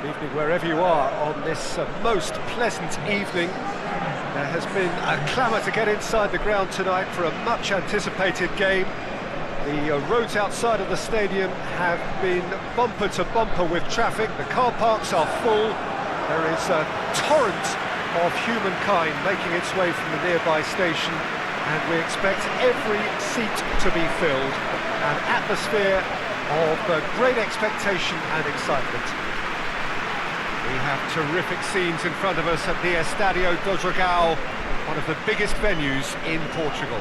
Evening wherever you are on this most pleasant evening. There has been a clamour to get inside the ground tonight for a much anticipated game. The roads outside of the stadium have been bumper to bumper with traffic. The car parks are full. There is a torrent of humankind making its way from the nearby station, and we expect every seat to be filled. An atmosphere of great expectation and excitement. We have terrific scenes in front of us at the Estádio do Dragão, one of the biggest venues in Portugal.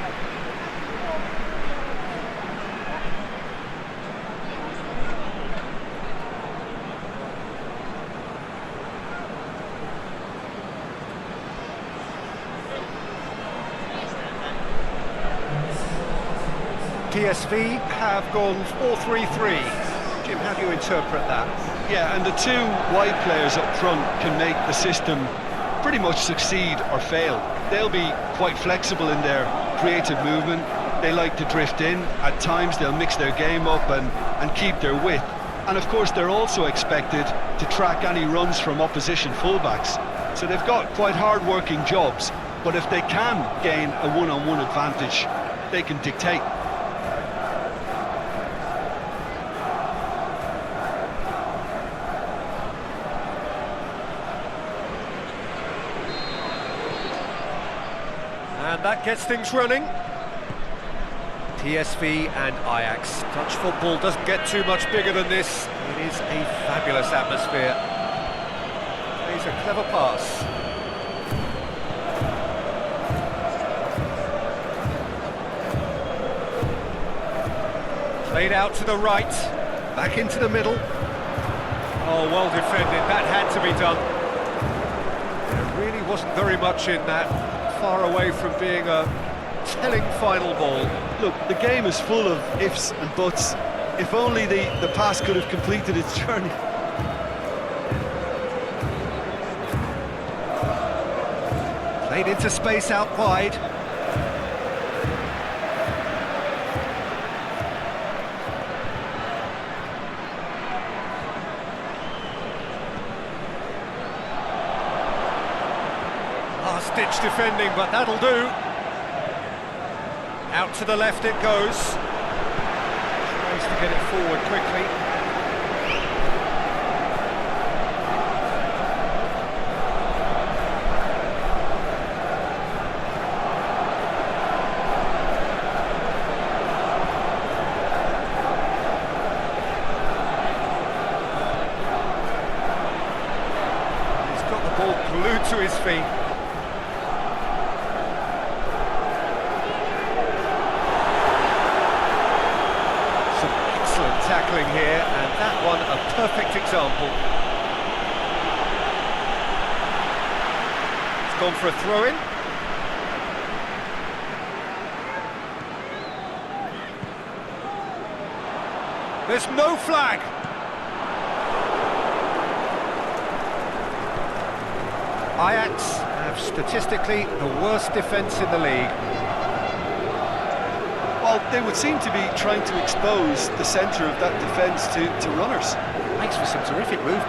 PSV have gone 4-3-3. Jim, how do you interpret that? Yeah, and the two wide players up front can make the system pretty much succeed or fail. They'll be quite flexible in their creative movement. They like to drift in. At times they'll mix their game up and keep their width. And of course they're also expected to track any runs from opposition fullbacks. So they've got quite hard-working jobs, but if they can gain a one-on-one advantage, they can dictate. And that gets things running. PSV and Ajax. Touch football doesn't get too much bigger than this. It is a fabulous atmosphere. Plays a clever pass. Played out to the right. Back into the middle. Oh, well defended. That had to be done. There really wasn't very much in that. Far away from being a telling final ball. Look, the game is full of ifs and buts. If only the pass could have completed its journey. Played into space out wide. Last-ditch defending, but that'll do. Out to the left it goes. Tries to get it forward quickly. He's got the ball glued to his feet. Tackling here, and that one a perfect example. It's gone for a throw-in. There's no flag. Ajax have statistically the worst defence in the league. Well, they would seem to be trying to expose the centre of that defence to runners. Makes for some terrific movement.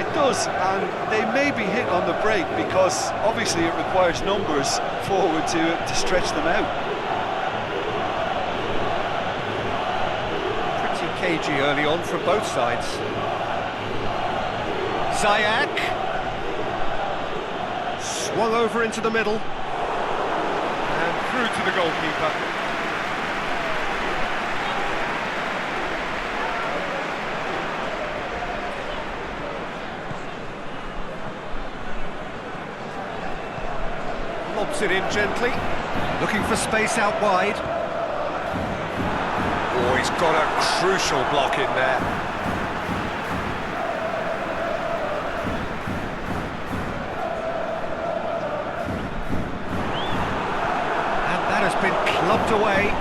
It does, and they may be hit on the break because obviously it requires numbers forward to stretch them out. Pretty cagey early on from both sides. Ziyech swung over into the middle and through to the goalkeeper. Lobs it in gently, looking for space out wide. Oh, he's got a crucial block in there. And that has been clubbed away.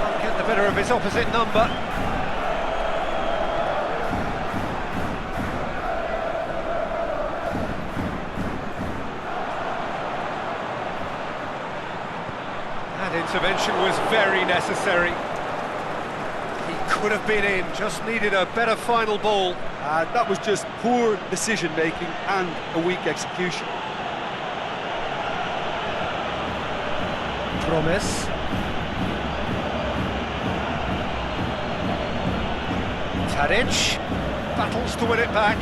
Can't get the better of his opposite number. That intervention was very necessary. He would have been in, just needed a better final ball. That was just poor decision-making and a weak execution. Promise. Tadic battles to win it back.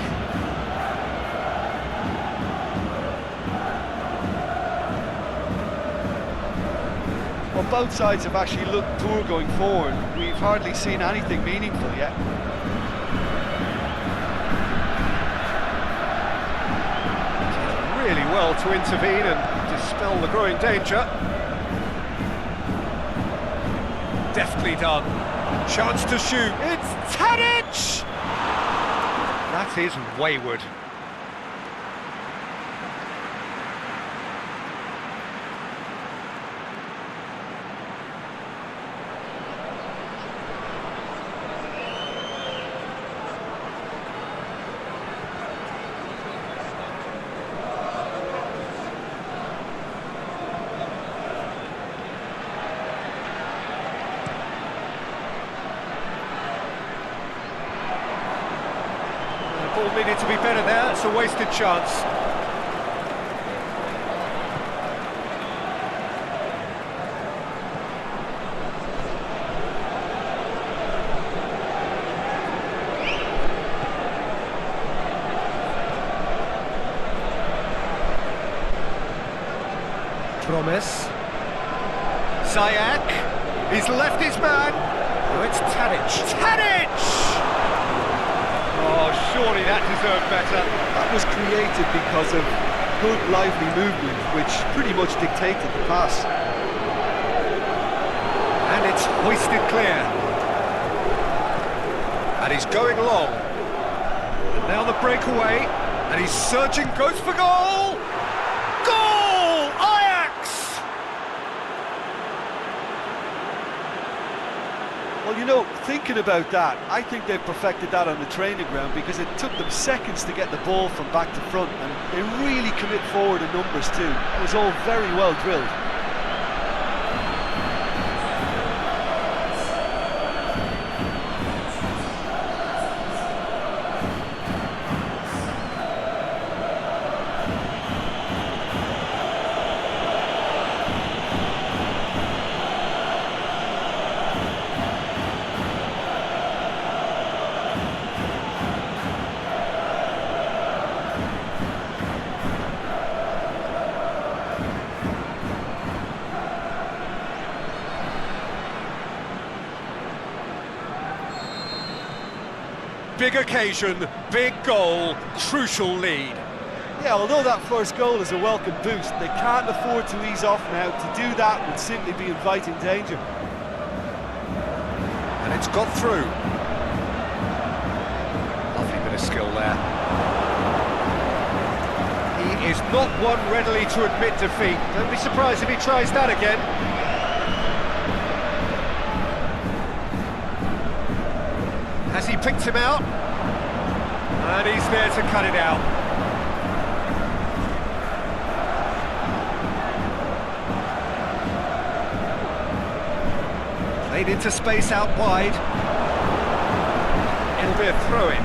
Well, both sides have actually looked poor going forward. We've hardly seen anything meaningful yet. Did really well to intervene and dispel the growing danger. Deftly done. Chance to shoot. It's Tadic! That is wayward. Ball needed to be better there, it's a wasted chance. Promise. Ziyech, he's left his man. Oh, it's Tadic. Tadic! Oh, surely that deserved better. That was created because of good, lively movement, which pretty much dictated the pass. And it's hoisted clear. And he's going long. And now the breakaway. And he's surging, goes for goal! Goal! Ajax! Well, you know, thinking about that, I think they've perfected that on the training ground because it took them seconds to get the ball from back to front, and they really commit forward in numbers too. It was all very well drilled. Big occasion, big goal, crucial lead. Yeah, although that first goal is a welcome boost, they can't afford to ease off now. To do that would simply be inviting danger. And it's got through. Lovely bit of skill there. He is not one readily to admit defeat. Don't be surprised if he tries that again. Has he picked him out? And he's there to cut it out. Played into space out wide. It'll be a throw-in.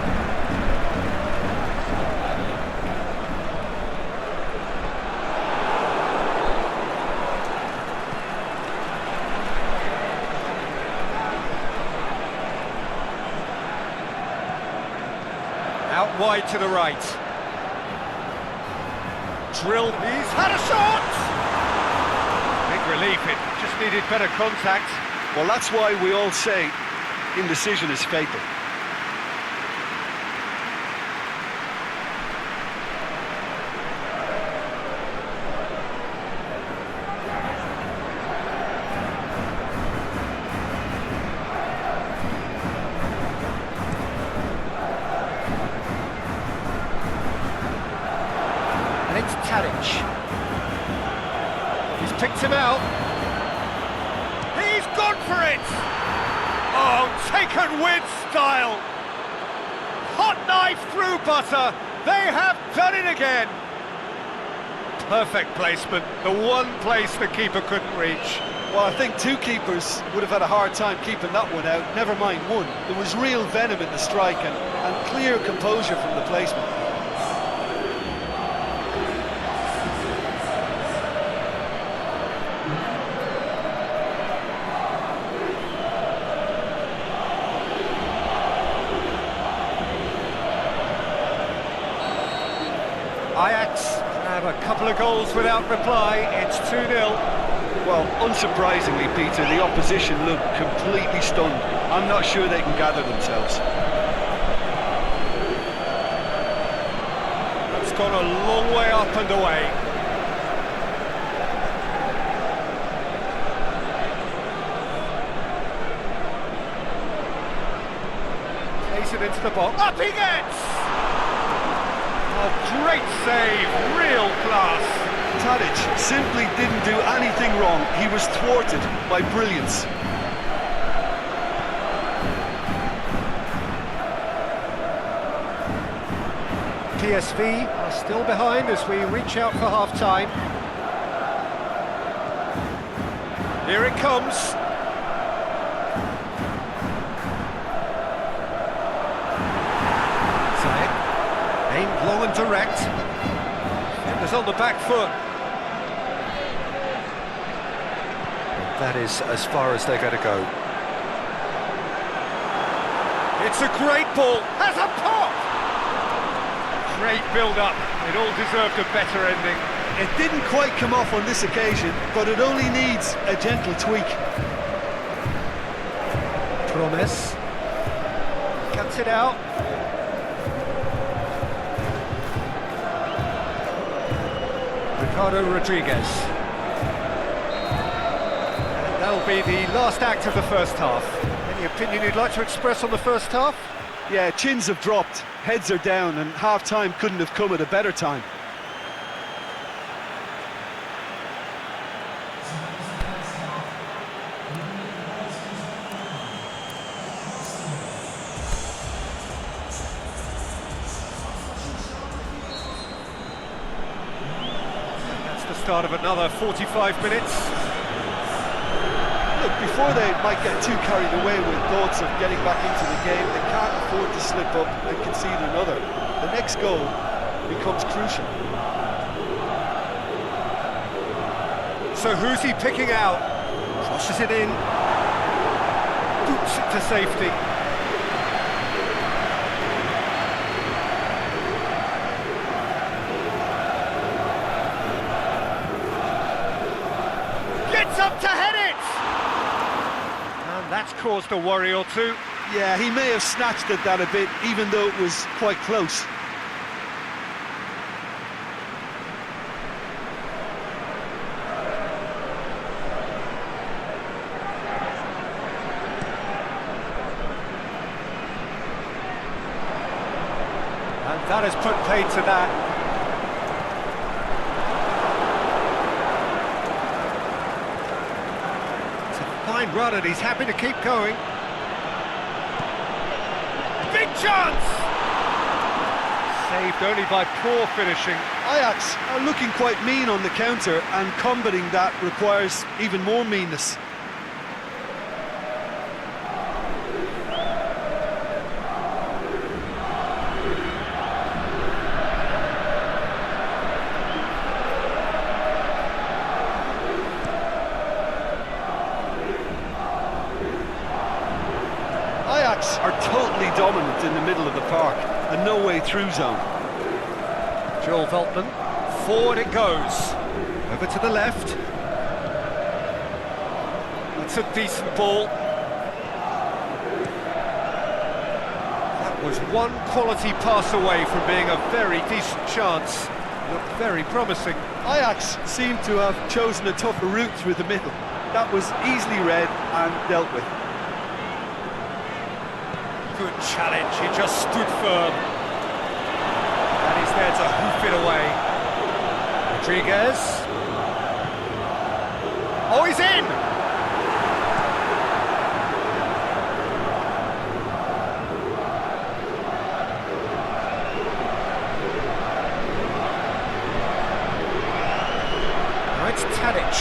Out wide to the right. Drilled, he's had a shot! Big relief, it just needed better contact. Well, that's why we all say indecision is fatal. It's Tadic. He's picked him out. He's gone for it! Oh, taken with style. Hot knife through butter. They have done it again. Perfect placement. The one place the keeper couldn't reach. Well, I think two keepers would have had a hard time keeping that one out, never mind one. There was real venom in the strike and clear composure from the placement. Ajax have a couple of goals without reply. It's 2-0. Well, unsurprisingly, Peter, the opposition look completely stunned. I'm not sure they can gather themselves. That's gone a long way up and away. Plays it into the box. Up he gets! A great save, real class. Tadic simply didn't do anything wrong. He was thwarted by brilliance. PSV are still behind as we reach out for half-time. Here it comes. Zayek, aimed long and direct. Defenders on the back foot. That is as far as they're going to go. It's a great ball. Has a pop! Great build-up. It all deserved a better ending. It didn't quite come off on this occasion, but it only needs a gentle tweak. Promes. Cuts it out. Ricardo Rodriguez. And that'll be the last act of the first half. Any opinion you'd like to express on the first half? Yeah, chins have dropped, heads are down, and half-time couldn't have come at a better time. That's the start of another 45 minutes. Look, before they might get too carried away with thoughts of getting back into the game, they can't afford to slip up and concede another. The next goal becomes crucial. So who's he picking out? Crosses it in. Boots it to safety. Gets up to head it! And that's caused a worry or two. Yeah, he may have snatched at that a bit, even though it was quite close. And that has put paid to that. It's a fine run and he's happy to keep going. Big chance! Saved only by poor finishing. Ajax are looking quite mean on the counter, and combating that requires even more meanness. Ajax are totally dominant in the middle of the park, a no-way through zone. Joel Veltman, forward it goes. Over to the left. It's a decent ball. That was one quality pass away from being a very decent chance. Looked very promising. Ajax seem to have chosen a tougher route through the middle. That was easily read and dealt with. Good challenge, he just stood firm. And he's there to hoof it away. Rodriguez. Oh, he's in! Now it's Tadic.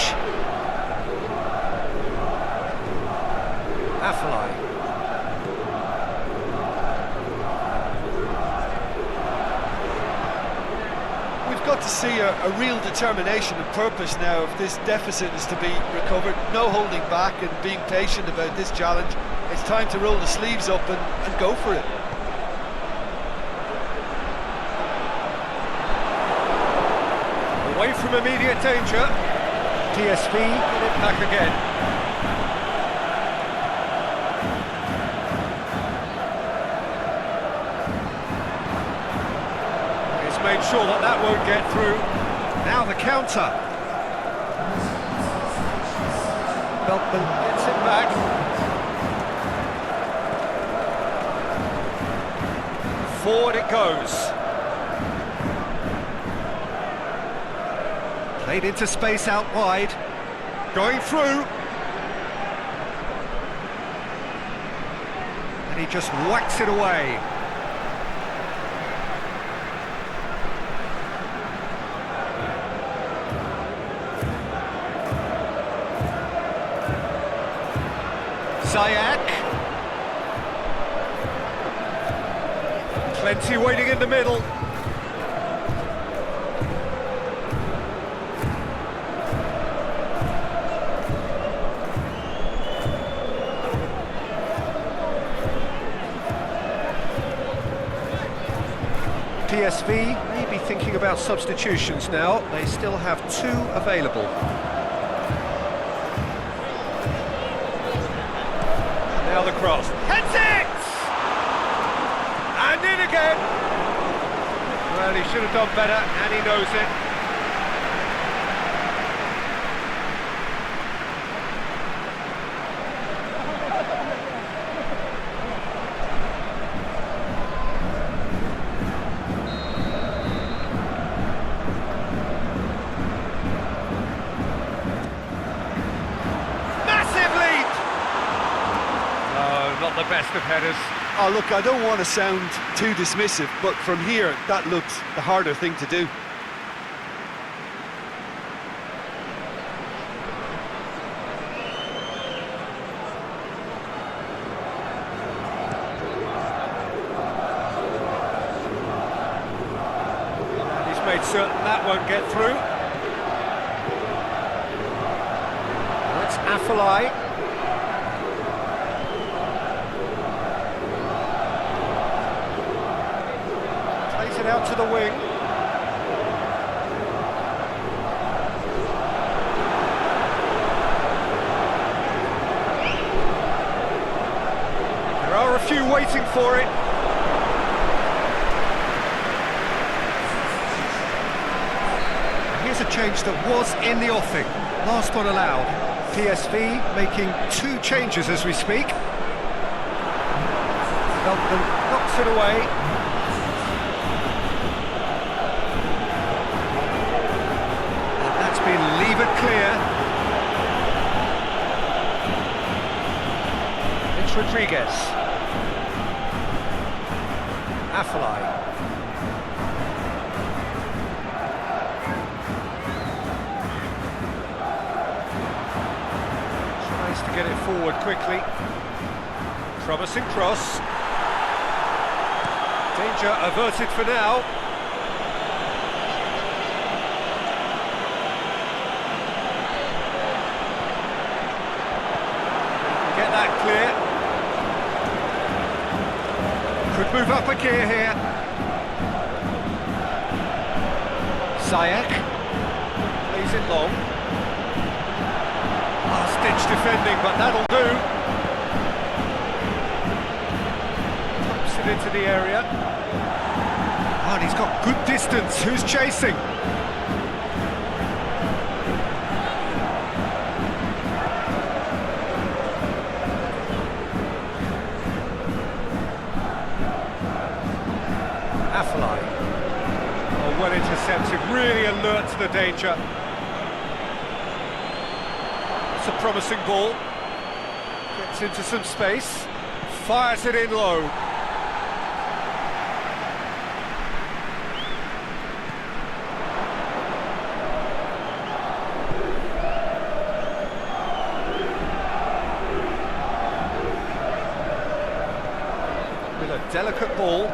to see a real determination and purpose now if this deficit is to be recovered. No holding back and being patient about this challenge. It's time to roll the sleeves up and go for it. Away from immediate danger. PSV get it back again. He's made sure that won't get through. Now the counter. Beltman gets it back. Forward it goes. Played into space out wide. Going through. And he just whacks it away. Ziyech. Plenty waiting in the middle. PSV may be thinking about substitutions now. They still have 2 available. Now the cross. Heads it! And in again! Well, he should have done better, and he knows it. Not the best of headers. Oh, look, I don't want to sound too dismissive, but from here, that looks the harder thing to do. And he's made certain that won't get through. That's Afellay. Out to the wing. There are a few waiting for it. Here's a change that was in the offing. Last one allowed. PSV making 2 changes as we speak. Beltman knocks it away. Leave it clear. It's Rodriguez. Afellay. Tries to get it forward quickly. Promising cross. Danger averted for now. Clear. Could move up a gear here. Ziyech plays it long. Last-ditch defending, but that'll do. Pumps it into the area. Oh, and he's got good distance. Who's chasing? Afellay. Oh, well intercepted, really alert to the danger. It's a promising ball. Gets into some space. Fires it in low. With a delicate ball.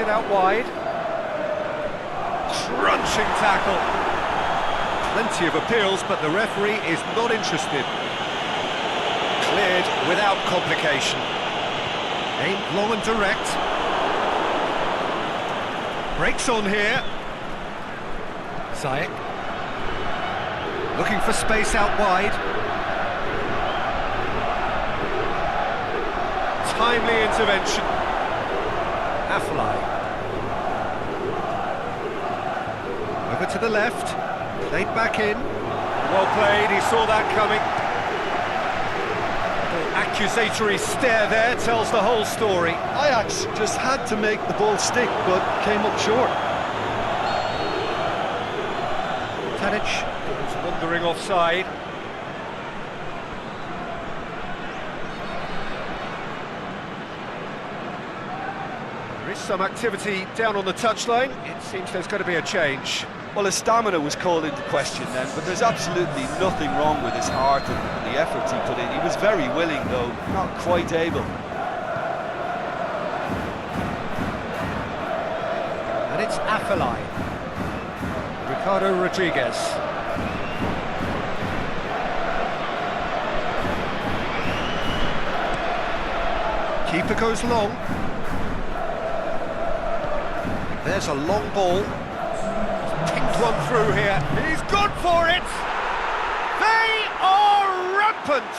out wide. Crunching tackle. Plenty of appeals, but the referee is not interested. Cleared without complication. Aimed long and direct. Breaks on here. Ziyech. Looking for space out wide. Timely intervention. Affley. Over to the left. Played back in. Well played, he saw that coming. The accusatory stare there tells the whole story. Ajax just had to make the ball stick, but came up short. Tadic was wandering offside. There is some activity down on the touchline. It seems there's going to be a change. Well, his stamina was called into question then, but there's absolutely nothing wrong with his heart and the efforts he put in. He was very willing, though, not quite able. And it's Affley. Ricardo Rodriguez. Keeper goes long. There's a long ball. Pinged one through here. He's gone for it! They are rampant!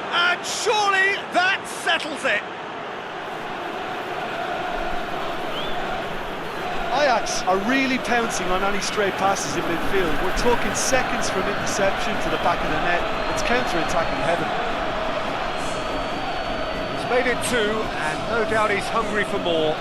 And surely that settles it! Ajax are really pouncing on any stray passes in midfield. We're talking seconds from interception to the back of the net. It's counter-attacking heaven. He's made it two, and no doubt he's hungry for more.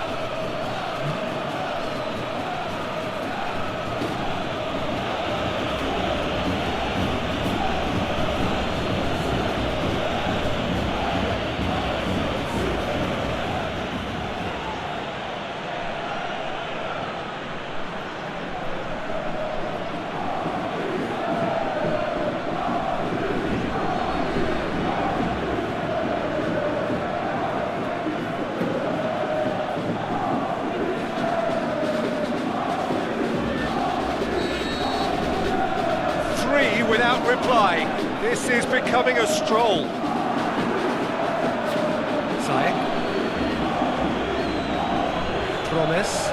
Without reply. This is becoming a stroll. Ziyech. Promise.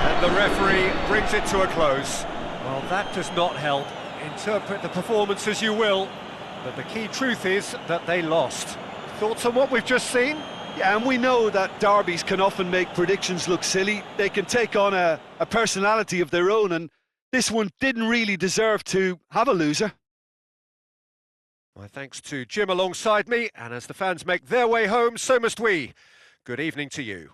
And the referee brings it to a close. Well, that does not help. Interpret the performance as you will, but the key truth is that they lost. Thoughts on what we've just seen? Yeah, and we know that derbies can often make predictions look silly. They can take on a personality of their own, and this one didn't really deserve to have a loser. My thanks to Jim alongside me, and as the fans make their way home, so must we. Good evening to you.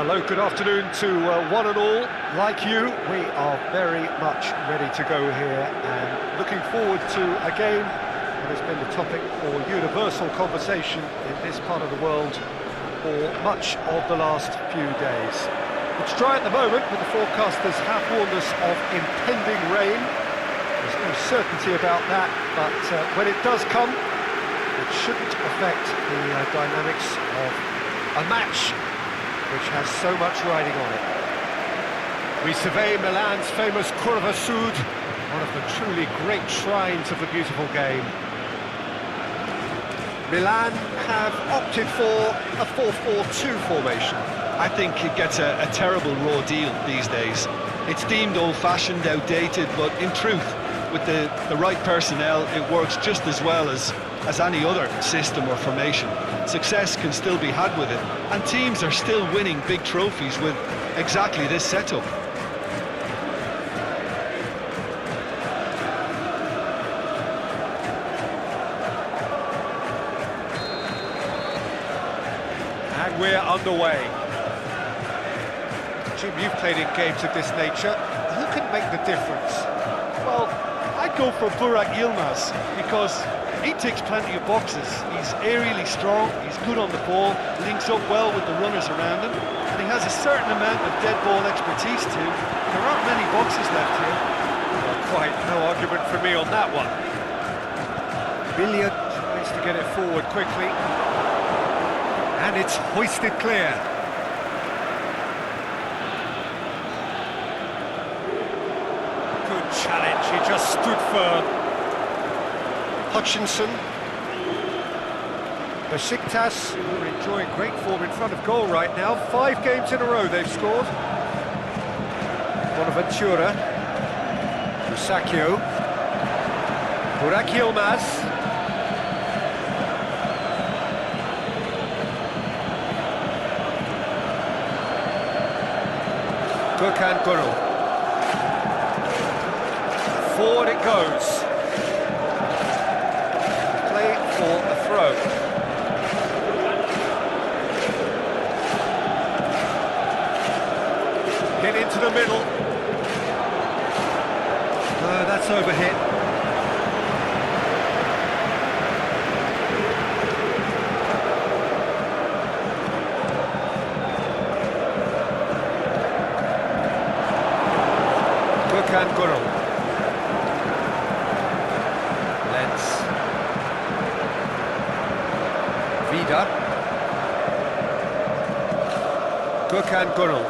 Hello, good afternoon to one and all. Like you, we are very much ready to go here and looking forward to a game that has been the topic for universal conversation in this part of the world for much of the last few days. It's dry at the moment, but the forecasters have warned us of impending rain. There's no certainty about that, but when it does come, it shouldn't affect the dynamics of a match which has so much riding on it. We survey Milan's famous Curva Sud, one of the truly great shrines of the beautiful game. Milan have opted for a 4-4-2 formation. I think it gets a terrible raw deal these days. It's deemed old-fashioned, outdated, but in truth, with the right personnel, it works just as well as any other system or formation. Success can still be had with it, and teams are still winning big trophies with exactly this setup. And we're underway. Jim, you've played in games of this nature. Who can make the difference? Well, I'd go for Burak Yilmaz because he ticks plenty of boxes. He's aerially strong, he's good on the ball, links up well with the runners around him, and he has a certain amount of dead ball expertise too. There aren't many boxes left here. Well, quite no argument for me on that one. Billiard tries to get it forward quickly. And it's hoisted clear. Good challenge, he just stood firm. Hutchinson. Besiktas, who are enjoying great form in front of goal right now. 5 games in a row they've scored. Bonaventura. Musacchio. Burak Yilmaz. Gökhan Gürül. Forward it goes. Play for a throw. Hit into the middle. That's overhit. Gökhan Gürül. Lens. Vida. Gökhan Gürül.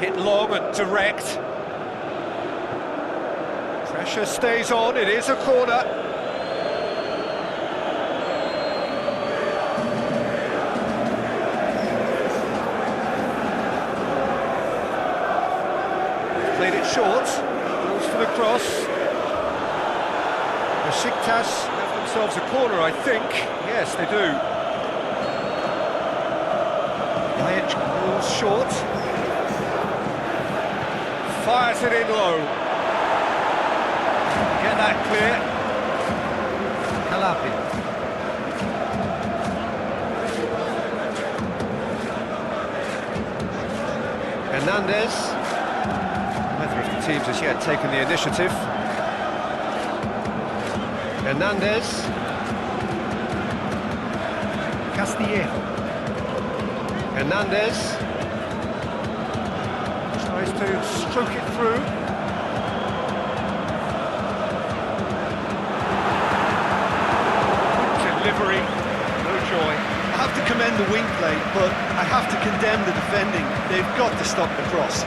Hit long and direct. Pressure stays on, it is a corner. Played it short, goes for the cross. Besiktas have themselves a corner, I think. Yes, they do. Ajax goes short. Fires it in low. Get that clear. Kalapi. Hernandez. Neither of the teams has yet taken the initiative. Hernandez. Castillejo. Hernandez. Tries to stroke it through. Good delivery. No joy. I have to commend the wing play, but I have to condemn the defending. They've got to stop the cross.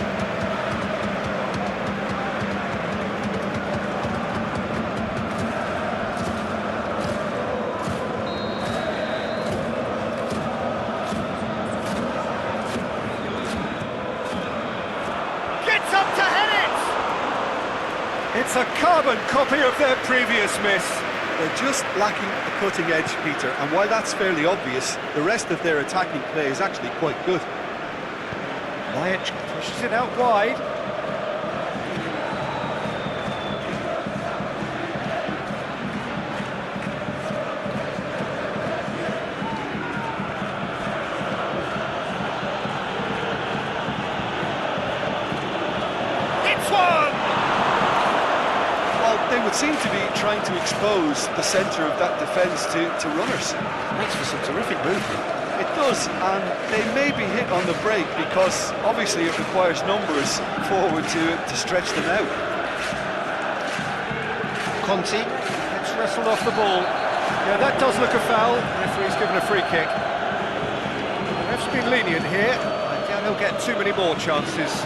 It's a carbon copy of their previous miss. They're just lacking a cutting edge, Peter, and while that's fairly obvious, the rest of their attacking play is actually quite good. Ajax pushes it out wide. would seem to be trying to expose the centre of that defence to runners. Makes for some terrific movement. It does, and they may be hit on the break because obviously it requires numbers forward to stretch them out. Conti gets wrestled off the ball. Yeah, that does look a foul. Referee's given a free kick. The ref's been lenient here. I doubt he'll get too many more chances.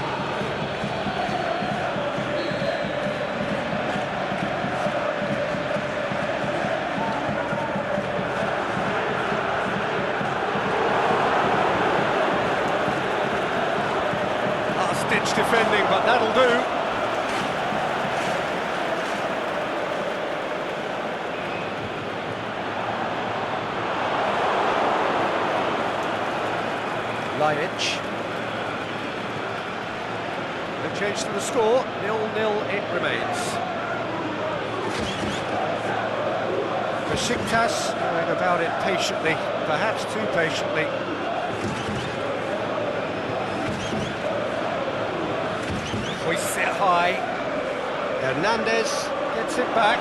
Last-ditch defending, but that'll do. No change to the score, 0-0 it remains. Besiktas going about it patiently, perhaps too patiently. Hoists it high. Hernandez gets it back.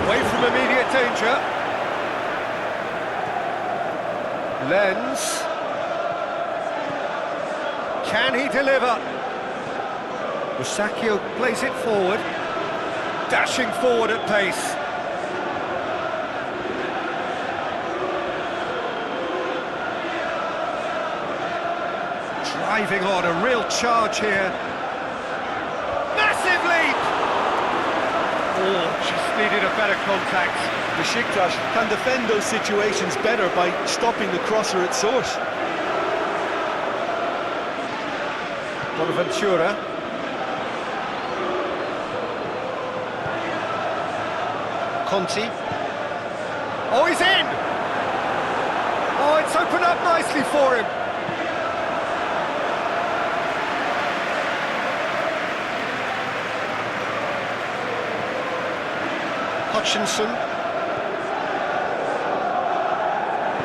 Away from immediate danger. Lens. Can he deliver? Musacchio plays it forward. Dashing forward at pace. Driving on, a real charge here. Massive leap! Oh, just needed a better contact. Besiktas can defend those situations better by stopping the crosser at source. Bonaventura. Conti. Oh, he's in! Oh, it's opened up nicely for him. Hutchinson.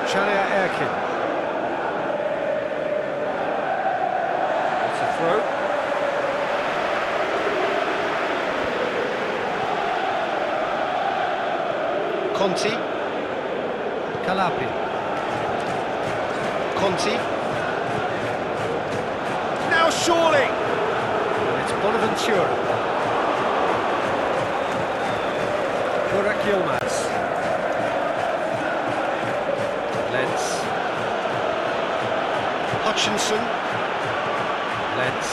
Chania Erkin. It's a throw. Conti. Calapi. Conti. Now surely! And it's Bonaventura. Burak Yilmaz. Lens. Hutchinson. Lens.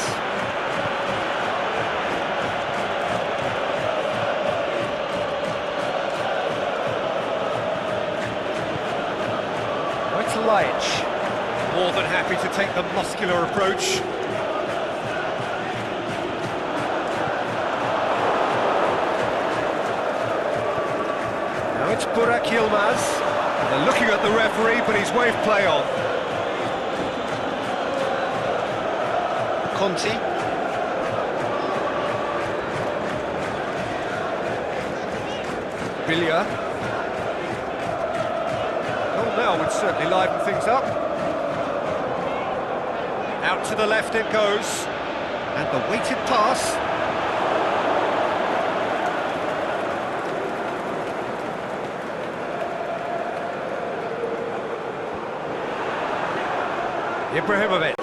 Light. More than happy to take the muscular approach. Now it's Burak Yilmaz. They're looking at the referee, but he's waved play on. Conti. Villiers. Now would certainly liven things up. Out to the left it goes. And the weighted pass. Ibrahimovic.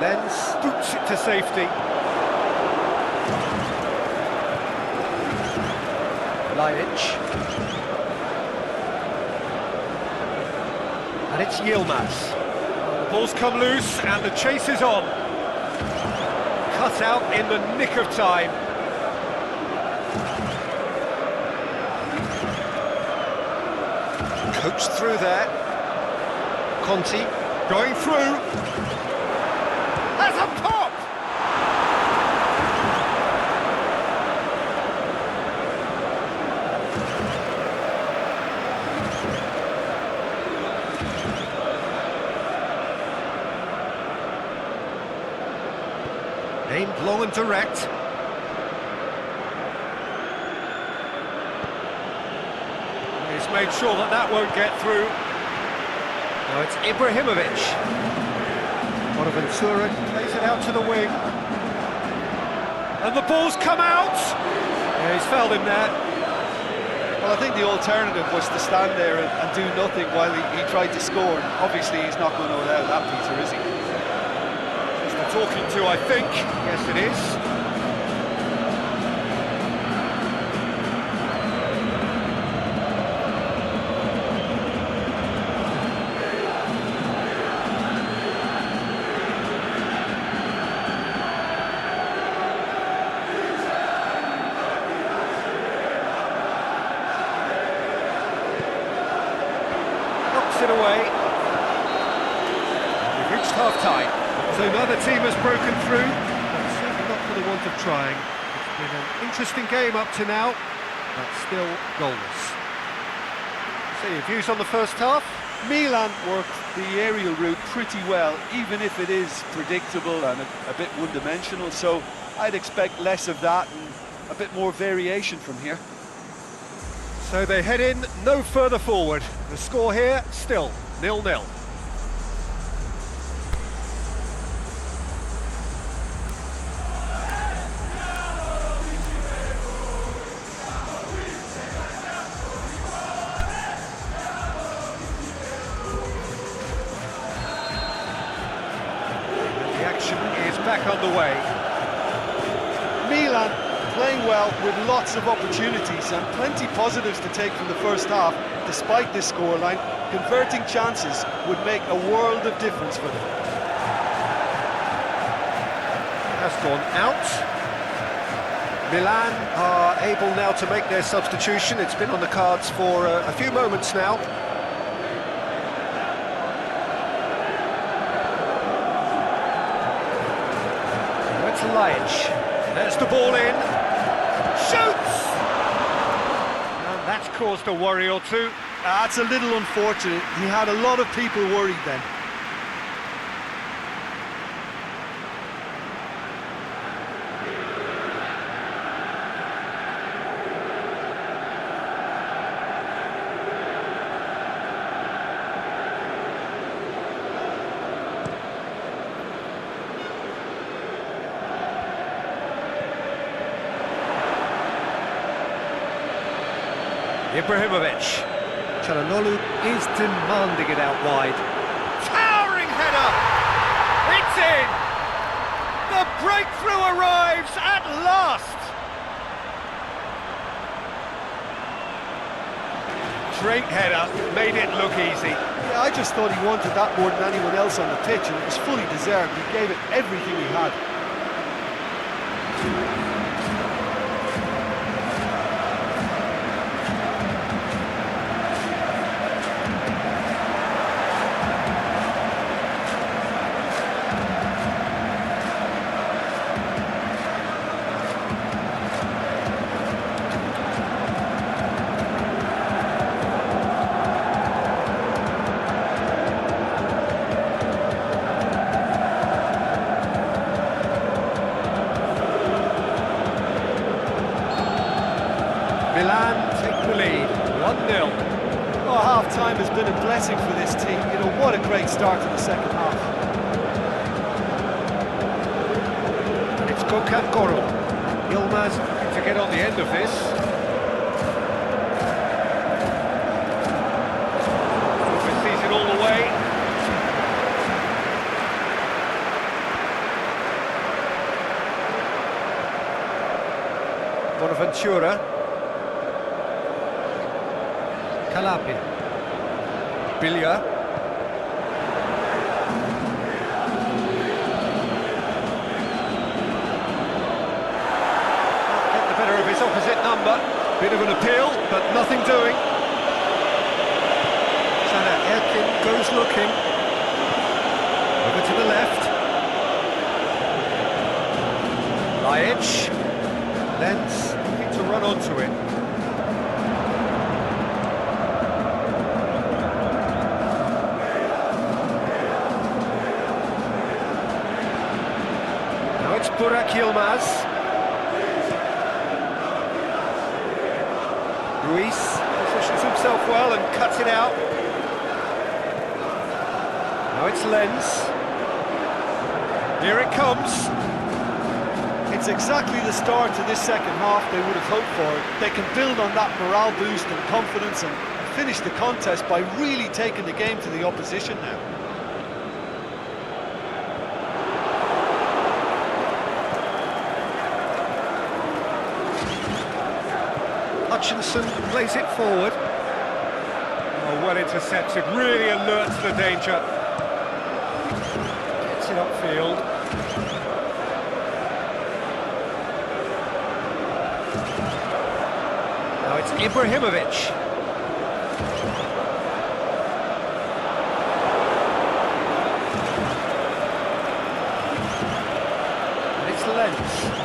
Lens boots it to safety. Laic. And it's Yilmaz. The ball's come loose and the chase is on. Cut out in the nick of time. Coached through there. Conti going through. That's a pop! Aimed long and direct. made sure that that won't get through. Now it's Ibrahimovic. Bonaventura plays it out to the wing. And the ball's come out! Yeah, he's fouled him there. Well, I think the alternative was to stand there and do nothing while he tried to score. Obviously, he's not going to allow that, Peter, is he? Just a talking to, I think. Yes, it is. It away. We've reached half-time, so another team has broken through, but certainly not for the want of trying. It's been an interesting game up to now, but still goalless. So your views on the first half? Milan worked the aerial route pretty well, even if it is predictable and a bit one-dimensional, so I'd expect less of that and a bit more variation from here. So they head in no further forward. The score here, still 0-0. The action is back on the way. Milan playing well with lots of opportunities and plenty positives to take from the first half. Despite this scoreline, converting chances would make a world of difference for them. Has gone out. Milan are able now to make their substitution. It's been on the cards for a few moments now. That's Ajax. There's the ball in. Shoots! And that's caused a worry or two. That's a little unfortunate. He had a lot of people worried then. Ibrahimovic. Çalhanoğlu is demanding it out wide. Towering header! It's in! The breakthrough arrives at last! Straight header, made it look easy. Yeah, I just thought he wanted that more than anyone else on the pitch, and it was fully deserved. He gave it everything he had. Milan take the lead, 1-0. Oh, half-time has been a blessing for this team. You know, what a great start to the second half. And it's Gökhan Gürül. Yilmaz looking to get on the end of this. Sees it all the way. Bonaventura. Calabria. Bilya. Get the better of his opposite number. Bit of an appeal, but nothing doing. Sana Erkin goes looking. Over to the left. Ajax. Lens looking to run onto it. Burak Yilmaz. Ruiz positions himself well and cuts it out. Now it's Lenz. Here it comes. It's exactly the start to this second half they would have hoped for. They can build on that morale boost and confidence and finish the contest by really taking the game to the opposition now. Hutchinson plays it forward. Oh, well intercepted, really alert to the danger. Gets it upfield. Now it's Ibrahimovic. And it's Lenz.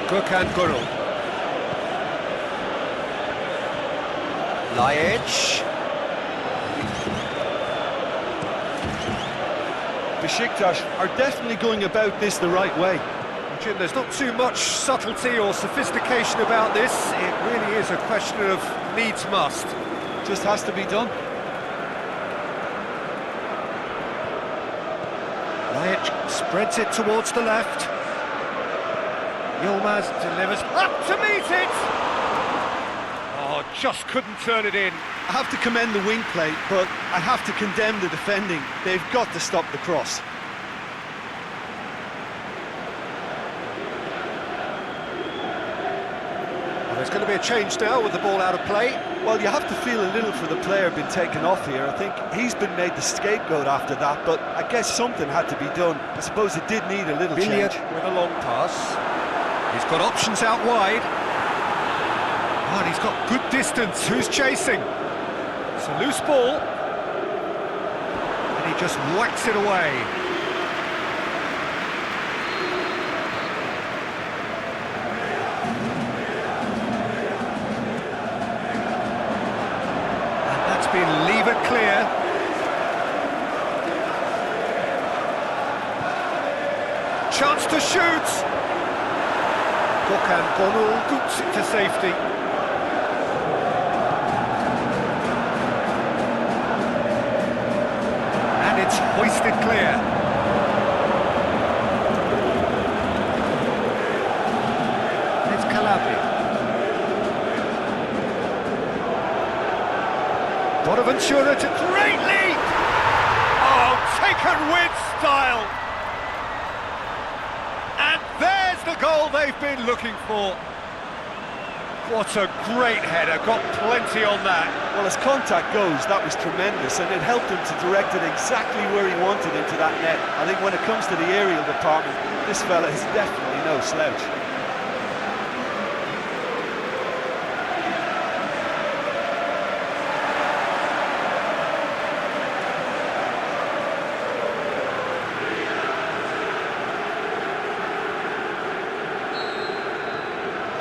Gökhan Gürül. Laic. Besiktas are definitely going about this the right way. Jim, there's not too much subtlety or sophistication about this. It really is a question of needs must. Just has to be done. Laic spreads it towards the left. Yilmaz delivers up to meet it! Oh, just couldn't turn it in. I have to commend the wing play, but I have to condemn the defending. They've got to stop the cross. Well, there's going to be a change now with the ball out of play. Well, you have to feel a little for the player being taken off here. I think he's been made the scapegoat after that, but I guess something had to be done. I suppose it did need a little Billiard change. with a long pass. He's got options out wide. Oh, and he's got good distance. Who's chasing? It's a loose ball. And he just whacks it away. And that's been levered clear. Chance to shoot. Gökhan Gürül boots it to safety. And it's hoisted clear. It's Calabria. Bonaventura to great lead! Oh, taken with style! And there's the goal they've been looking for. What a great header, got plenty on that. Well, as contact goes, that was tremendous, and it helped him to direct it exactly where he wanted into that net. I think when it comes to the aerial department, this fella is definitely no slouch.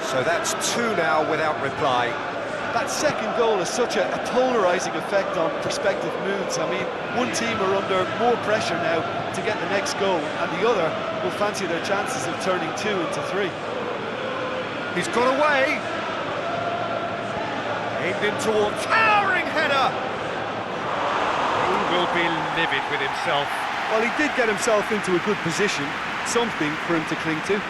So that's two now without reply. That second goal has such a polarising effect on prospective moods. I mean, one team are under more pressure now to get the next goal, and the other will fancy their chances of turning 2 into 3. He's got away. Aimed in towards towering header. He will be livid with himself. Well, he did get himself into a good position, something for him to cling to.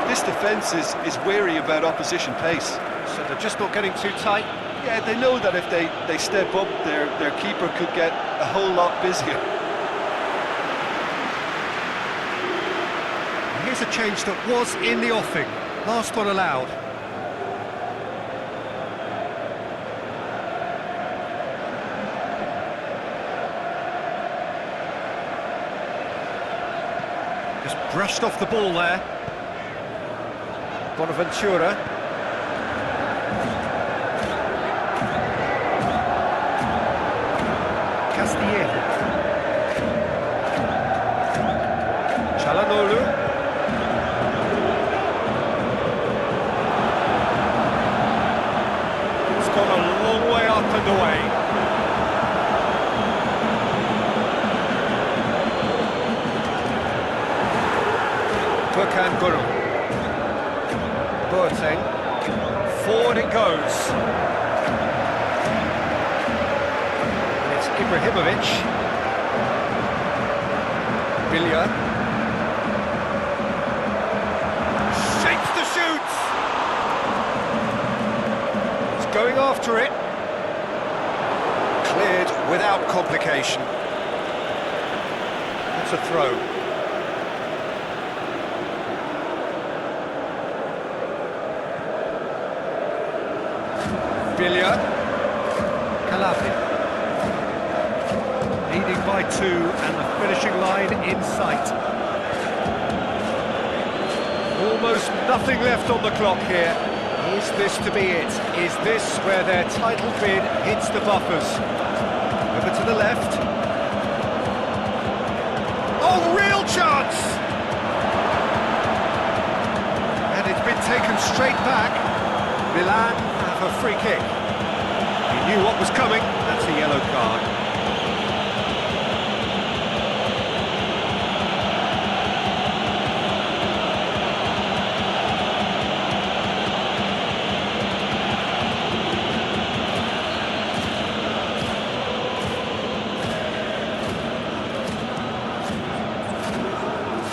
This defence is wary about opposition pace. So they're just not getting too tight. Yeah, they know that if they step up, their keeper could get a whole lot busier. Here's a change that was in the offing. Last one allowed. Just brushed off the ball there. Bonaventura. Castillejo. Guru. Boateng. Forward it goes. And it's Ibrahimovic. Villiers. Shapes the shoot! He's going after it. Cleared without complication. That's a throw. Villiers. Calabria. Leading by 2 and the finishing line in sight. Almost nothing left on the clock here. Is this to be it? Is this where their title bid hits the buffers? Over to the left. Oh, real chance! And it's been taken straight back. Milan have a free kick. He knew what was coming. That's a yellow card.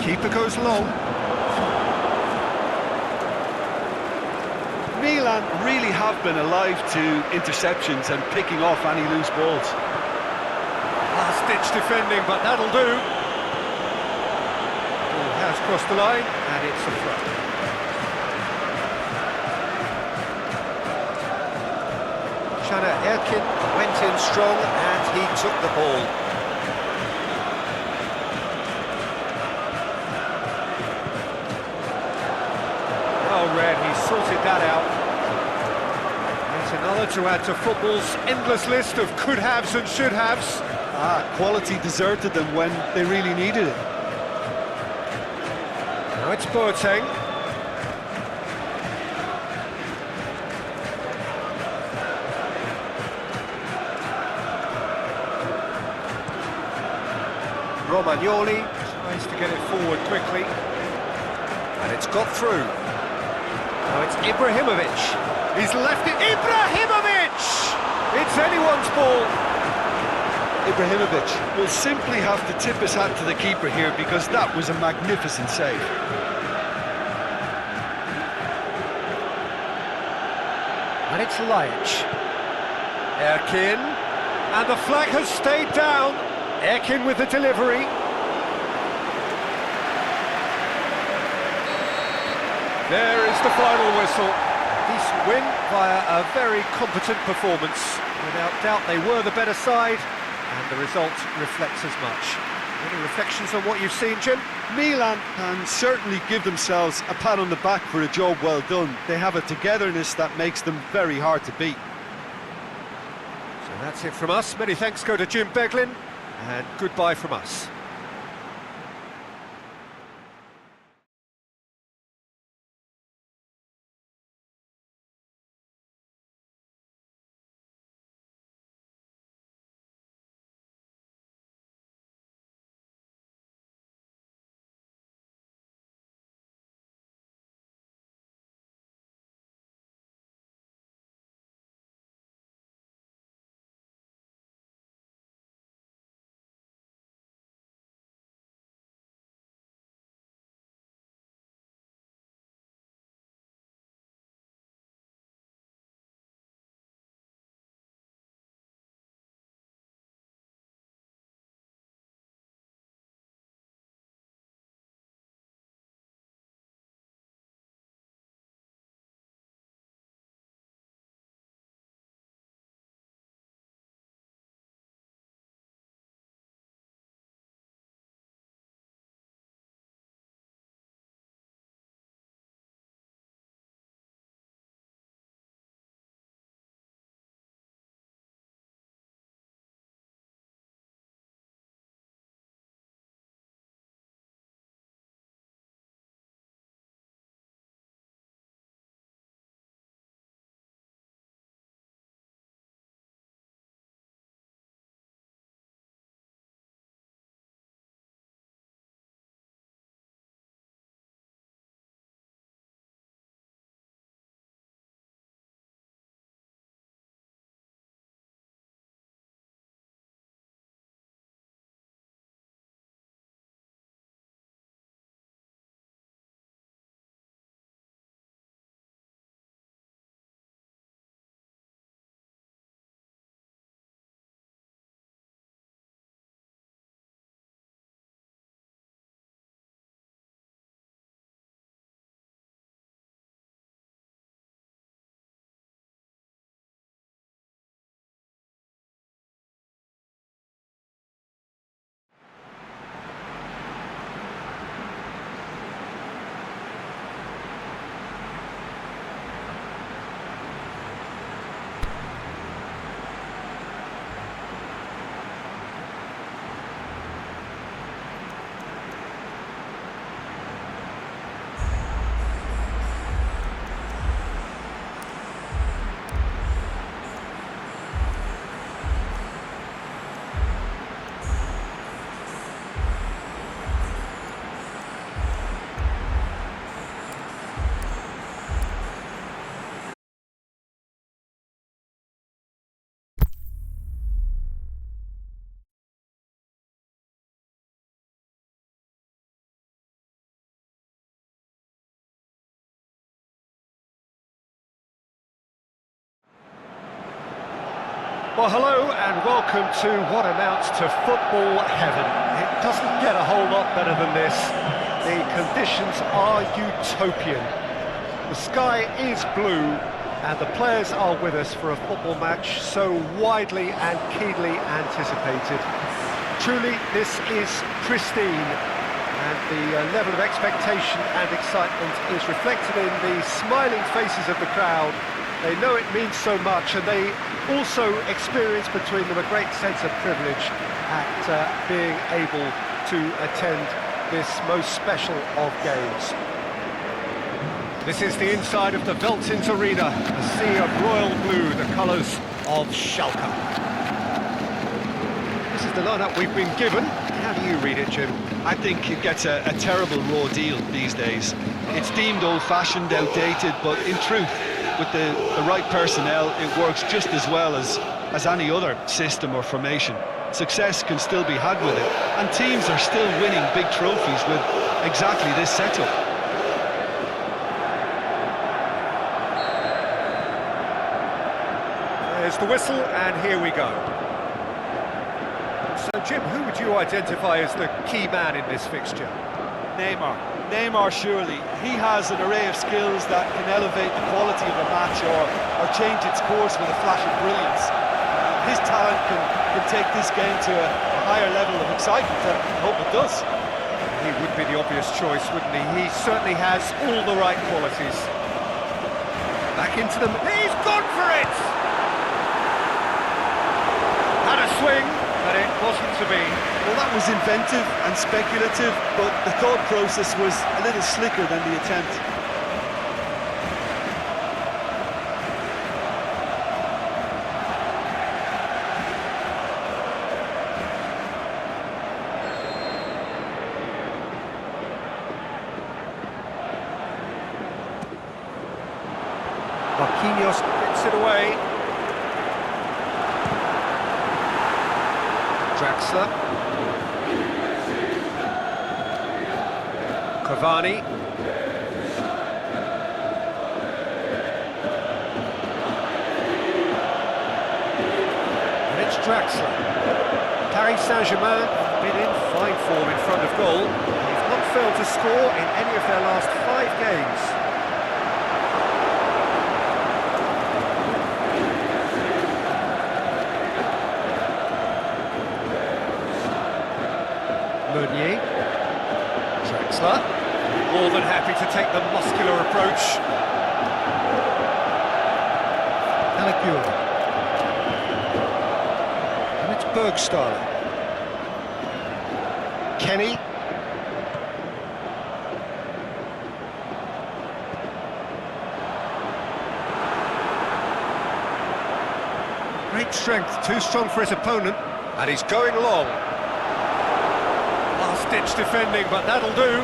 Keeper goes long. Milan really have been alive to interceptions and picking off any loose balls. Last-ditch defending, but that'll do. Ball has crossed the line, and it's a throw. Şaner Erkin went in strong, and he took the ball. Red, he sorted that out. There's another to add to football's endless list of could-haves and should-haves. Quality deserted them when they really needed it. Now it's Boateng. Romagnoli tries to get it forward quickly. And it's got through. Now it's Ibrahimovic. He's left it. Ibrahimovic! It's anyone's ball. Ibrahimovic will simply have to tip his hat to the keeper here because that was a magnificent save. And it's Ajax. Erkin. And the flag has stayed down. Erkin with the delivery. There is the final whistle. Decent win via a very competent performance. Without doubt they were the better side, and the result reflects as much. Any reflections on what you've seen, Jim? Milan can certainly give themselves a pat on the back for a job well done. They have a togetherness that makes them very hard to beat. So that's it from us. Many thanks go to Jim Beglin, and goodbye from us. Well, hello and welcome to what amounts to football heaven. It doesn't get a whole lot better than this. The conditions are utopian. The sky is blue and the players are with us for a football match so widely and keenly anticipated. Truly, this is pristine, and the level of expectation and excitement is reflected in the smiling faces of the crowd. They know it means so much, and they also experience between them a great sense of privilege at being able to attend this most special of games. This is the inside of the Veltins Arena, a sea of royal blue, the colours of Schalke. This is the lineup we've been given. How do you read it, Jim? I think it gets a terrible raw deal these days. It's deemed old-fashioned, outdated, but in truth, with the right personnel, it works just as well as any other system or formation. Success can still be had with it, and teams are still winning big trophies with exactly this setup. There's the whistle, and here we go. So, Jim, who would you identify as the key man in this fixture? Neymar, surely. He has an array of skills that can elevate the quality of a match or change its course with a flash of brilliance. His talent can take this game to a higher level of excitement, and I hope it does. He would be the obvious choice, wouldn't he? He certainly has all the right qualities. Back into them. He's gone for it! Had a swing, but it wasn't to be. Well, that was inventive and speculative, but the thought process was a little slicker than the attempt. Marquinhos gets it away. Draxler. Cavani. And it's Draxler. Paris Saint-Germain have been in fine form in front of goal. They've not failed to score in any of their last 5 games. Meunier, Draxler, more than happy to take the muscular approach. Alagura, and it's Bergstaller. Kenny. Great strength, too strong for his opponent, and he's going long. Last-ditch defending, but that'll do.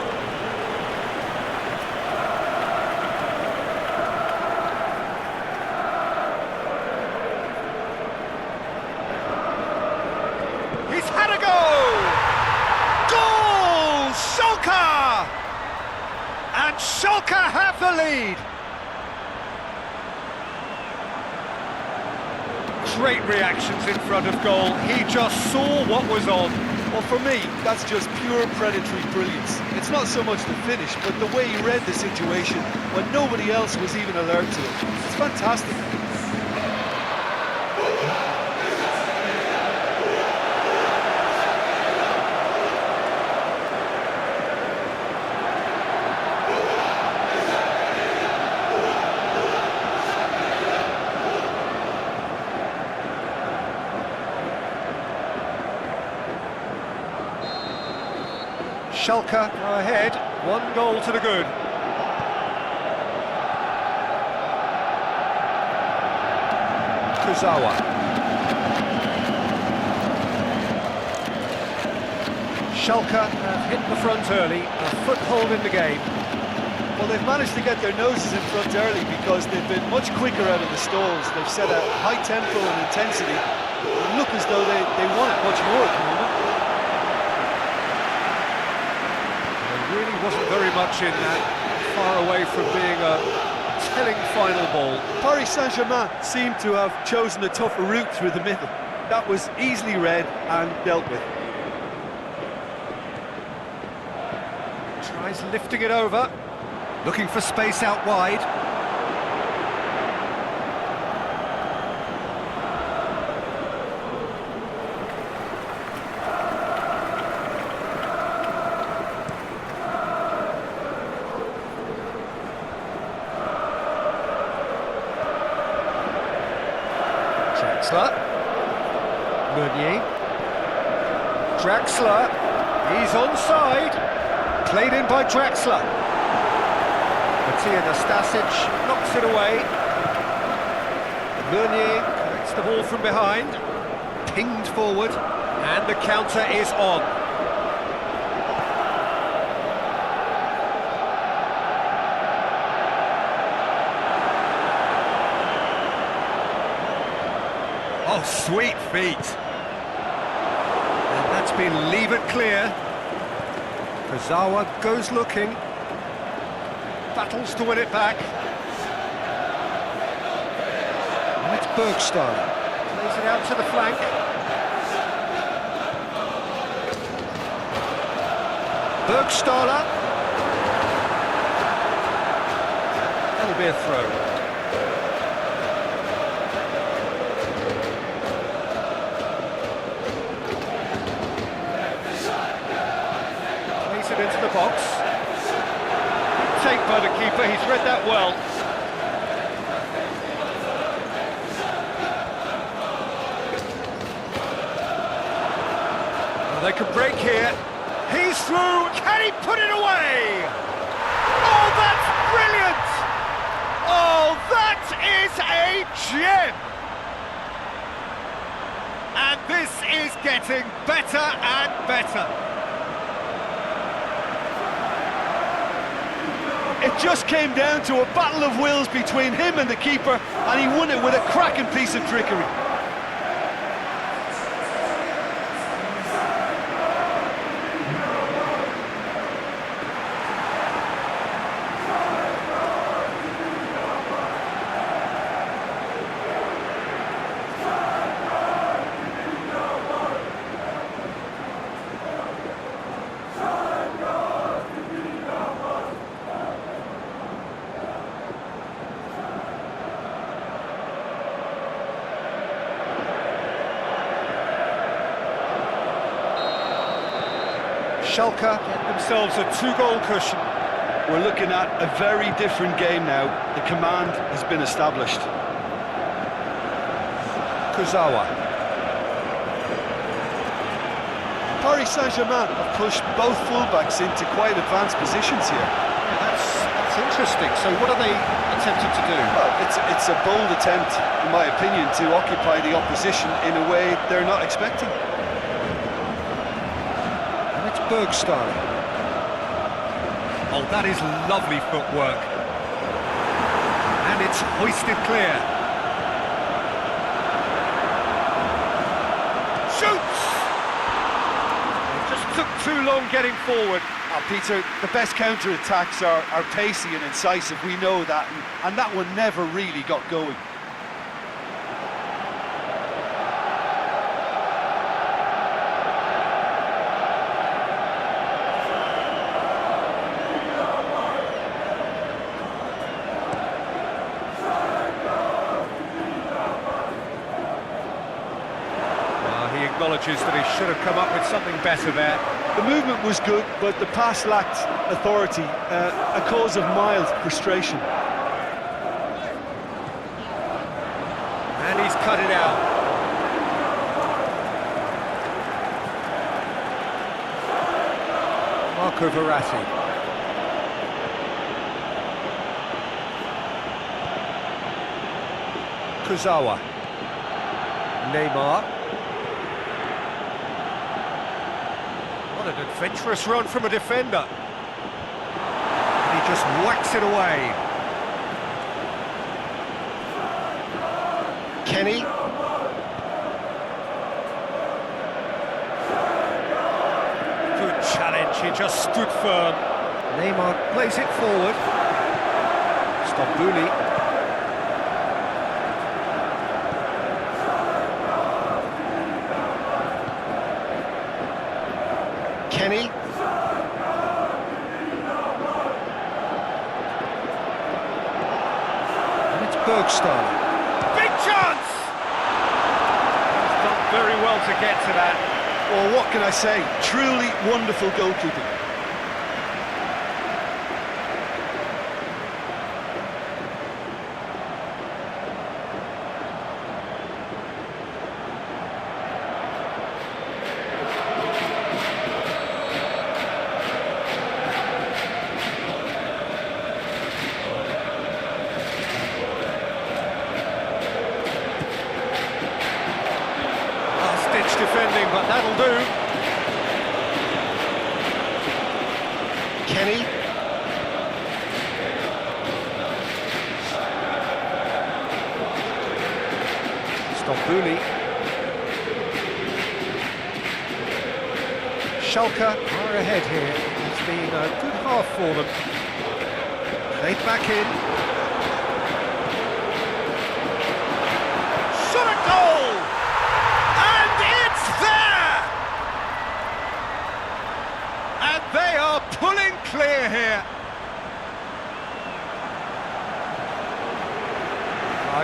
He's had a goal! Goal! Schalke! And Schalke have the lead. Great reactions in front of goal. He just saw what was on. Well, for me, that's just pure predatory brilliance. It's not so much the finish, but the way he read the situation when nobody else was even alert to it. It's fantastic. Schalke are ahead, 1 goal to the good. Kurzawa. Schalke have hit the front early, a foothold in the game. Well, they've managed to get their noses in front early because they've been much quicker out of the stalls. They've set a high tempo and intensity. They look as though they want it much more at the moment. There really wasn't very much in that, far away from being a telling final ball. Paris Saint-Germain seemed to have chosen a tougher route through the middle. That was easily read and dealt with. Tries lifting it over, looking for space out wide. Draxler, Meunier, Draxler, he's onside, played in by Draxler. Matija Nastasic knocks it away. Meunier collects the ball from behind, pinged forward, and the counter is on. Oh, sweet feet. And that's been levered clear. Kurzawa goes looking. Battles to win it back. And it's Bergstaller. Plays it out to the flank. Bergstaller. That'll be a throw. Into the box. Take by the keeper, he's read that well. Well, they could break here. He's through, can he put it away? Oh, that's brilliant! Oh, that is a gem! And this is getting better and better. It just came down to a battle of wills between him and the keeper, and he won it with a cracking piece of trickery. Schalke get themselves a 2-goal cushion. We're looking at a very different game now. The command has been established. Kurzawa. Paris Saint-Germain have pushed both fullbacks into quite advanced positions here. That's interesting. So what are they attempting to do? Well, it's a bold attempt, in my opinion, to occupy the opposition in a way they're not expecting. Bergstaller. Oh, that is lovely footwork. And it's hoisted clear. Shoots! It just took too long getting forward. Peter, the best counter-attacks are pacey and incisive, we know that, and that one never really got going. Acknowledges that he should have come up with something better there. The movement was good, but the pass lacked authority, a cause of mild frustration. And he's cut it out. Marco Verratti. Kurzawa. Neymar. What an adventurous run from a defender. And he just whacks it away. Kenny. Good challenge, he just stood firm. Neymar plays it forward. Stambouli. Kenny. And it's Bergstein. Big chance! He's done very well to get to that. Well, what can I say? Truly wonderful goalkeeping. Defending, but that'll do. Kenny. Stambouli. Schalke are ahead here. It's been a good half for them. Played back in. Shot a goal! There! And they are pulling clear here.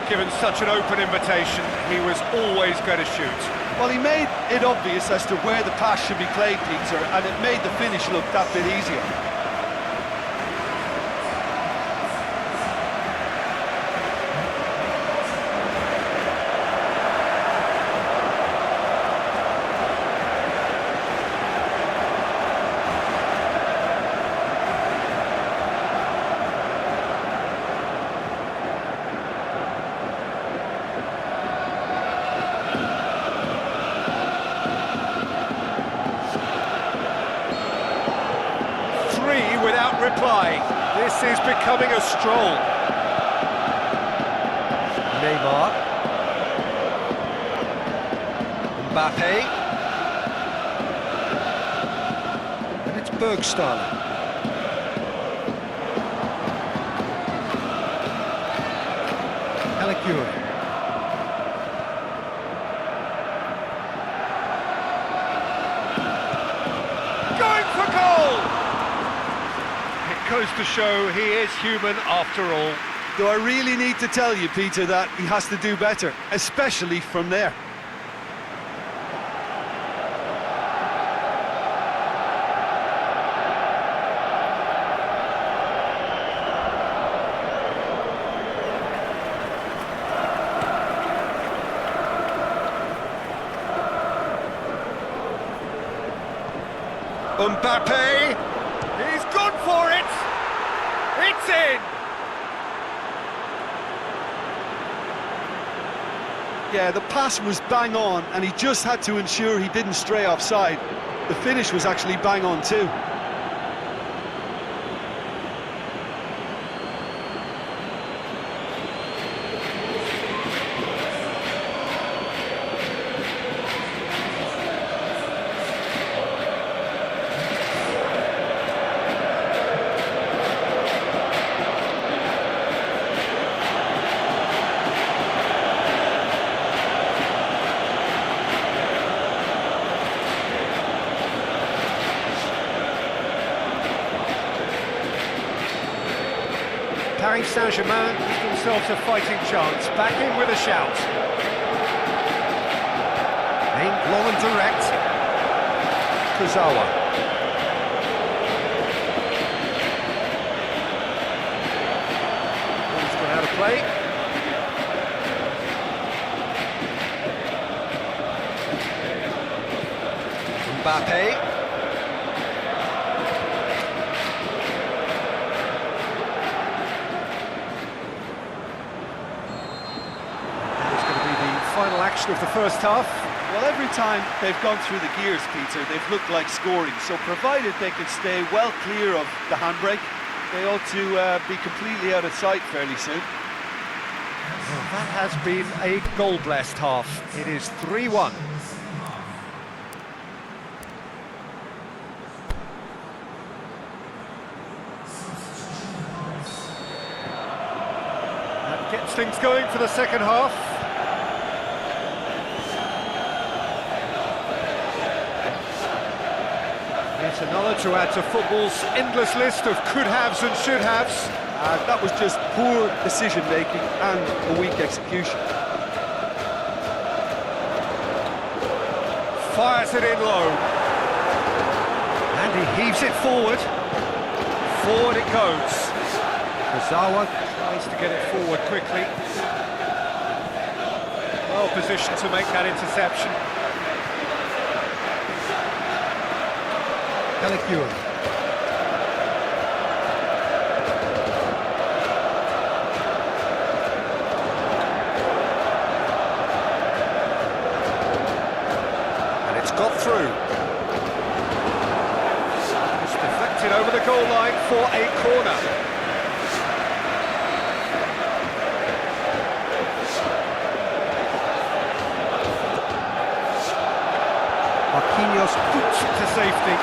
Given such an open invitation, he was always going to shoot. Well, he made it obvious as to where the pass should be played, Peter, and it made the finish look that bit easier. Without reply. This is becoming a stroll. Neymar. Mbappe. And it's Bergstein. Caligiuri. Going for goal! Goes to show he is human after all. Do I really need to tell you, Peter, that he has to do better, especially from there? Mbappe! He's gone for it! It's in! Yeah, the pass was bang on, and he just had to ensure he didn't stray offside. The finish was actually bang on too. Paris Saint-Germain give themselves a fighting chance. Back in with a shout. Aimed long and direct. Kurzawa. He's gone out of play. Mbappe. Final action of the first half. Well, every time they've gone through the gears, Peter, they've looked like scoring. So provided they can stay well clear of the handbrake, they ought to be completely out of sight fairly soon. Well, that has been a goal-blessed half. It is 3-1. things going for the second half. It's another to add to football's endless list of could-haves and should-haves. That was just poor decision-making and a weak execution. Fires it in low. And he heaves it forward. Forward it goes. Kurzawa tries to get it forward quickly. Well positioned to make that interception. Calicuan. And it's got through. It's deflected over the goal line for a corner. Marquinhos boots it to safety.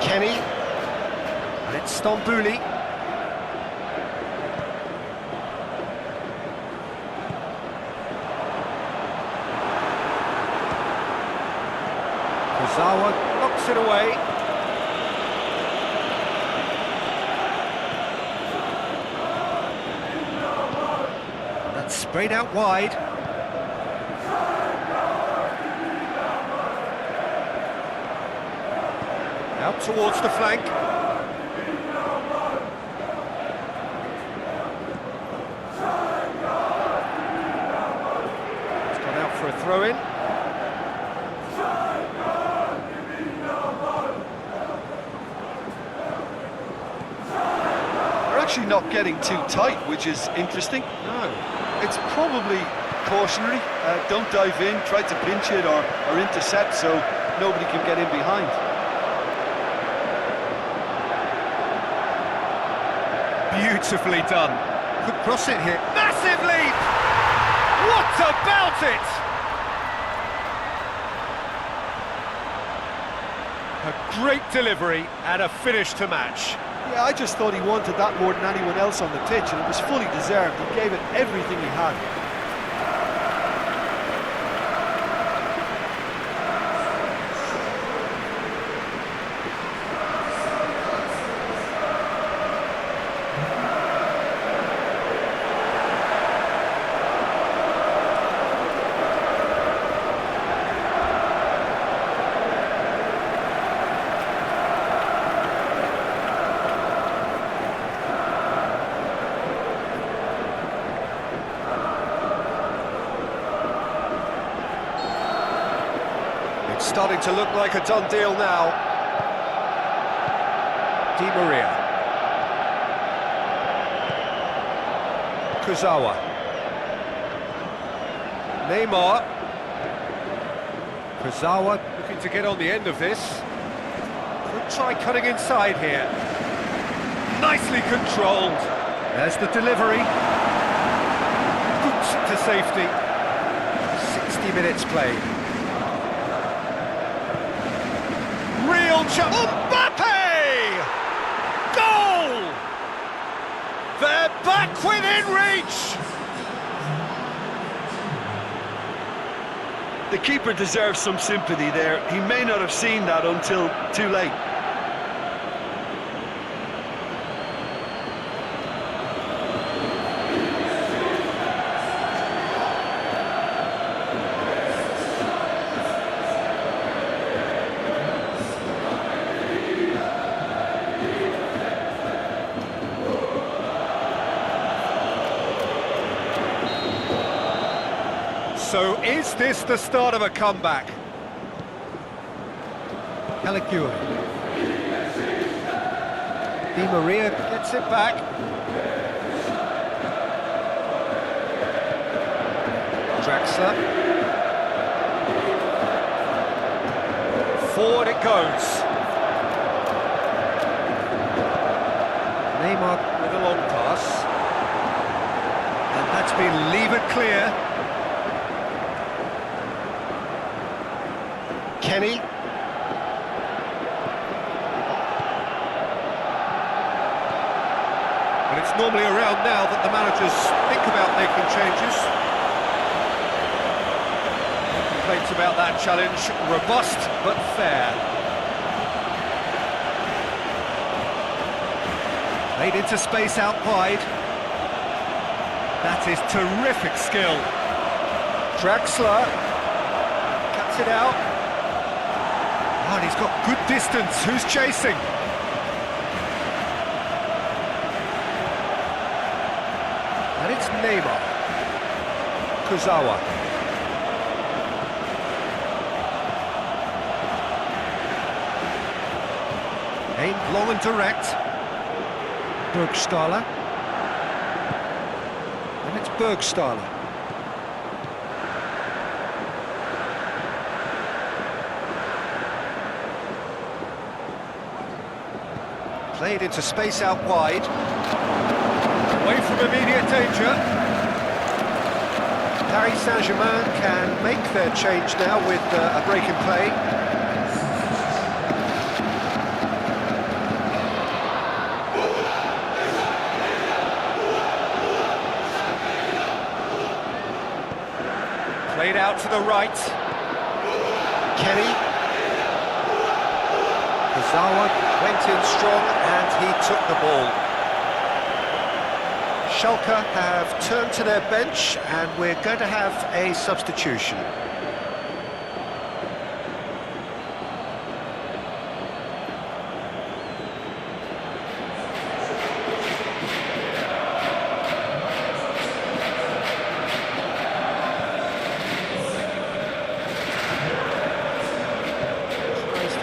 Kenny, and it's Stambouli. Kurzawa knocks it away. That's sprayed out wide. Out towards the flank. It's gone out for a throw-in. They're actually not getting too tight, which is interesting. No. It's probably cautionary. Don't dive in, try to pinch it or intercept so nobody can get in behind. Beautifully done. Could cross it here. Massive leap! What about it? A great delivery and a finish to match. Yeah, I just thought he wanted that more than anyone else on the pitch, and it was fully deserved. He gave it everything he had. Starting to look like a done deal now. Di Maria. Kurzawa. Neymar. Kurzawa looking to get on the end of this. Could try cutting inside here. Nicely controlled. There's the delivery. Boots it to safety. 60 minutes played. Real chance. Mbappe! Goal! They're back within reach! The keeper deserves some sympathy there. He may not have seen that until too late. So is this the start of a comeback? Calicuan. Di Maria gets it back. Draxler. Forward it goes. Neymar with a long pass. And that's been levered clear. Kenny. But it's normally around now that the managers think about making changes. Complaints about that challenge, robust but fair. Played into space out wide. That is terrific skill. Draxler cuts it out. Oh, and he's got good distance. Who's chasing? And it's Neymar. Kurzawa. Aimed long and direct. Burgstaller. And it's Burgstaller. Played into space out wide. Away from immediate danger. Paris Saint-Germain can make their change now with a break in play. Played out to the right. Kenny. Kurzawa went in strong and he took the ball. Schalke have turned to their bench and we're going to have a substitution.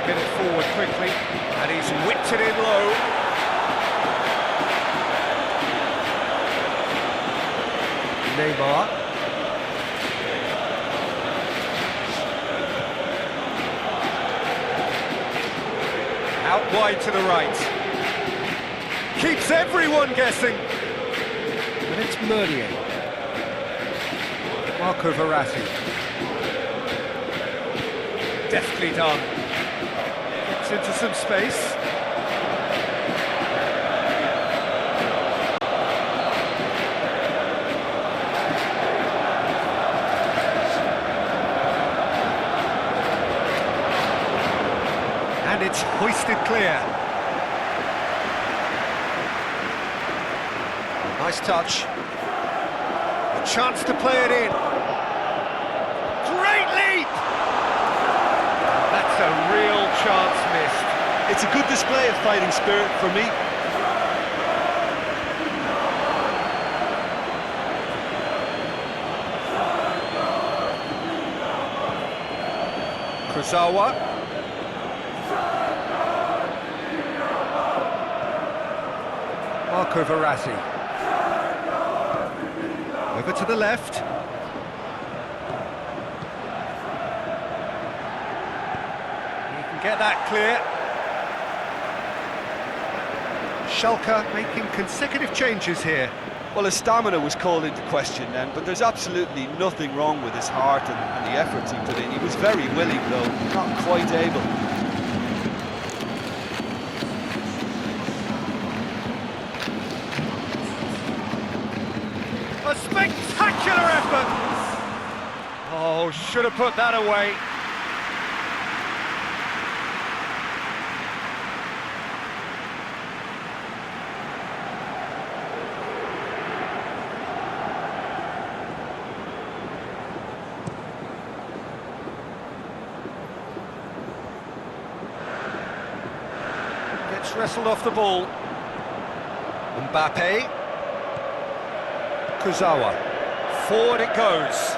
Get it forward quickly, and he's whipped it in low. Neymar. Out wide to the right. Keeps everyone guessing. And it's Meunier. Marco Verratti. Deftly done. Into some space. And it's hoisted clear. Nice touch. A chance to play it in. Great leap! That's a real chance missed. It's a good display of fighting spirit for me. Kurzawa. Marco Verratti. Over to the left. Get that clear. Schalke making consecutive changes here. Well, his stamina was called into question then, but there's absolutely nothing wrong with his heart and the efforts he put in. He was very willing, though, not quite able. A spectacular effort! Oh, should have put that away. Wrestled off the ball. Mbappe. Kurzawa. Forward it goes.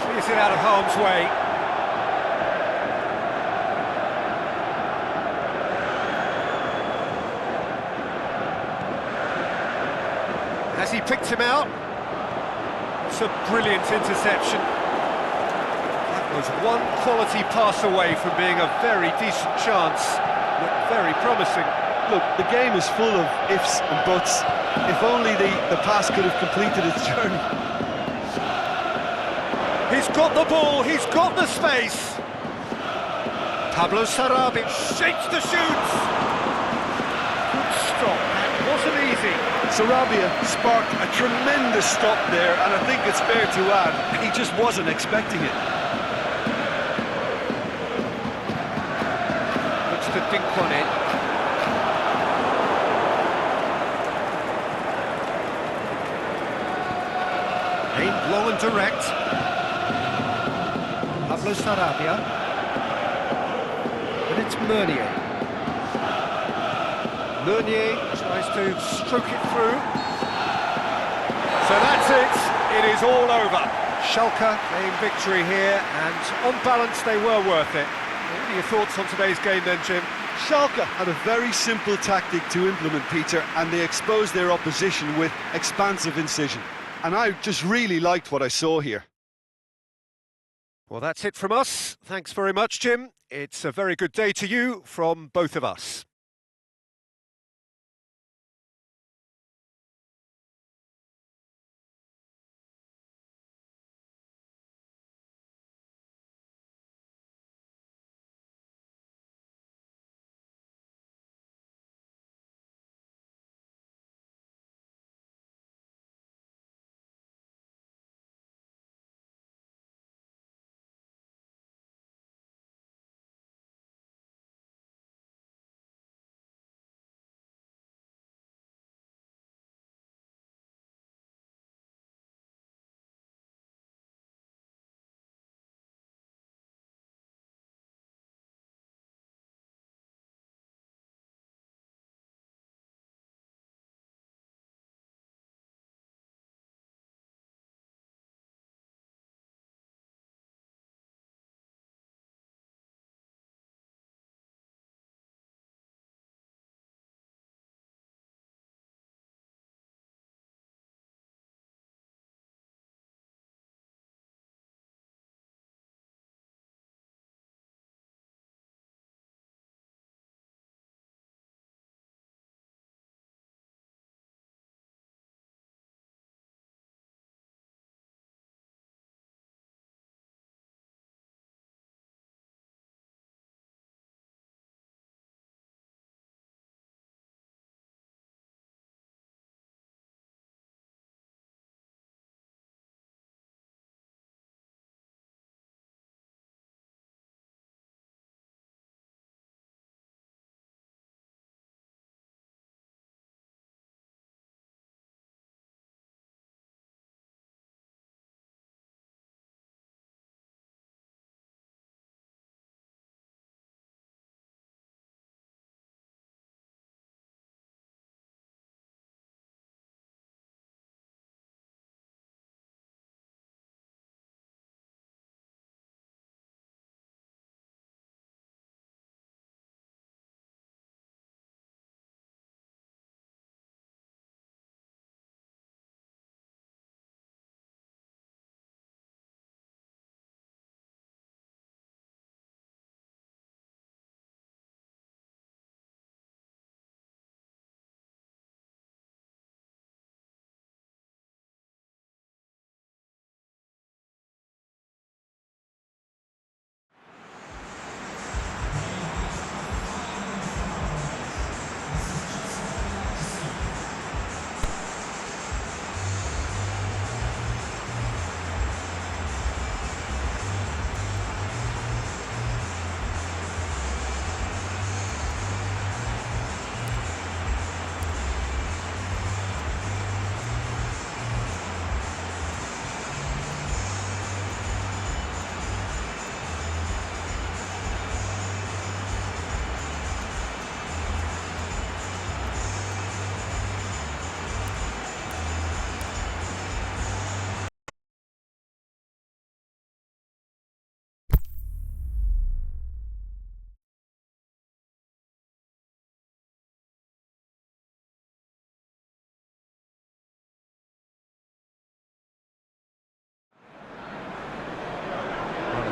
Clears it out of harm's way. Has he picked him out? It's a brilliant interception. Was one quality pass away from being a very decent chance. Looked very promising. Look, the game is full of ifs and buts. If only the pass could have completed its journey. He's got the ball, he's got the space. Pablo Sarabia shapes the shoots. easy. Sarabia sparked a tremendous stop there, and I think it's fair to add, he just wasn't expecting it. Looks to dink one in. Aimed long and direct. Pablo Sarabia. And it's Meunier. Meunier tries to stroke it through. So that's it. It is all over. Schalke claim victory here, and on balance they were worth it. What are your thoughts on today's game then, Jim? Schalke had a very simple tactic to implement, Peter, and they exposed their opposition with expansive incision. And I just really liked what I saw here. Well, that's it from us. Thanks very much, Jim. It's a very good day to you from both of us.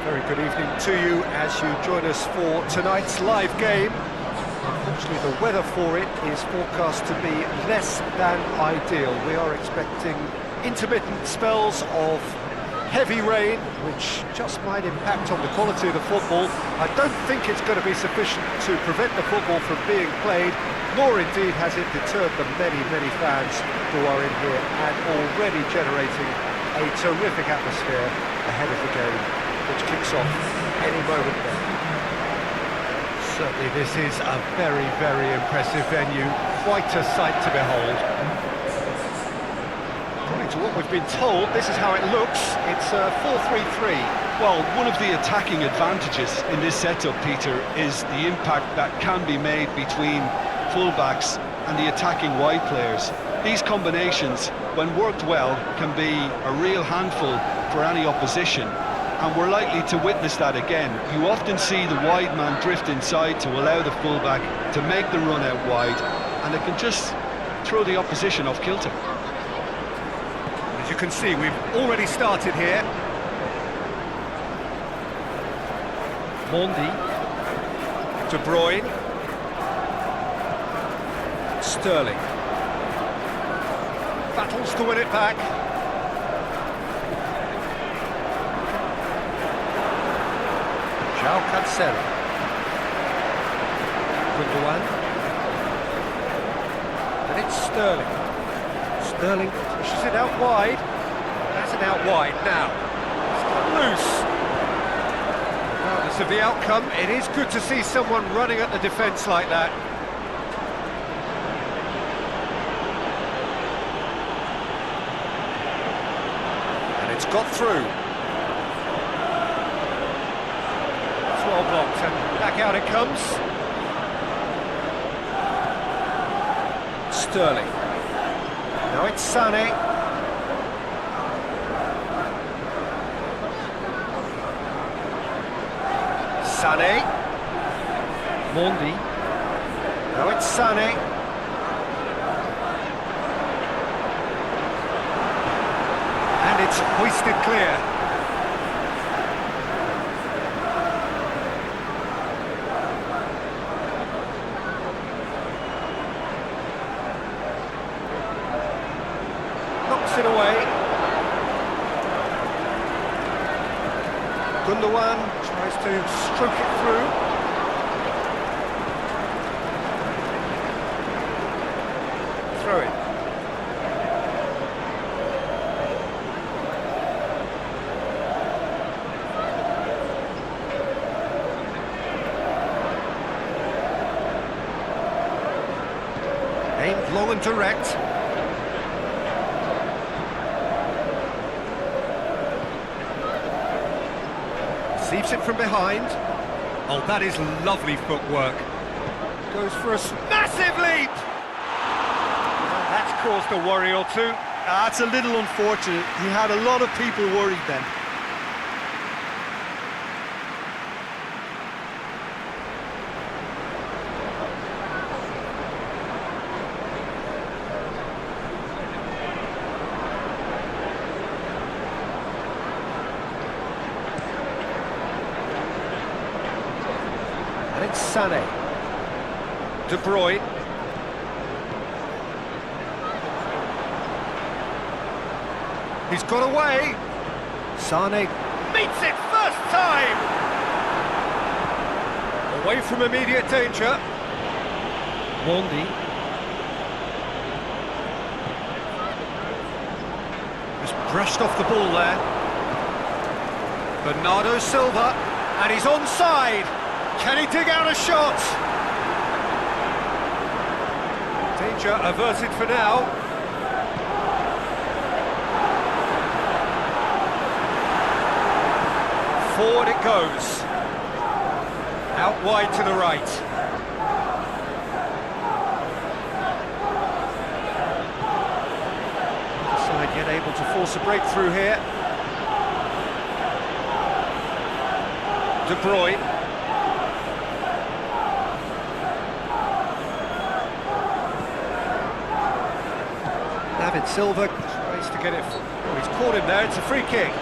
Very good evening to you as you join us for tonight's live game. Unfortunately, the weather for it is forecast to be less than ideal. We are expecting intermittent spells of heavy rain, which just might impact on the quality of the football. I don't think it's going to be sufficient to prevent the football from being played, nor indeed has it deterred the many, many fans who are in here and already generating a terrific atmosphere ahead of the game, which kicks off any moment now. Certainly this is a very, very impressive venue, quite a sight to behold. According to what we've been told, this is how it looks. It's 4-3-3. Well, one of the attacking advantages in this setup, Peter, is the impact that can be made between fullbacks and the attacking wide players. These combinations, when worked well, can be a real handful for any opposition, and we're likely to witness that again. You often see the wide man drift inside to allow the fullback to make the run out wide, and it can just throw the opposition off kilter. As you can see, we've already started here. Mondi, De Bruyne, Sterling. Battles to win it back. João Cancelo. Gundogan. And it's Sterling. Sterling pushes it out wide. That's an out wide now. It's got loose. Regardless of the outcome, it is good to see someone running at the defence like that. And it's got through. It's well blocked and back out it comes. Sterling. Now it's Sané. Sané. Mondi. Now it's Sané. And it's hoisted clear. Knocks it away. Gundogan tries to stroke it through. Throw it. Aimed long and direct. Receives it from behind. Oh, that is lovely footwork. Goes for a massive leap! Well, that's caused a worry or two. That's a little unfortunate. He had a lot of people worried then. It's Sané. De Bruyne. He's got away. Sané meets it first time. Away from immediate danger. Mondi. Just brushed off the ball there. Bernardo Silva. And he's onside. Can he dig out a shot? Danger averted for now. Forward it goes. Out wide to the right. Side yet able to force a breakthrough here. De Bruyne. David Silva tries to get it. Oh, he's caught him there. It's a free kick.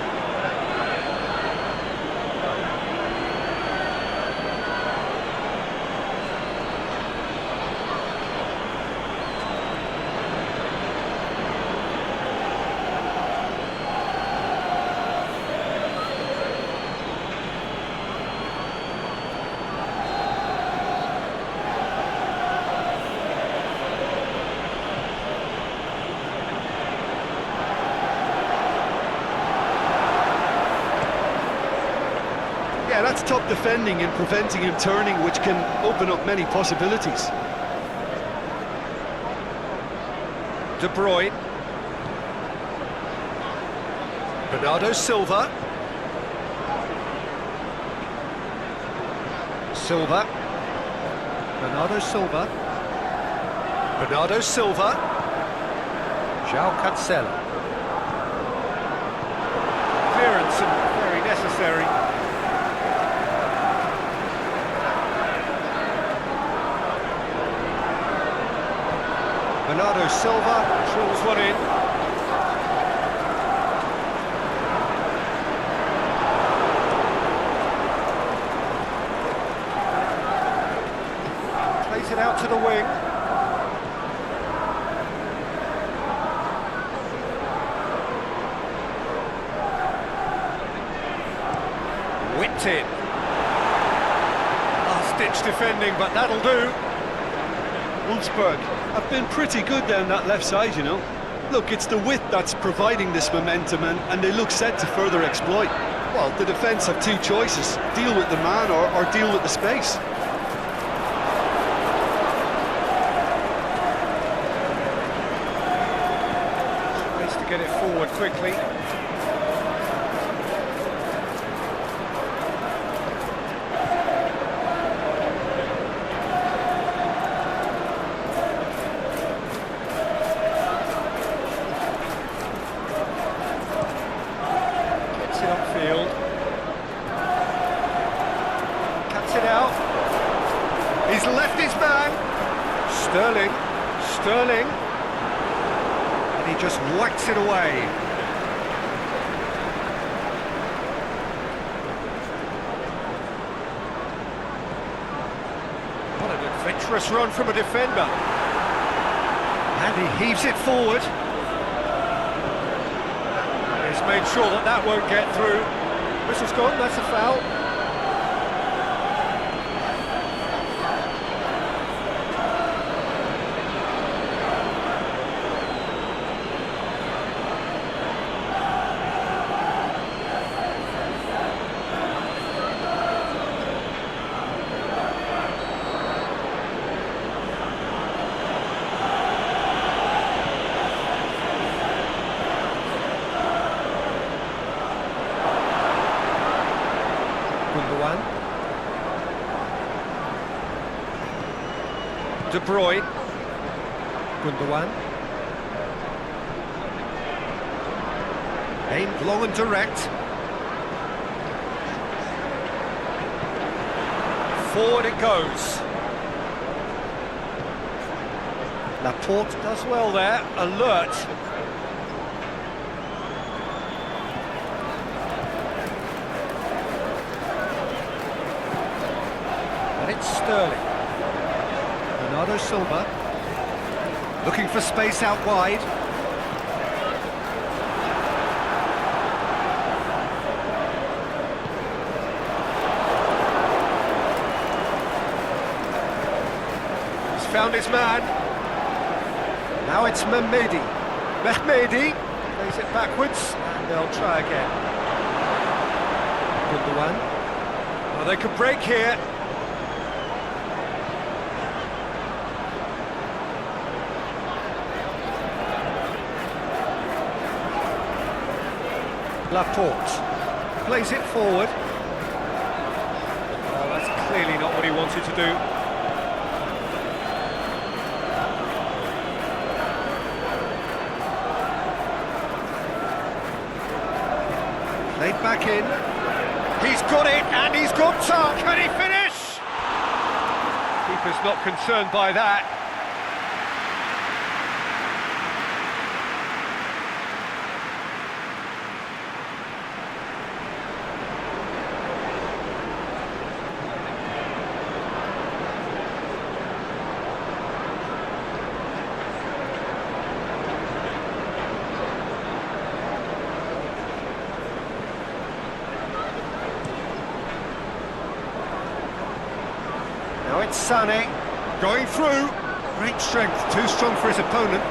Yeah, that's top defending and preventing him turning, which can open up many possibilities. De Bruyne. Bernardo Silva. Silva. Bernardo Silva. Bernardo Silva. João Cancelo. Clearance and very necessary. Bernardo Silva drills one in. Plays it out to the wing. Whipped in. Last-ditch defending, but that'll do. Wolfsburg have been pretty good down that left side, you know. Look, it's the width that's providing this momentum, and they look set to further exploit. Well, the defence have two choices: deal with the man or deal with the space. Ways to get it forward quickly. Cuts it out. He's left his man. Sterling. And he just whacks it away. What an adventurous run from a defender. And he heaves it forward. He's made sure that that won't get through. Whistle's gone, that's a foul. De Bruyne. Gundogan. Aimed long and direct. Forward it goes. Laporte does well there, alert. And it's Sterling. Bernardo Silva, looking for space out wide. He's found his man. Now it's Mehmedi. Mehmedi plays it backwards, and they'll try again. Gundogan. Well, they could break here. Laporte plays it forward. Oh, that's clearly not what he wanted to do. Played back in. He's got it, and he's got time. Can he finish? Keeper's not concerned by that. Now it's Sané, going through. Great strength, too strong for his opponent.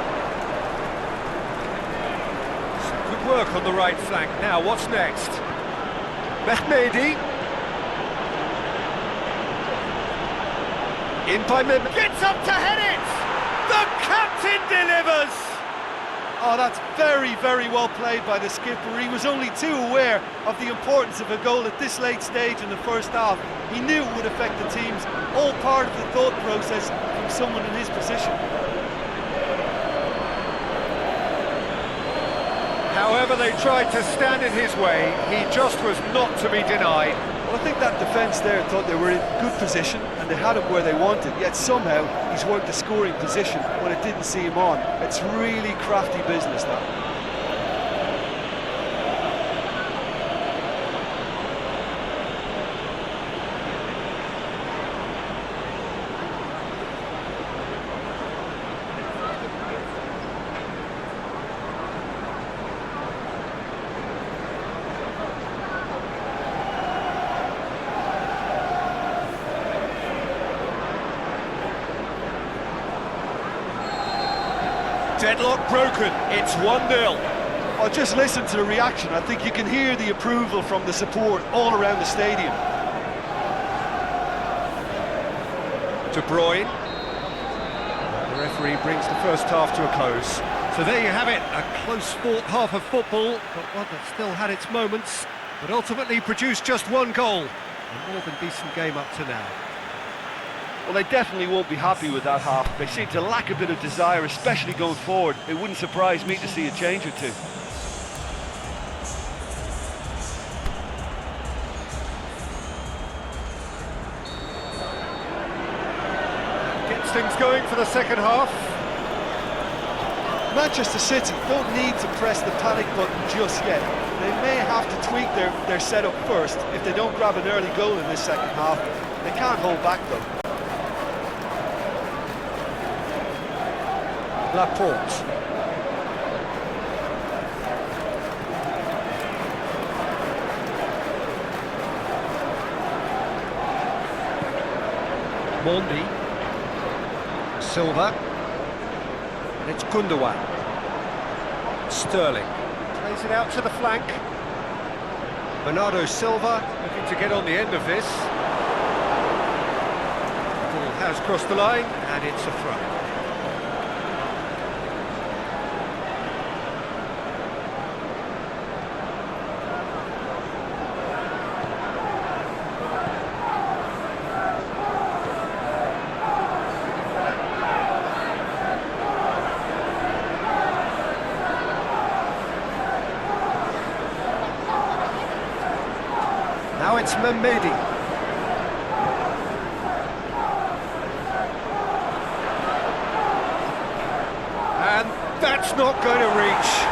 Some good work on the right flank. Now, what's next? Mehmedi. In by Mim. Gets up to head it! The captain delivers! Oh, that's very, very well played by the skipper. He was only too aware of the importance of a goal at this late stage in the first half. He knew it would affect the teams, all part of the thought process from someone in his position. However they tried to stand in his way, he just was not to be denied. Well, I think that defence there thought they were in good position and they had him where they wanted, yet somehow he's worked the scoring position when it didn't see him on. It's really crafty business, that. Deadlock broken, it's 1-0. Oh, just listen to the reaction. I think you can hear the approval from the support all around the stadium. De Bruyne. The referee brings the first half to a close. So there you have it, a close fought half of football, but one that still had its moments, but ultimately produced just one goal. A more than decent game up to now. Well, they definitely won't be happy with that half. They seem to lack a bit of desire, especially going forward. It wouldn't surprise me to see a change or two. Gets things going for the second half. Manchester City don't need to press the panic button just yet. They may have to tweak their setup first if they don't grab an early goal in this second half. They can't hold back though. Laporte. Mondi. Silva. And it's Gundogan. Sterling. Plays it out to the flank. Bernardo Silva looking to get on the end of this. Ball has crossed the line and it's a throw. Now it's Memedi. And that's not going to reach.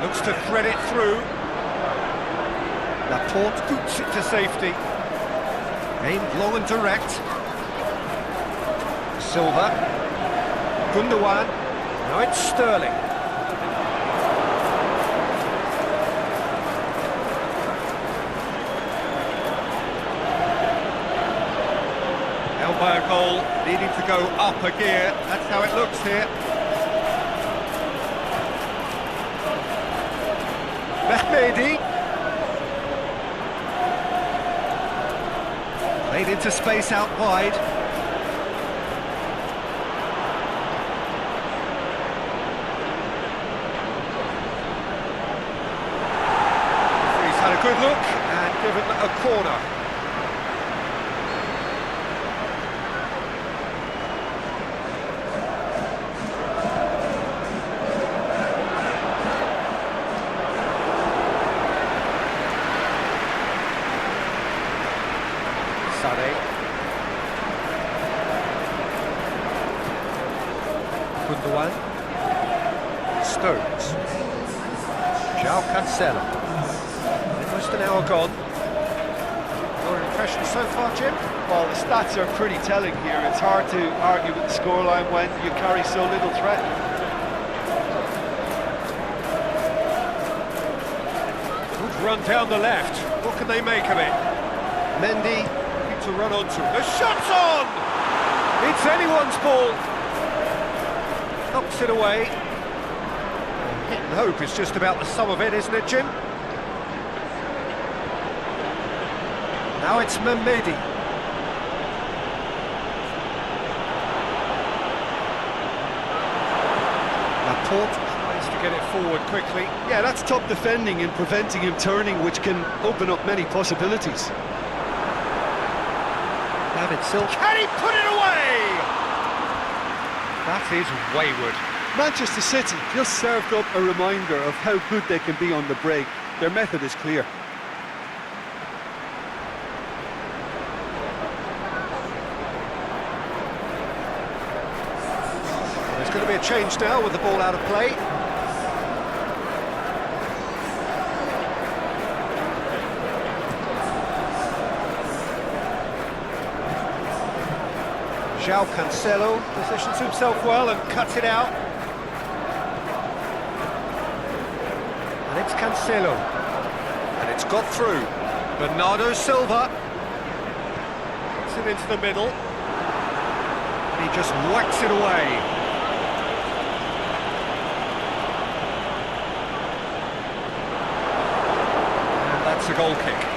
Looks to thread it through. Laporte boots it to safety. Aimed long and direct. Silva. Gundogan. Now it's Sterling. Held by a goal, needing to go up a gear. That's how it looks here. Mehmedi. Played into space out wide. He's had a good look and given a corner. Gundogan. Stones. João Cancelo. Almost an hour gone. Your impression so far, Jim? Well, the stats are pretty telling here. It's hard to argue with the scoreline when you carry so little threat. Good run down the left. What can they make of it? Mendy looking to run onto. The shot's on! It's anyone's ball. Knocks it away. Hit and hope is just about the sum of it, isn't it, Jim? Now it's Mehmedi. Laporte tries to get it forward quickly. Yeah, that's top defending and preventing him turning, which can open up many possibilities. David Silva. Can he put it away? That is wayward. Manchester City just served up a reminder of how good they can be on the break. Their method is clear. There's going to be a change now with the ball out of play. João Cancelo positions himself well and cuts it out. And it's Cancelo. And it's got through. Bernardo Silva. Gets it into the middle. And he just whacks it away. And that's a goal kick.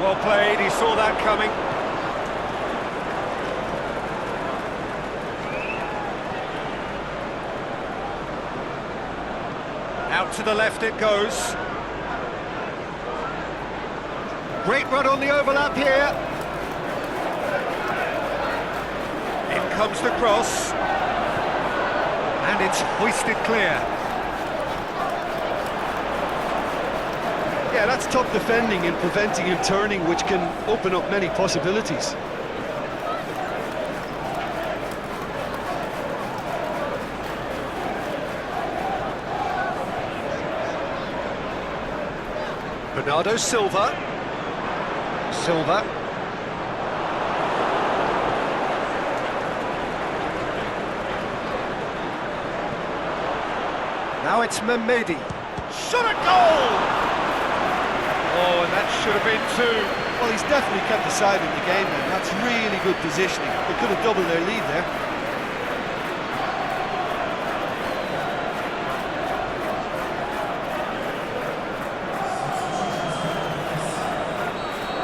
Well played, he saw that coming. Out to the left it goes. Great run on the overlap here. In comes the cross. And it's hoisted clear. Yeah, that's top defending and preventing him turning, which can open up many possibilities. Bernardo Silva. Silva. Now it's Mehmedi. Shot a goal! Oh, and that should have been two. Well, he's definitely kept the side in the game then. That's really good positioning. They could have doubled their lead there.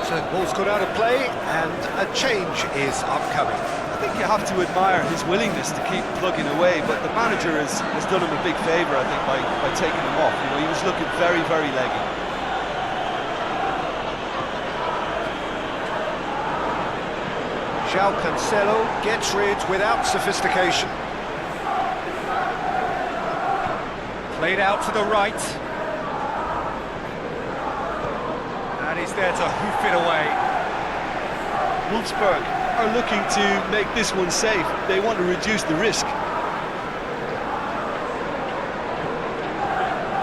So the ball's got out of play and a change is upcoming. I think you have to admire his willingness to keep plugging away, but the manager has done him a big favour, I think, by taking him off. You know, he was looking very, very leggy. João Cancelo gets rid without sophistication. Played out to the right. And he's there to hoof it away. Wolfsburg are looking to make this one safe. They want to reduce the risk.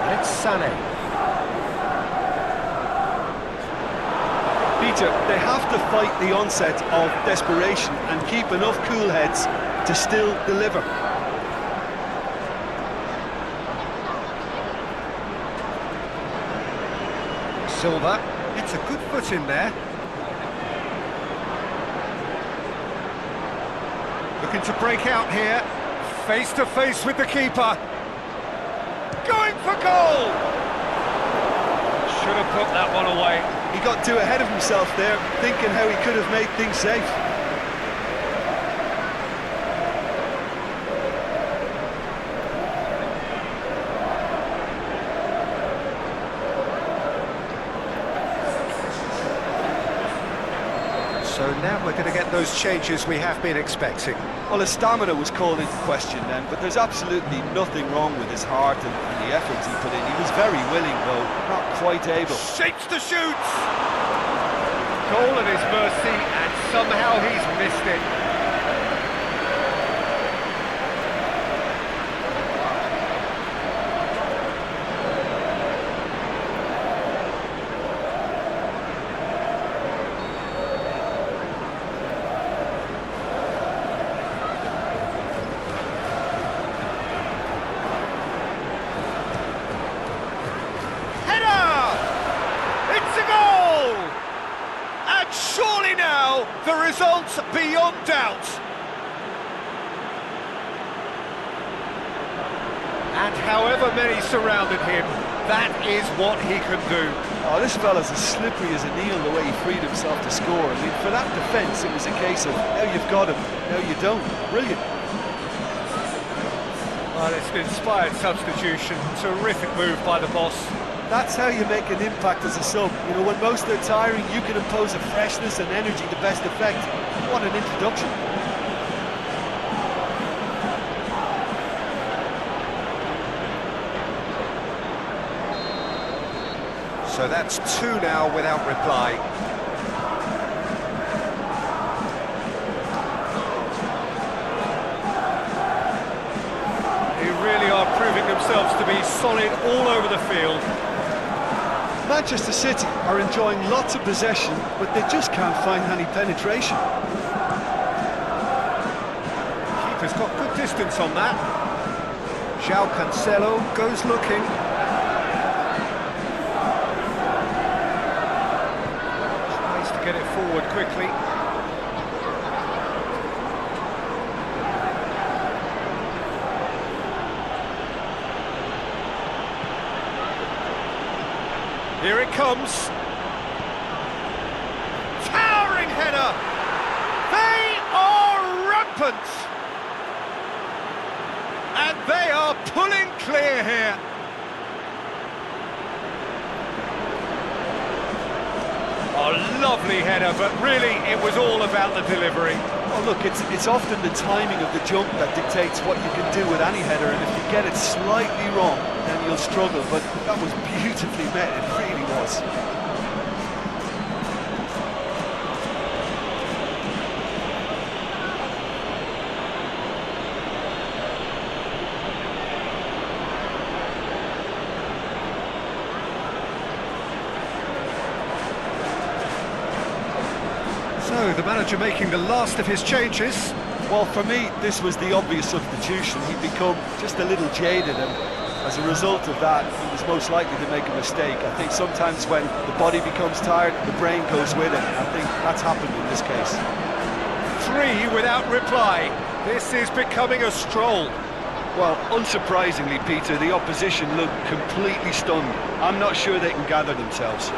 And it's Sané. Peter, they have to fight the onset of desperation and keep enough cool heads to still deliver. Silva gets a good foot in there. Looking to break out here. Face to face with the keeper. Going for goal! Should have put that one away. He got too ahead of himself there, thinking how he could have made things safe. So now we're going to get those changes we have been expecting. Well, his stamina was called into question then, but there's absolutely nothing wrong with his heart and the efforts he put in. He was very willing, though, not quite able. Shapes to shoot! Goal at his mercy, and somehow he's missed it. Well, the result's beyond doubt. And however many surrounded him, that is what he can do. Oh, this fella's as slippery as a needle the way he freed himself to score. I mean, for that defence, it was a case of now you've got him, now you don't. Brilliant. Well, it's an inspired substitution. Terrific move by the boss. That's how you make an impact as a sub. You know, when most are tiring, you can impose a freshness and energy to best effect. What an introduction. So that's two now without reply. They really are proving themselves to be solid all over the field. Manchester City are enjoying lots of possession, but they just can't find any penetration. Keeper's got good distance on that. João Cancelo goes looking. Tries to get it forward quickly. Here it comes. Towering header. They are rampant. And they are pulling clear here. A lovely header, but really it was all about the delivery. Oh look, it's often the timing of the jump that dictates what you can do with any header, and if you get it slightly wrong, then you'll struggle, but that was beautifully met, it really was. So, the manager making the last of his changes. Well, for me, this was the obvious substitution. He'd become just a little jaded, and as a result of that, he was most likely to make a mistake. I think sometimes when the body becomes tired, the brain goes with it, and I think that's happened in this case. Three without reply. This is becoming a stroll. Well, unsurprisingly, Peter, the opposition looked completely stunned. I'm not sure they can gather themselves.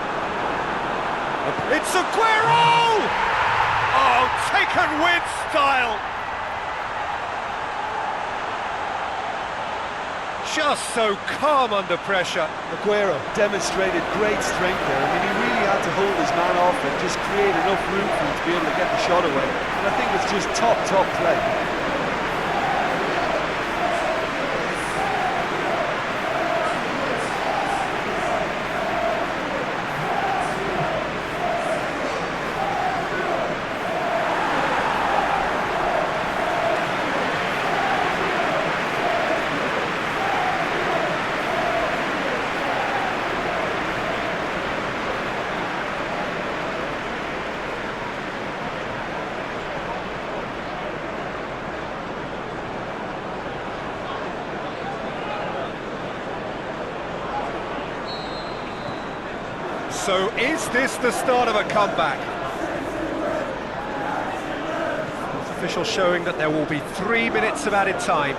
It's Aguero! Oh, taken with style! Just so calm under pressure. Aguero demonstrated great strength there. I mean, he really had to hold his man off and just create enough room for him to be able to get the shot away. And I think it's just top play. So is this the start of a comeback? Official showing that there will be 3 minutes of added time.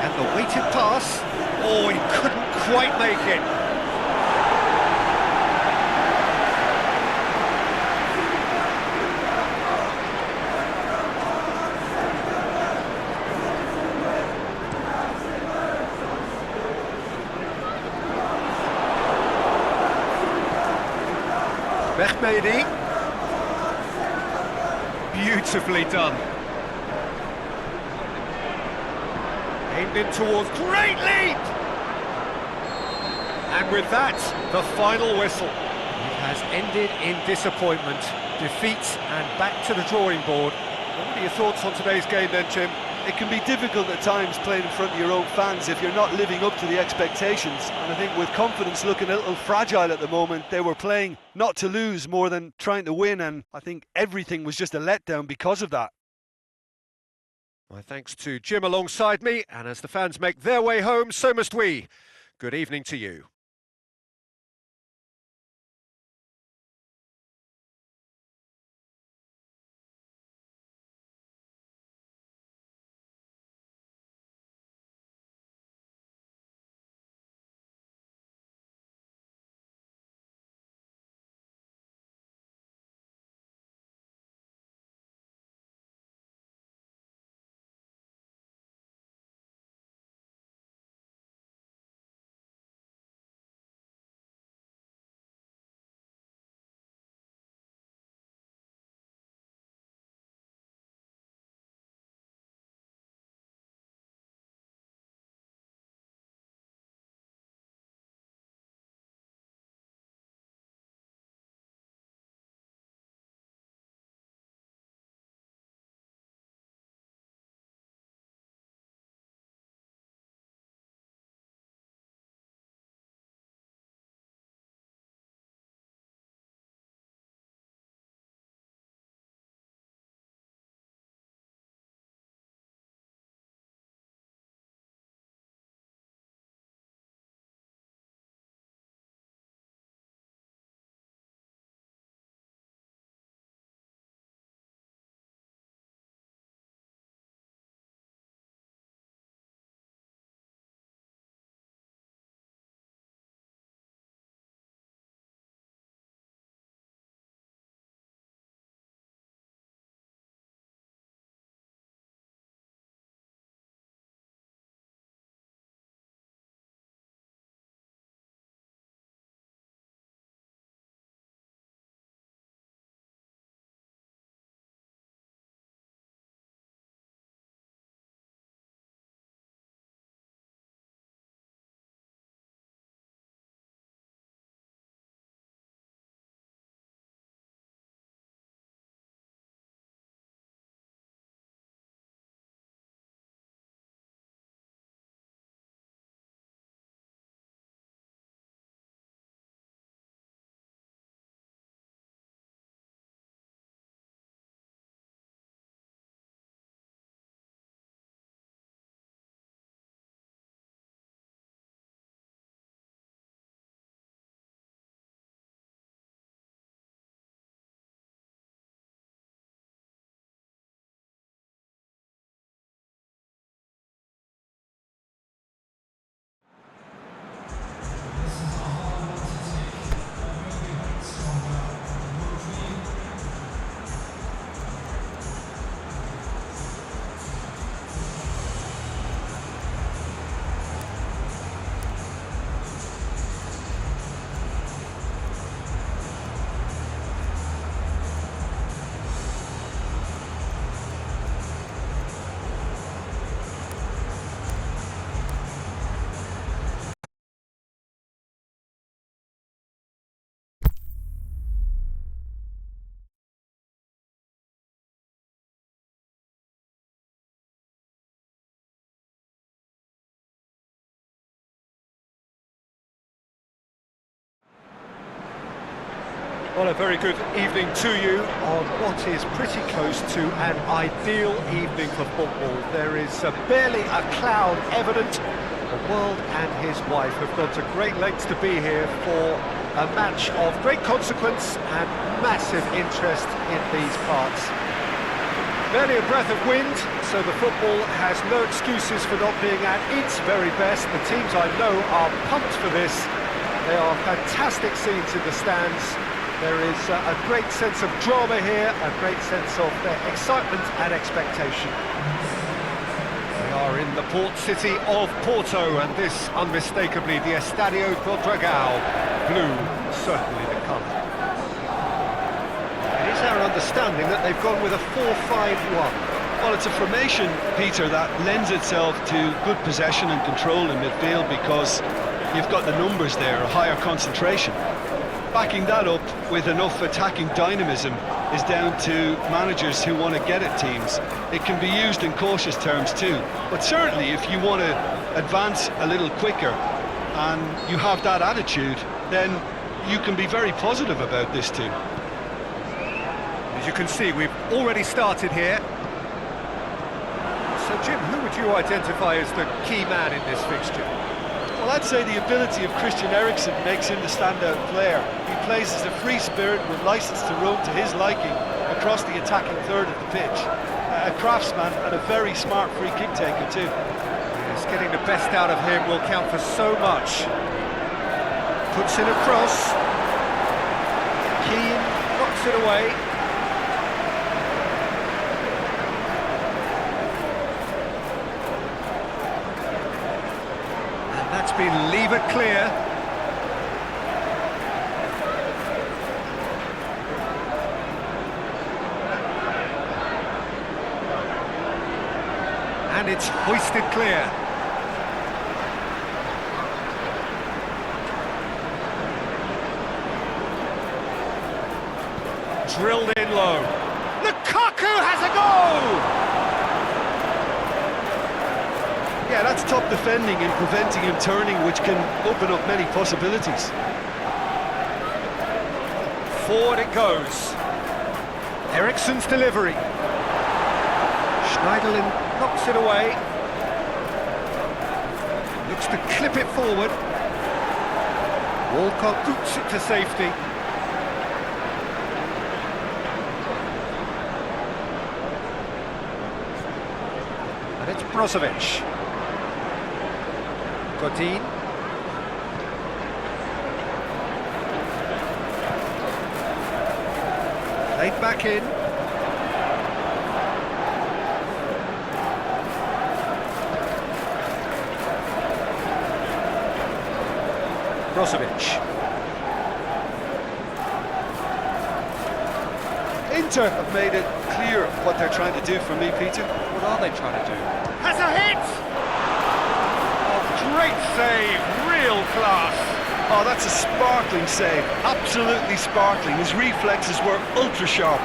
And the weighted pass. Oh, he couldn't quite make it. Mehmedi. Beautifully done. Aimed in towards, great leap! And with that, the final whistle. It has ended in disappointment, defeat, and back to the drawing board. What are your thoughts on today's game then, Jim? It can be difficult at times playing in front of your own fans if you're not living up to the expectations. And I think with confidence looking a little fragile at the moment, they were playing not to lose more than trying to win, and I think everything was just a letdown because of that. My thanks to Jim alongside me, and as the fans make their way home, so must we. Good evening to you. Well, a very good evening to you on what is pretty close to an ideal evening for football. There is barely a cloud evident. The world and his wife have gone to great lengths to be here for a match of great consequence and massive interest in these parts. Barely a breath of wind, so the football has no excuses for not being at its very best. The teams I know are pumped for this. They are fantastic scenes in the stands. There is a great sense of drama here, a great sense of excitement and expectation. We are in the port city of Porto, and this unmistakably the Estadio do Dragão. Blue, certainly the colour. It is our understanding that they've gone with a 4-5-1. Well, it's a formation, Peter, that lends itself to good possession and control in midfield because you've got the numbers there, a higher concentration. Backing that up with enough attacking dynamism is down to managers who want to get at teams. It can be used in cautious terms too, but certainly if you want to advance a little quicker and you have that attitude, then you can be very positive about this team. As you can see, we've already started here. So Jim, who would you identify as the key man in this fixture? Well, I'd say the ability of Christian Eriksen makes him the standout player. He plays as a free spirit with licence to roam to his liking across the attacking third of the pitch. A craftsman and a very smart free kick taker too. Yes, getting the best out of him will count for so much. Puts in a cross. Keane knocks it away. That's been levered clear. And it's hoisted clear. Drilled in low. Lukaku has a goal! Yeah, that's top defending and preventing him turning, which can open up many possibilities. Forward it goes. Eriksen's delivery. Schneiderlin knocks it away. Looks to clip it forward. Walcott boots it to safety. And it's Brozovic. Godin. Played back in. Brozovic. Inter have made it clear what they're trying to do for me, Peter. What are they trying to do? Has a hit! Great save, real class. Oh, that's a sparkling save, absolutely sparkling. His reflexes were ultra sharp.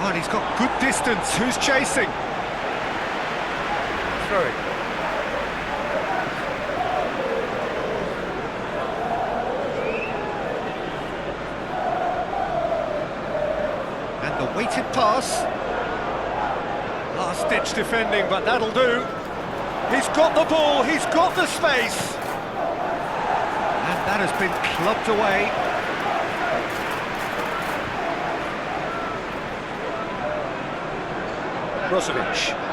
Oh, and he's got good distance. Who's chasing? Throwing. And the weighted pass. Last-ditch defending, but that'll do. He's got the ball, he's got the space. And that has been clubbed away. Brozovic.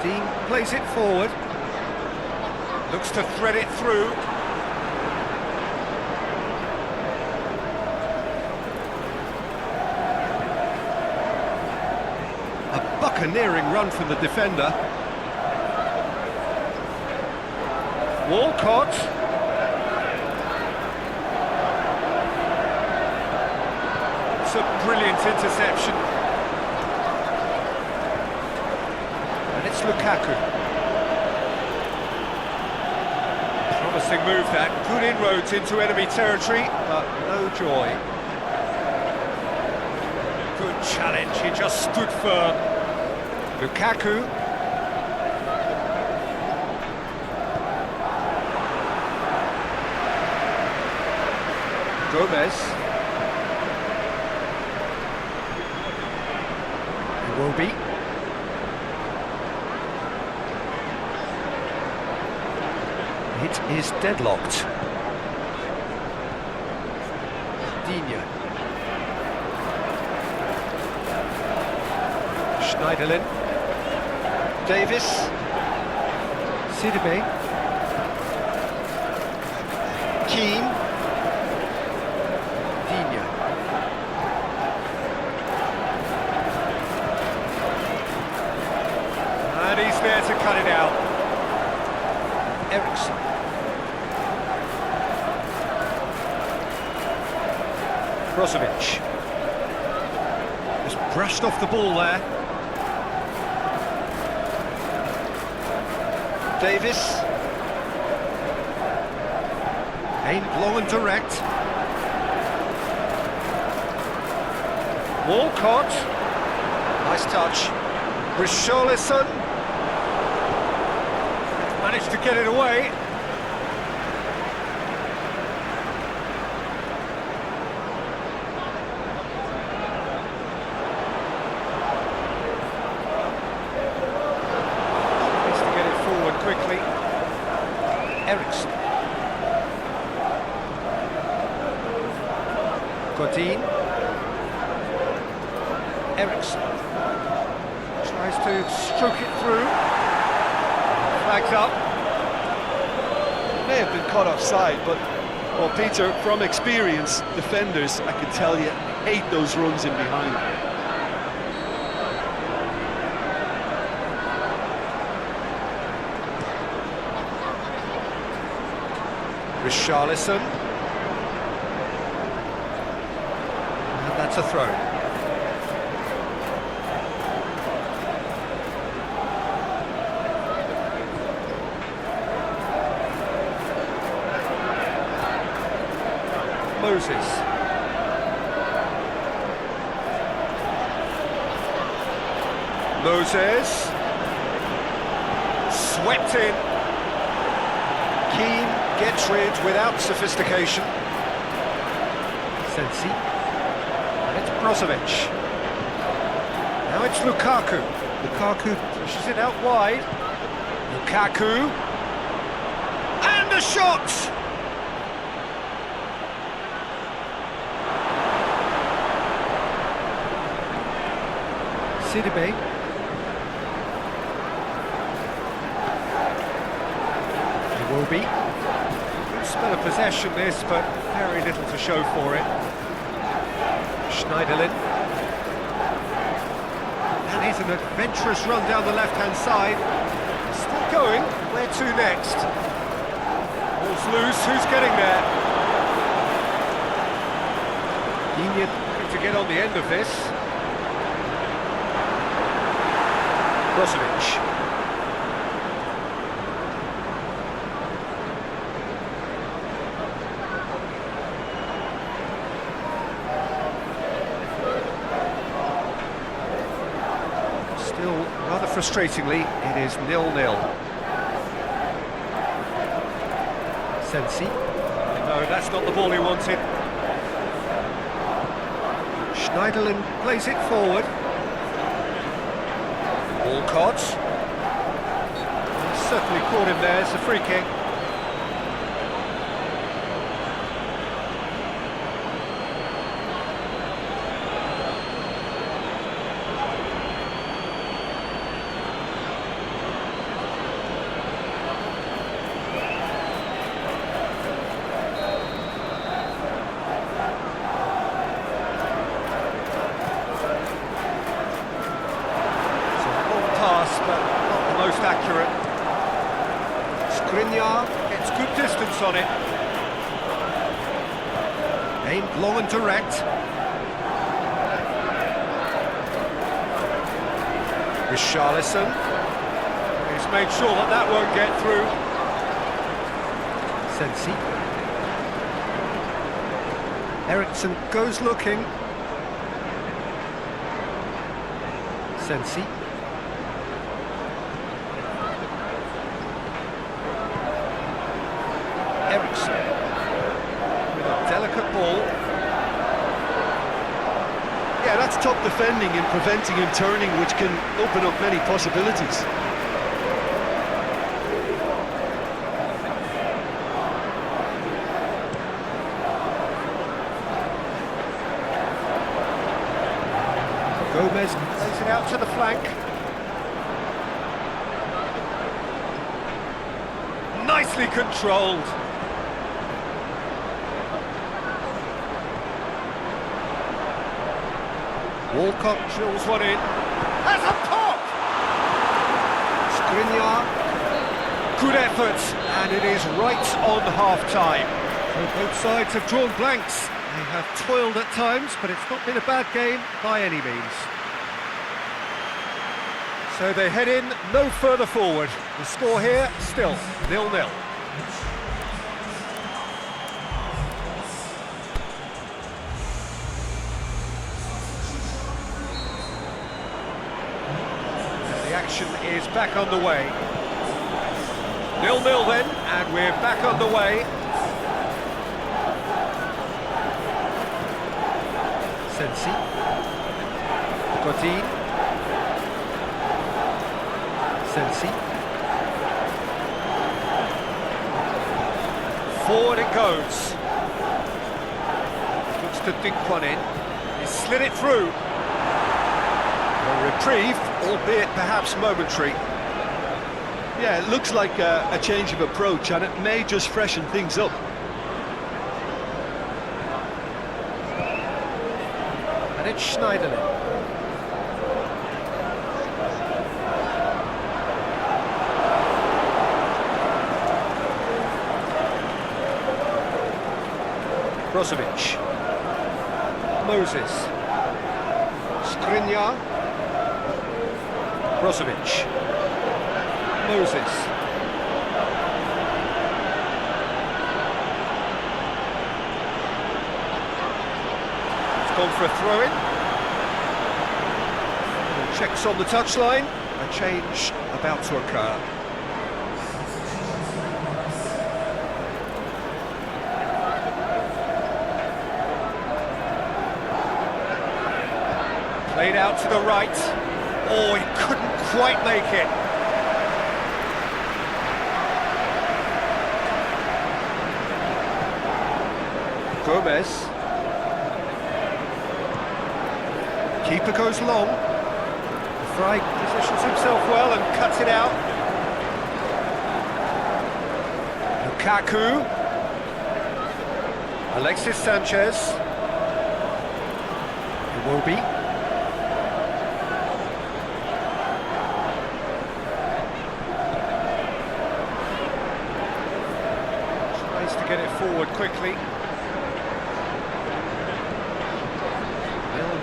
Dean plays it forward, looks to thread it through. A buccaneering run from the defender. Walcott. It's a brilliant interception. And it's Lukaku. Promising move that, good inroads into enemy territory, but no joy. Good challenge, he just stood firm. Lukaku. Gomez. Iwobi. It is deadlocked. Digne. Schneiderlin. Davis. Sidibe. Keane. Digne. And he's there to cut it out. Ericsson. Brozovic. Just brushed off the ball there. Davis. Aimed long and direct. Walcott. Nice touch. Richarlison. Managed to get it away. Quickly, Ericsson, Godin, Ericsson tries to stroke it through, flags up. May have been caught offside, but, well, Peter, from experience, defenders, I can tell you, hate those runs in behind. Richarlison. And that's a throw. Moses. Moses. Swept in. Keane gets rid without sophistication. Sensi. And it's Brozovic. Now it's Lukaku. Lukaku pushes it out wide. Lukaku. And a shot! Sidibe. Iwobi. Good spell of possession this, but very little to show for it. Schneiderlin. And here's an adventurous run down the left-hand side. Still going. Where to next? Ball's loose. Who's getting there? Digne looking to get on the end of this. Brozovic. Still, rather frustratingly, it is 0-0. Sensi. No, that's not the ball he wanted. Schneiderlin plays it forward. Walcott. Certainly caught him there, it's a free kick. But not the most accurate. Skriniar gets good distance on it. Aimed long and direct. Richarlison. He's made sure that that won't get through. Sensi. Eriksson goes looking. Sensi. Eriksson with a delicate ball. Yeah, that's top defending and preventing him turning, which can open up many possibilities. Gomez plays it out to the flank. Nicely controlled. Walcott drills one in. Has a pop! Skriniar. Good effort, and it is right on half-time. So both sides have drawn blanks. They have toiled at times, but it's not been a bad game by any means. So they head in no further forward. The score here, still 0-0. The action is back underway. 0-0 then, and we're back underway. Sensi. Godin. Sensi. Forward it goes. Looks to dink one in. He slid it through. A reprieve, albeit perhaps momentary. Yeah, it looks like a change of approach, and it may just freshen things up. And it's Schneiderlin. Brozovic. Moses. Skriniar. Brozovic. Moses. It's gone for a throw-in. Checks on the touchline. A change about to occur. Played out to the right. Oh, he couldn't quite make it. Gomez. Keeper goes long. Fry positions himself well and cuts it out. Lukaku. Alexis Sanchez. Iwobi. Tries to get it forward quickly.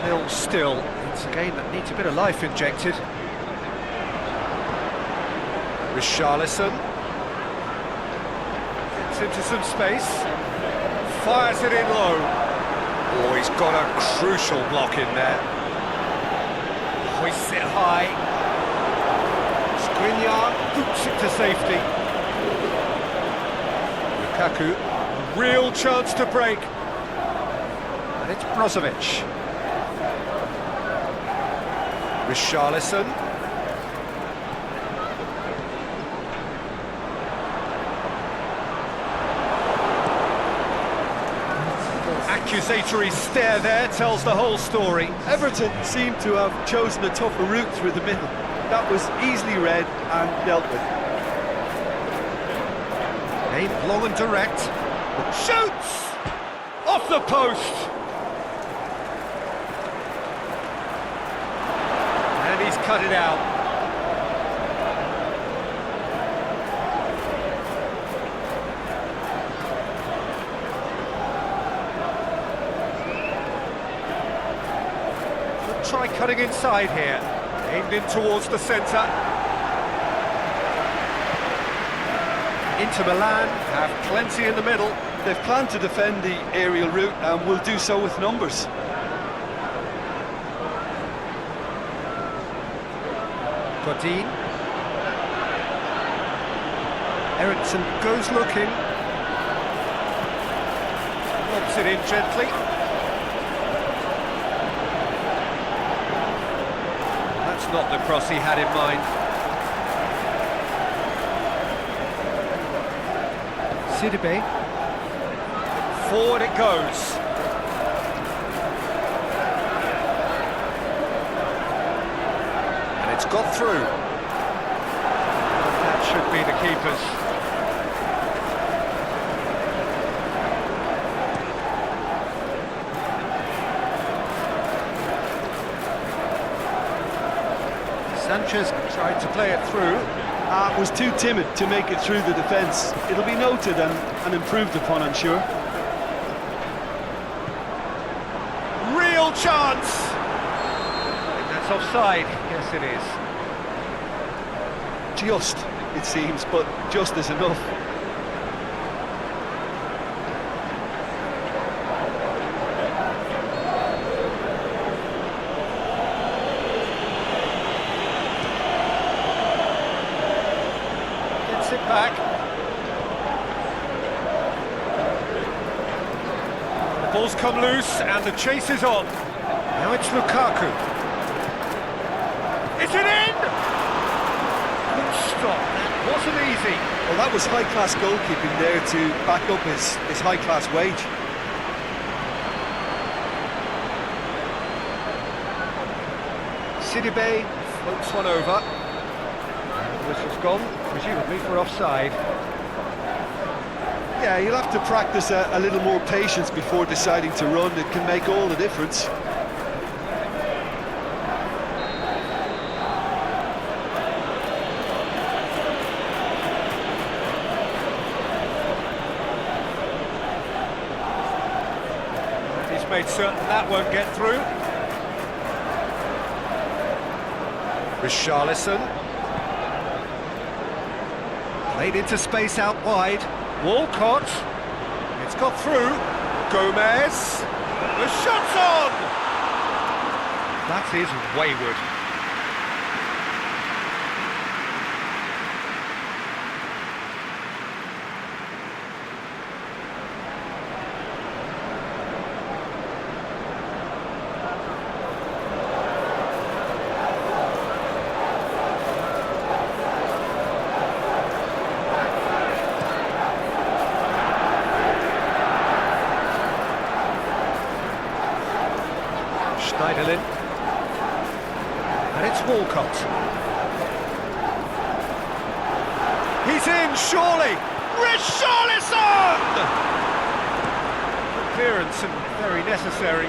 0-0 still. It's a game that needs a bit of life injected. Richarlison gets into some space, fires it in low. Oh, he's got a crucial block in there. Hoists it high. Skriniar boots it to safety. Lukaku, a real chance to break. And it's Brozovic. Richarlison. Accusatory stare there tells the whole story. Everton seem to have chosen a tougher route through the middle. That was easily read and dealt with. Aimed long and direct. Shoots! Off the post! And he's cut it out. Try cutting inside here, aimed in towards the centre. Inter Milan have plenty in the middle. They've planned to defend the aerial route and will do so with numbers. Godin. Everton goes looking. Lobs it in gently. That's not the cross he had in mind. Sidibe. Forward it goes. And it's got through. That should be the keeper's. Sanchez tried to play it through. Was too timid to make it through the defence. It'll be noted and improved upon, I'm sure. Real chance! I think that's offside. Yes, it is. Just, it seems, but just is enough. Gets it back. The ball's come loose and the chase is on. Now it's Lukaku. Is it in? Good stop. That wasn't easy. Well, that was high-class goalkeeping there to back up his high-class wage. Sidibe floats one over. This has gone, presumably for offside. Yeah, you'll have to practice a little more patience before deciding to run. It can make all the difference. He's made certain that won't get through. Richarlison. Played into space out wide. Walcott. It's got through. Gomez. The shot's on! That is wayward. Schneiderlin. And it's Walcott. He's in, surely! Richarlison! Clearance and very necessary.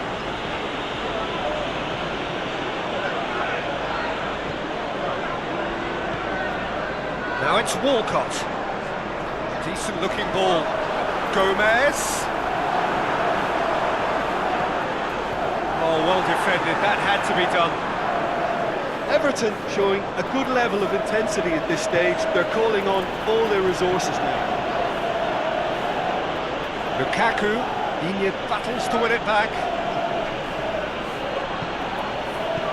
Now it's Walcott. Decent looking ball. Gomez. Oh, well defended, that had to be done. Everton showing a good level of intensity at this stage. They're calling on all their resources now. Lukaku, Iñigo battles to win it back.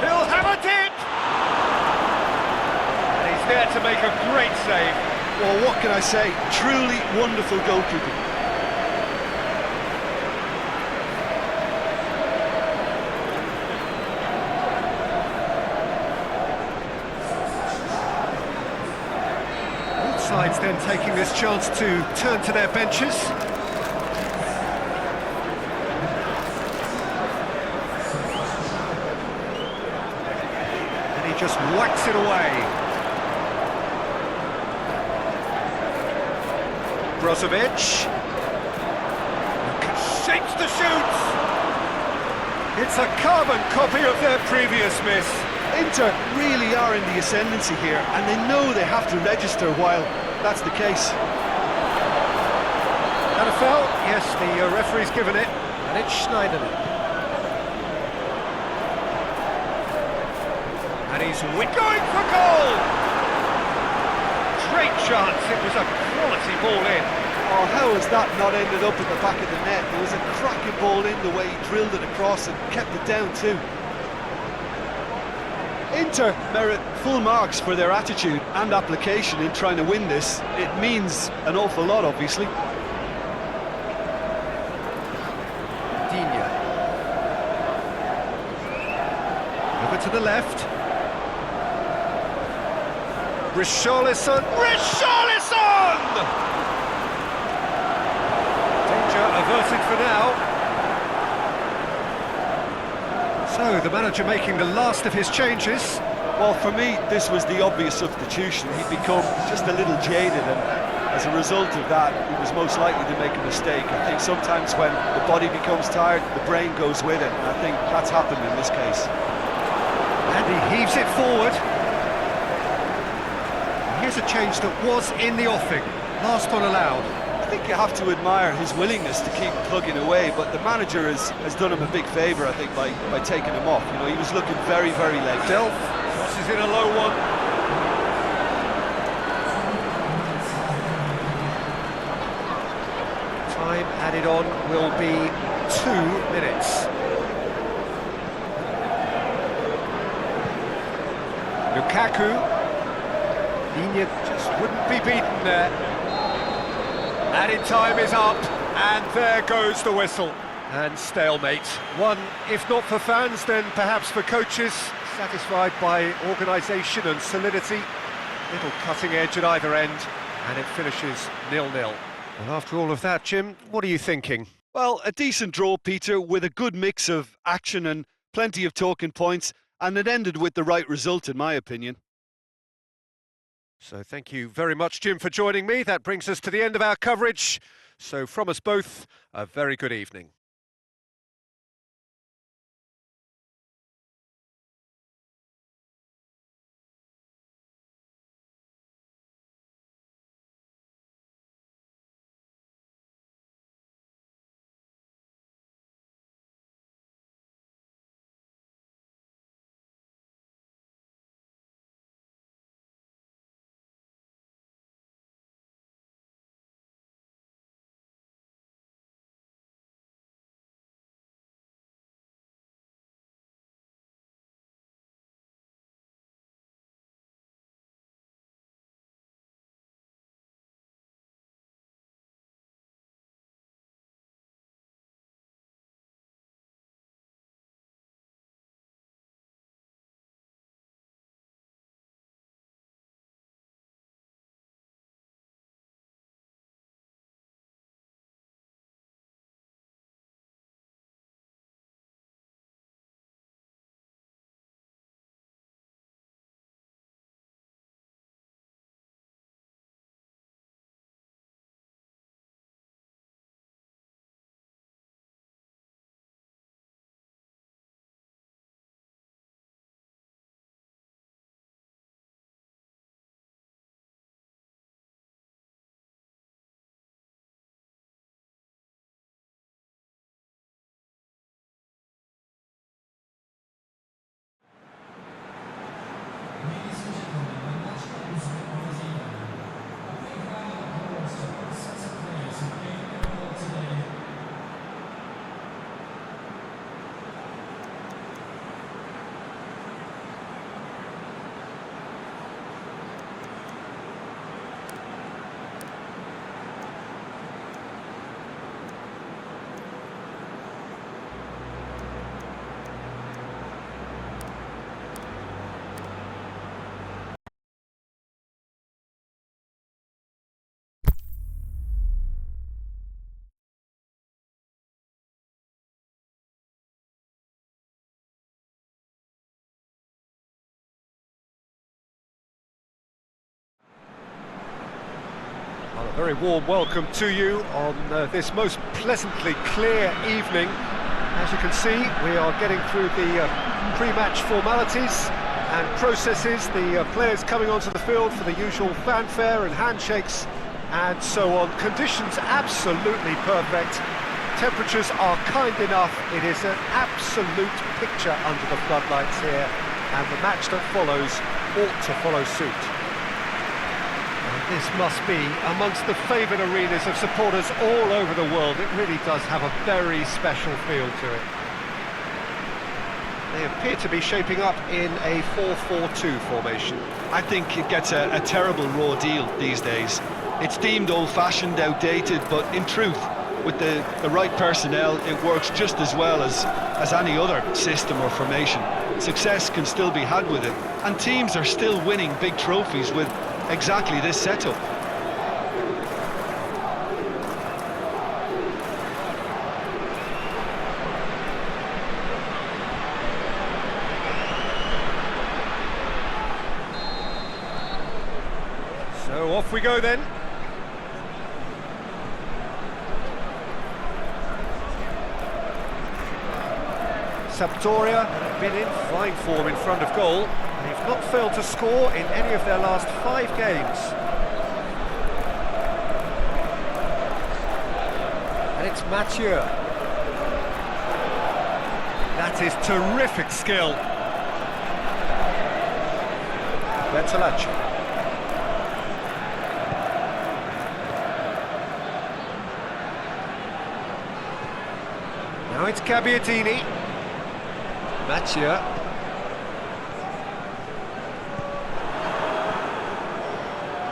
He'll have a dip! And he's there to make a great save. Well, what can I say? Truly wonderful goalkeeping. Sides then taking this chance to turn to their benches. And he just whacks it away. Brozovic. Shapes the shoots. It's a carbon copy of their previous miss. Inter really are in the ascendancy here, and they know they have to register while that's the case. And a foul? Yes, the referee's given it, and it's Schneiderlin. And he's going for goal! great chance. It was a quality ball in. Oh, how has that not ended up at the back of the net? It was a cracking ball in, the way he drilled it across and kept it down too. Inter merit full marks for their attitude and application in trying to win this. It means an awful lot, obviously. Digne. Over to the left. Richarlison! Richarlison! Danger averted for now. So, the manager making the last of his changes. Well, for me, this was the obvious substitution. He'd become just a little jaded, and as a result of that, he was most likely to make a mistake. I think sometimes when the body becomes tired, the brain goes with it, and I think that's happened in this case. And he heaves it forward. Here's a change that was in the offing. Last one allowed. I think you have to admire his willingness to keep plugging away, but the manager has done him a big favour, I think, by taking him off. You know, he was looking very, very late. Delph crosses in a low one. Time added on will be 2 minutes. Lukaku. Digne just wouldn't be beaten there. Added time is up, and there goes the whistle. And stalemate. One, if not for fans, then perhaps for coaches, satisfied by organisation and solidity. Little cutting edge at either end, and it finishes 0-0. Well, after all of that, Jim, what are you thinking? Well, a decent draw, Peter, with a good mix of action and plenty of talking points, and it ended with the right result, in my opinion. So thank you very much, Jim, for joining me. That brings us to the end of our coverage. So from us both, a very good evening. Well, a very warm welcome to you on this most pleasantly clear evening. As you can see, we are getting through the pre-match formalities and processes, the players coming onto the field for the usual fanfare and handshakes and so on. Conditions absolutely perfect. Temperatures are kind enough. It is an absolute picture under the floodlights here, and the match that follows ought to follow suit. And This must be amongst the favoured arenas of supporters all over the world. It really does have a very special feel to it. They appear to be shaping up in a 4-4-2 formation. I think it gets a terrible raw deal these days. It's deemed old-fashioned, outdated, but in truth, with the right personnel, it works just as well as any other system or formation. Success can still be had with it, and teams are still winning big trophies with exactly this setup. So off we go then. Sampdoria have been in fine form in front of goal. They've not failed to score in any of their last 5 games. And it's Mathieu. That is terrific skill. Bertolacci. Now it's Gabbiadini. Mathieu.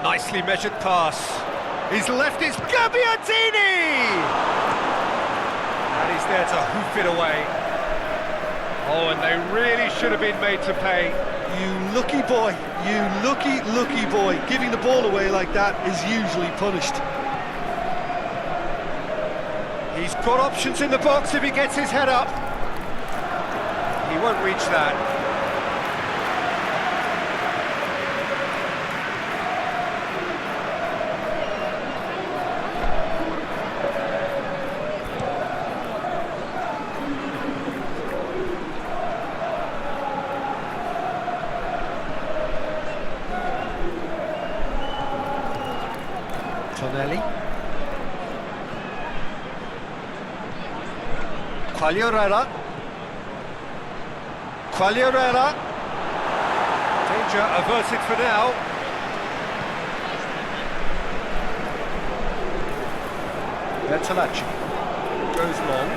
Nicely measured pass. He's left it, Gabbiadini! And he's there to hoof it away. Oh, and they really should have been made to pay. You lucky boy, you lucky boy. Giving the ball away like that is usually punished. He's got options in the box if he gets his head up. He won't reach that. Tonelli. Quagliarella. Quagliarella. Danger averted for now. Bertolacci goes long.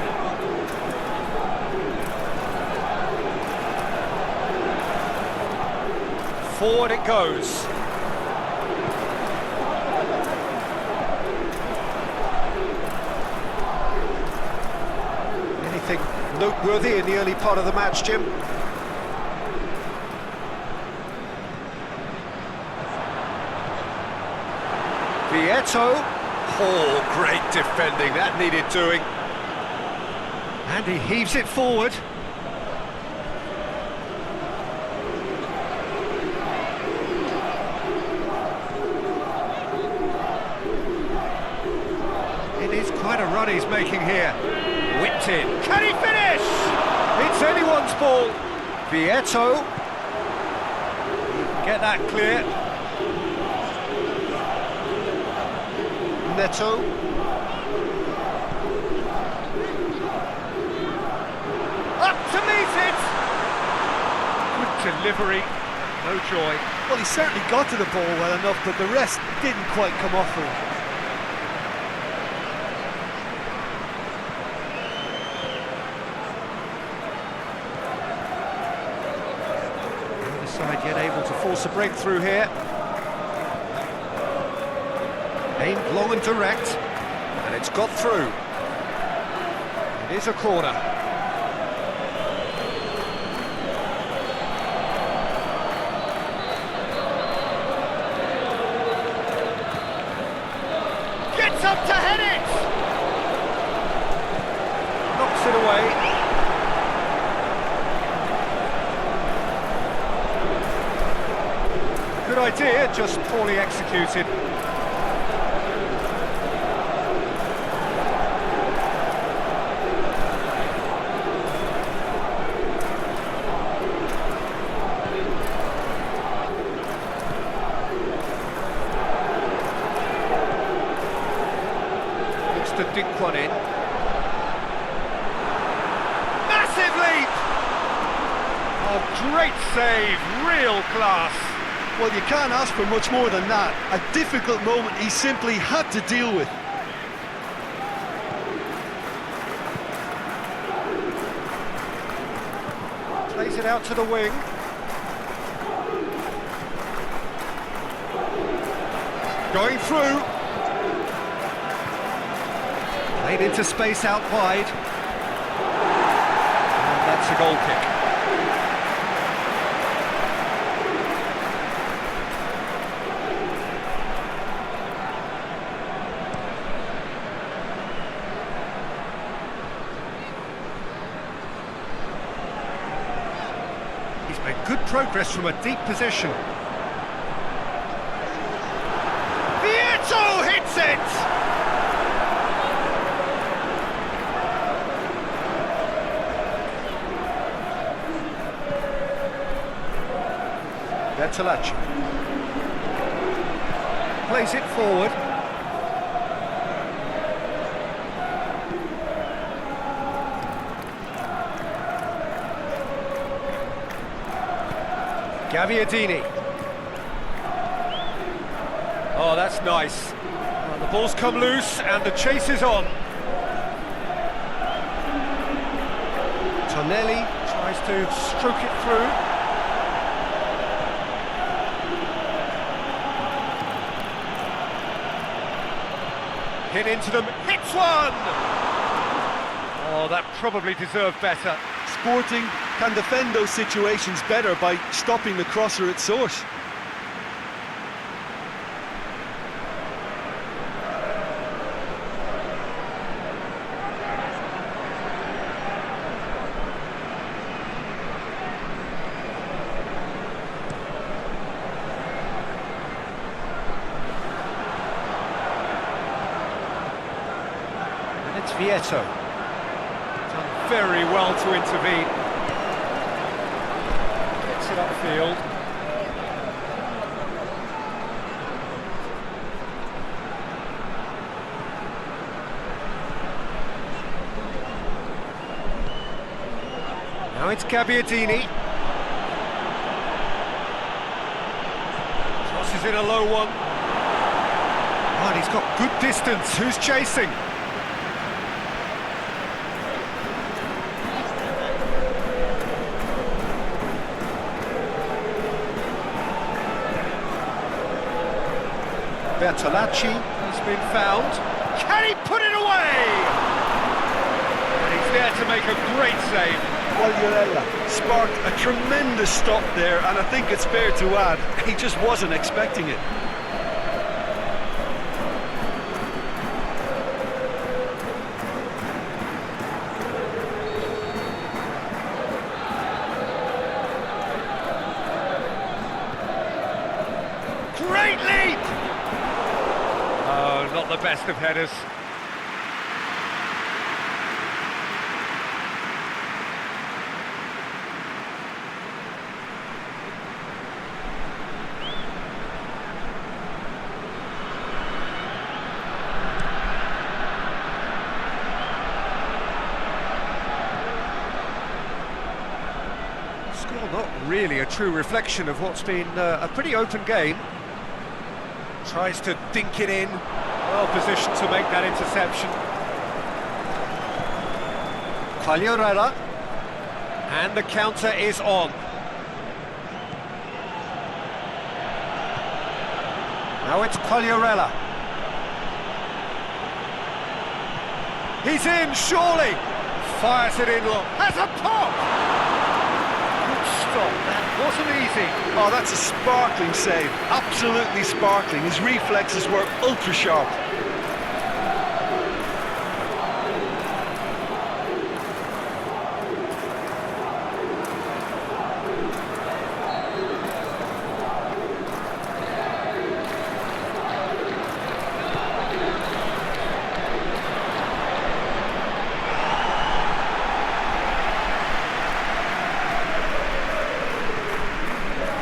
Forward it goes. Anything noteworthy in the early part of the match, Jim? Vieto. Oh, great defending, that needed doing. And he heaves it forward. It is quite a run he's making here. Whipped in. Can he finish? It's anyone's ball. Vieto. Get that clear. Neto. Up to meet it! Good delivery, no joy. Well, he certainly got to the ball well enough, but the rest didn't quite come off for him. The other side yet able to force a breakthrough here. Aimed long and direct, and it's got through. It is a corner. Gets up to head it! Knocks it away. Good idea, just poorly executed. To dink one in. Massive leap! Oh, great save, real class. Well, you can't ask for much more than that. A difficult moment he simply had to deal with. Plays it out to the wing. Going through. Played into space out wide. And that's a goal kick. He's made good progress from a deep position. Vigo hits it! Bertolacci plays it forward. Gaviadini. Oh, that's nice. Well, the ball's come loose and the chase is on. Tonelli tries to stroke it through. Hit into them, hits one! Oh, that probably deserved better. Sporting can defend those situations better by stopping the crosser at source. And it's Vieto. Done very well to intervene. Gets it upfield. Now it's Gabiadini. Crosses in a low one. Oh, and he's got good distance. Who's chasing? Bertolacci has been found. Can he put it away? And he's there to make a great save. Quagliarella sparked a tremendous stop there, and I think it's fair to add, he just wasn't expecting it. Great leap! Oh, not the best of headers. Score not really a true reflection of what's been a pretty open game. Tries to dink it in. Well positioned to make that interception. Quagliarella. And the counter is on. Now it's Quagliarella. He's in, surely! Fires it in long. Has a pop! Good stop, that wasn't easy. Oh, that's a sparkling save, absolutely sparkling. His reflexes were ultra sharp.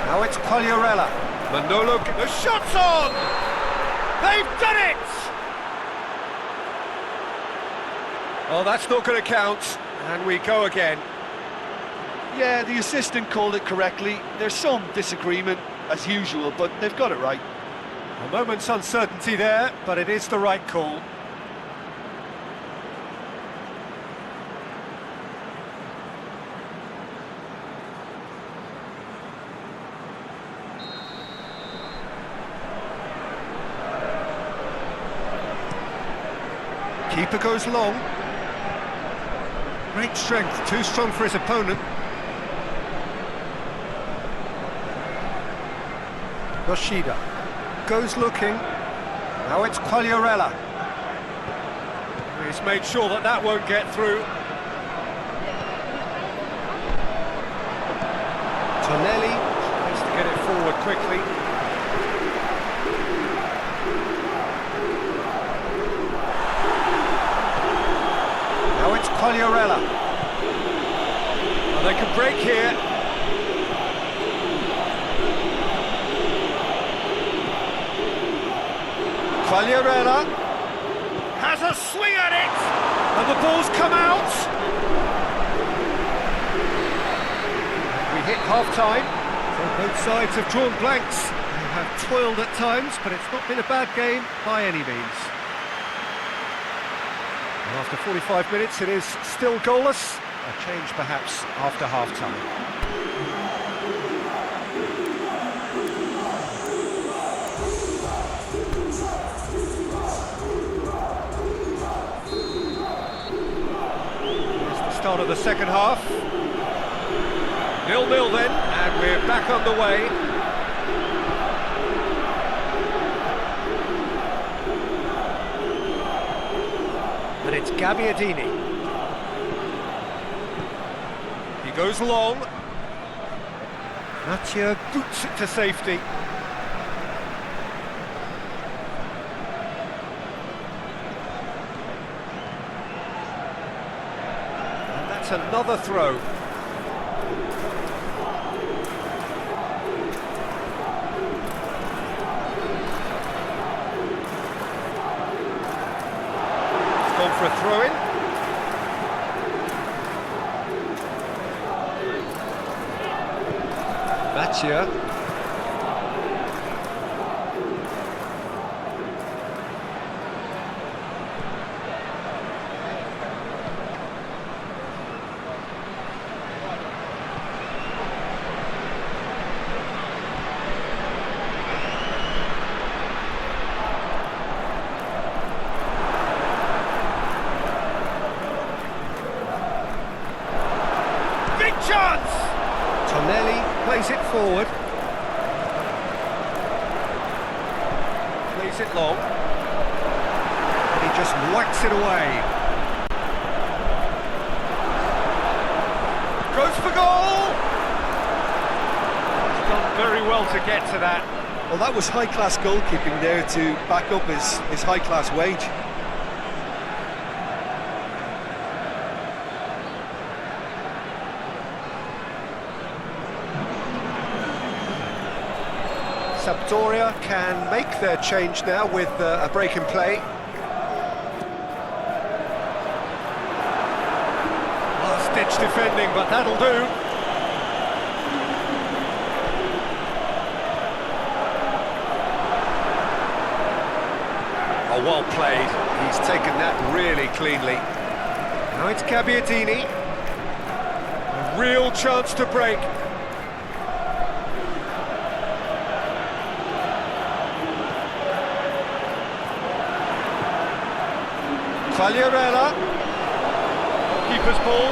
Now it's Quagliarella. Manolo, the shot's on! They've done it! Oh, that's not going to count. And we go again. Yeah, the assistant called it correctly. There's some disagreement, as usual, but they've got it right. A moment's uncertainty there, but it is the right call. Keeper goes long. Great strength, too strong for his opponent. Yoshida goes looking. Now it's Quagliarella. He's made sure that that won't get through. Tonelli tries to get it forward quickly. Now it's Quagliarella. Well, they can break here. Quagliarella has a swing at it, and the ball's come out. We hit half-time, so both sides have drawn blanks. They have toiled at times, but it's not been a bad game by any means. And after 45 minutes, it is still goalless. A change perhaps after half-time. Start of the second half. 0-0 then, and we're back underway. And it's Gabbiadini. He goes long. Mathieu boots it to safety. Another throw. It's gone for a throw-in. Mathieu. Chance! Tonelli plays it forward. Plays it long. And he just whacks it away. Goes for goal! He's done very well to get to that. Well, that was high-class goalkeeping there to back up his high-class wage. Sampdoria can make their change now with a break in play. Last-ditch defending, but that'll do. Oh, well played. He's taken that really cleanly. Now it's Gabbiadini. A real chance to break. Quagliarella, keeper's ball.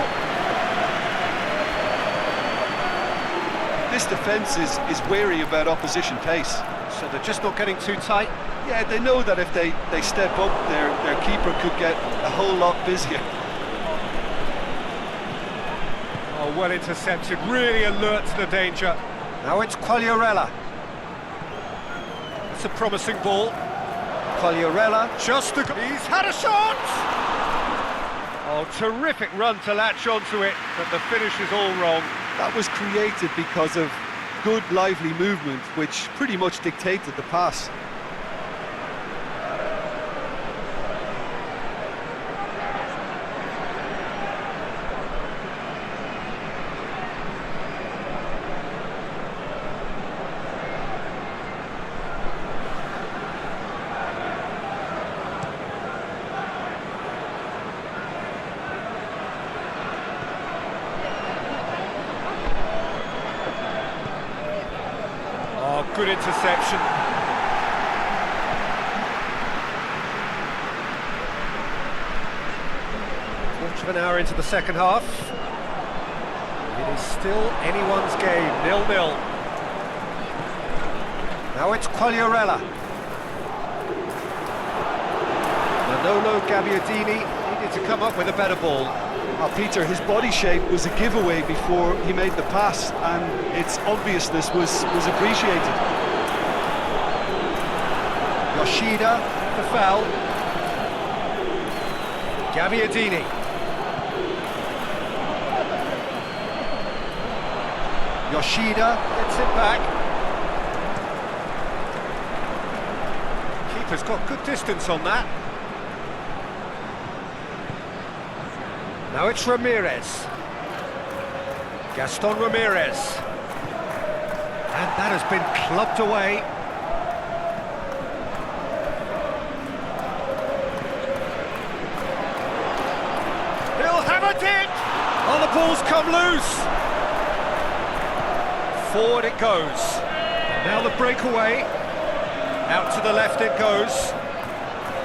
This defence is wary about opposition pace. So they're just not getting too tight? Yeah, they know that if they step up, their keeper could get a whole lot busier. Oh, well intercepted, really alert to the danger. Now it's Quagliarella. It's a promising ball. Quagliarella, just a... He's had a shot! Oh, terrific run to latch onto it, but the finish is all wrong. That was created because of good, lively movement, which pretty much dictated the pass. good interception. Quarter of an hour into the second half. It is still anyone's game, 0-0. Now it's Quagliarella. Manolo Gabbiadini needed to come up with a better ball. Peter, his body shape was a giveaway before he made the pass, and its obviousness was appreciated. Yoshida, the foul. Gabbiadini. Yoshida gets it back. Keeper's got good distance on that. Now it's Ramirez. Gaston Ramirez. And that has been clubbed away. He'll have it! Oh, the ball's come loose. Forward it goes. And now the breakaway. Out to the left it goes.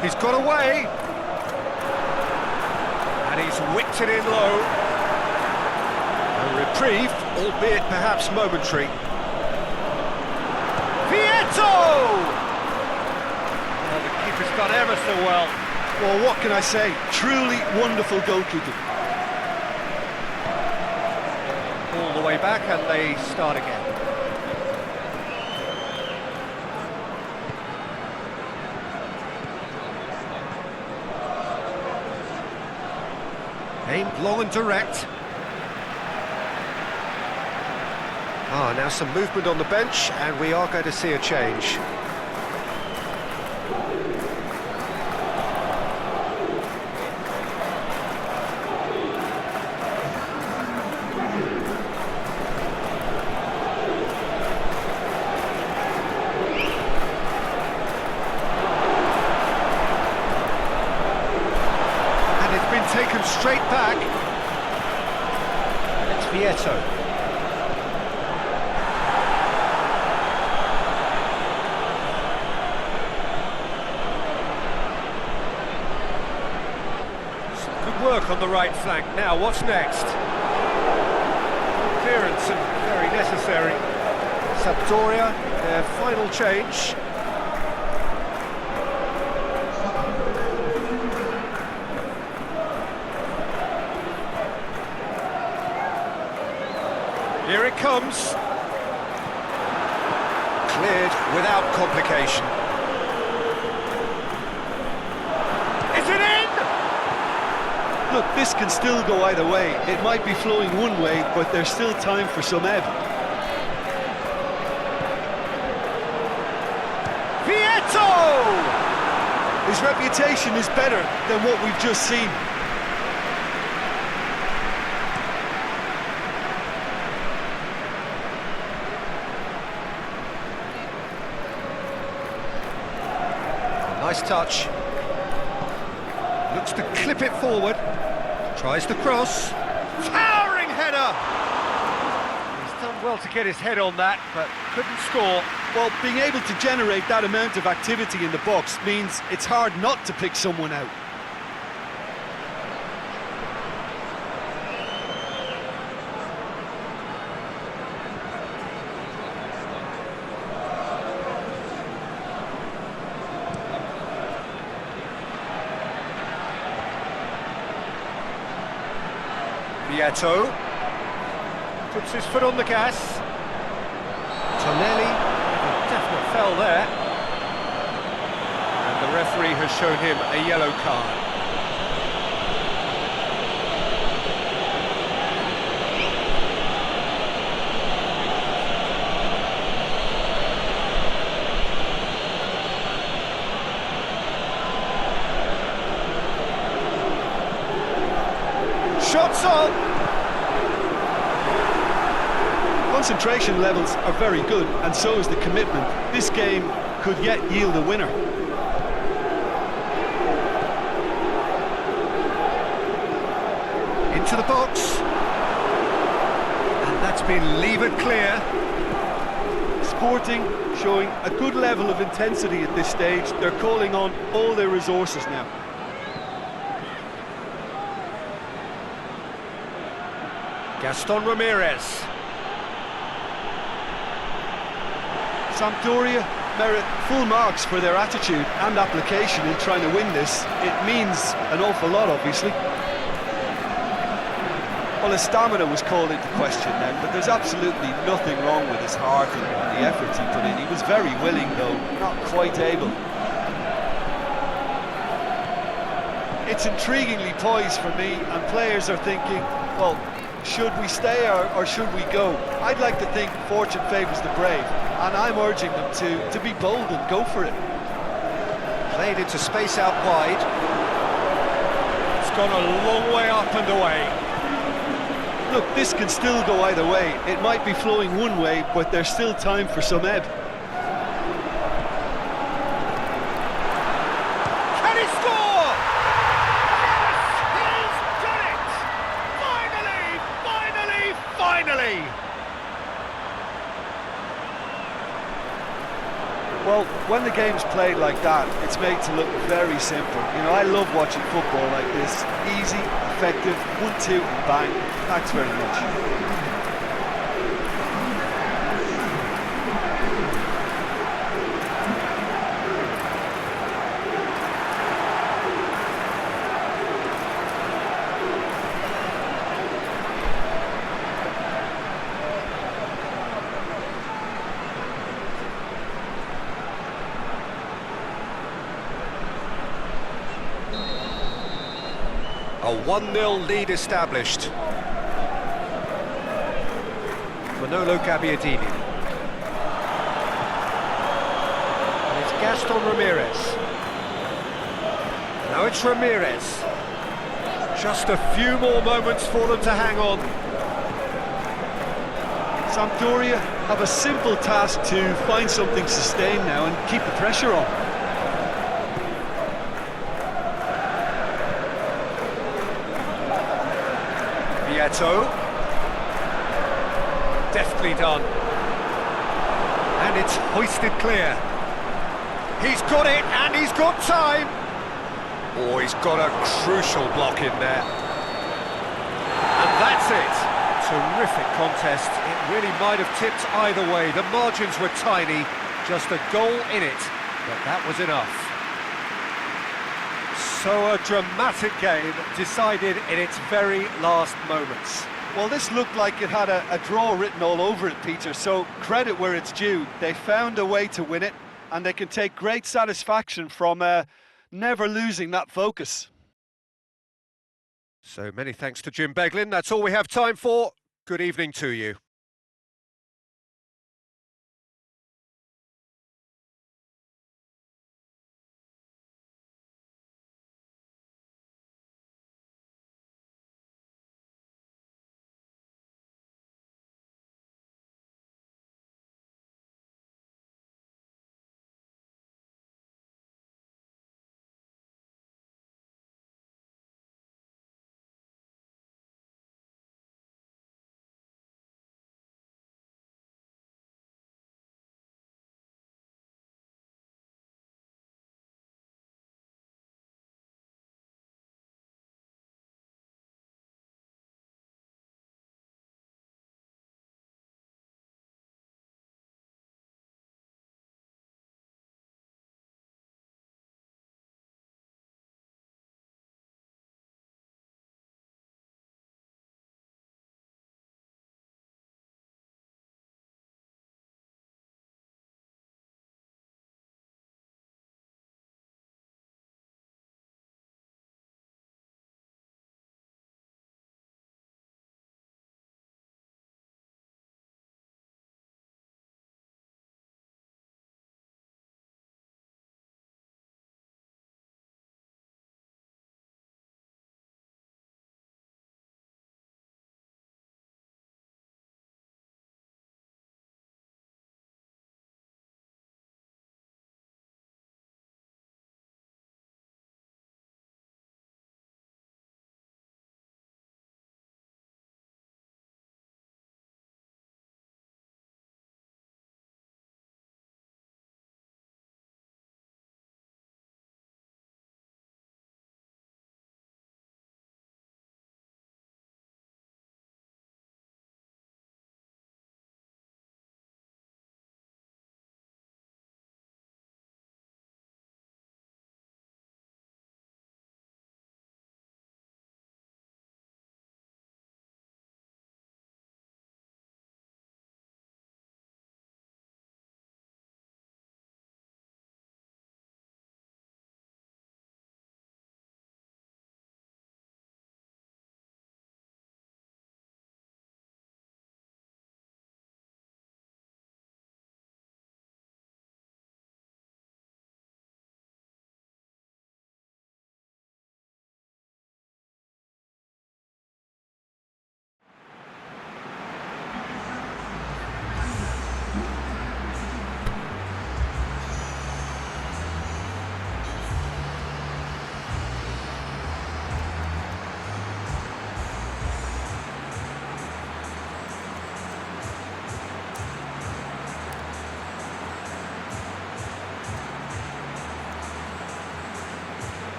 He's got away. And he's whipped it in low. A reprieve, albeit perhaps momentary. Vieto! Oh, the keeper's done ever so well. Well, what can I say? Truly wonderful goalkeeping. All the way back and they start again. Aimed long and direct. Now some movement on the bench, and we are going to see a change. And it's been taken straight back. It's Vieto. Work on the right flank. Now, what's next? Clearance and very necessary. Sampdoria, their final change. Here it comes. Cleared without complication. Is it in? Look, this can still go either way. It might be flowing one way, but there's still time for some ebb. Vieto! His reputation is better than what we've just seen. Nice touch. Looks to clip it forward. Tries the cross. Towering header! He's done well to get his head on that, but couldn't score. Well, being able to generate that amount of activity in the box means it's hard not to pick someone out. Vieto puts his foot on the gas. Tonelli, a definite foul there. And the referee has shown him a yellow card. Shots on! Concentration levels are very good, and so is the commitment. This game could yet yield a winner. Into the box. And that's been levered clear. It's Sporting showing a good level of intensity at this stage. They're calling on all their resources now. Gaston Ramirez. Sampdoria merit full marks for their attitude and application in trying to win this. It means an awful lot, obviously. Well, his stamina was called into question then, but there's absolutely nothing wrong with his heart and the efforts he put in. He was very willing, though, not quite able. It's intriguingly poised for me, and players are thinking, well, should we stay or should we go? I'd like to think fortune favours the brave, and I'm urging them to be bold and go for it. Played into space out wide. It's gone a long way up and away. Look, this can still go either way. It might be flowing one way, but there's still time for some ebb. Can he score? Yes, he's done it! Finally! Well, when the game's played like that, it's made to look very simple. You know, I love watching football like this. Easy, effective, 1-2 and bang. Thanks very much. A 1-0 lead established. Manolo Gabbiadini. And it's Gaston Ramirez. Now it's Ramirez. Just a few more moments for them to hang on. Sampdoria have a simple task to find something sustained now and keep the pressure on. Vieto. Deftly done. And it's hoisted clear. He's got it, and he's got time. Oh, he's got a crucial block in there. And that's it. Terrific contest. It really might have tipped either way. The margins were tiny, just a goal in it, but that was enough. So a dramatic game decided in its very last moments. Well, this looked like it had a draw written all over it, Peter, so credit where it's due. They found a way to win it, and they can take great satisfaction from never losing that focus. So many thanks to Jim Beglin. That's all we have time for. Good evening to you.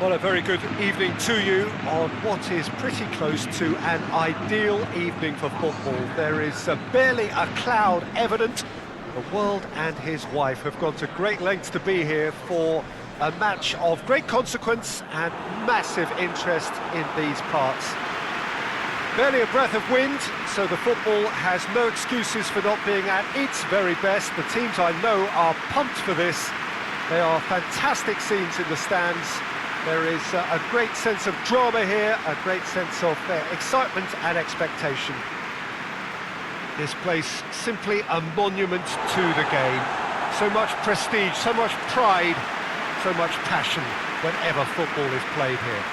Well, a very good evening to you on what is pretty close to an ideal evening for football. There is barely a cloud evident. The world and his wife have gone to great lengths to be here for a match of great consequence and massive interest in these parts. Barely a breath of wind, so the football has no excuses for not being at its very best. The teams I know are pumped for this. They are fantastic scenes in the stands. There is a great sense of drama here, a great sense of excitement and expectation. This place simply a monument to the game. So much prestige, so much pride, so much passion whenever football is played here.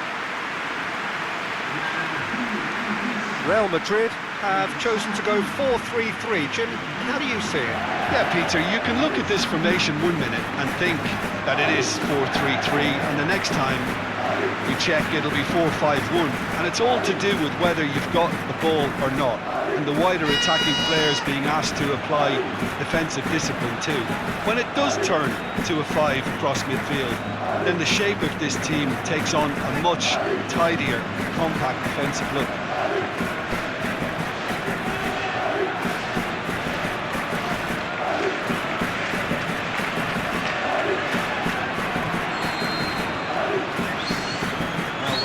Real Madrid have chosen to go 4-3-3. Jim, how do you see it? Yeah, Peter, you can look at this formation 1 minute and think that it is 4-3-3, and the next time you check it'll be 4-5-1, and it's all to do with whether you've got the ball or not, and the wider attacking players being asked to apply defensive discipline too. When it does turn to a 5 across midfield, then the shape of this team takes on a much tidier, compact defensive look.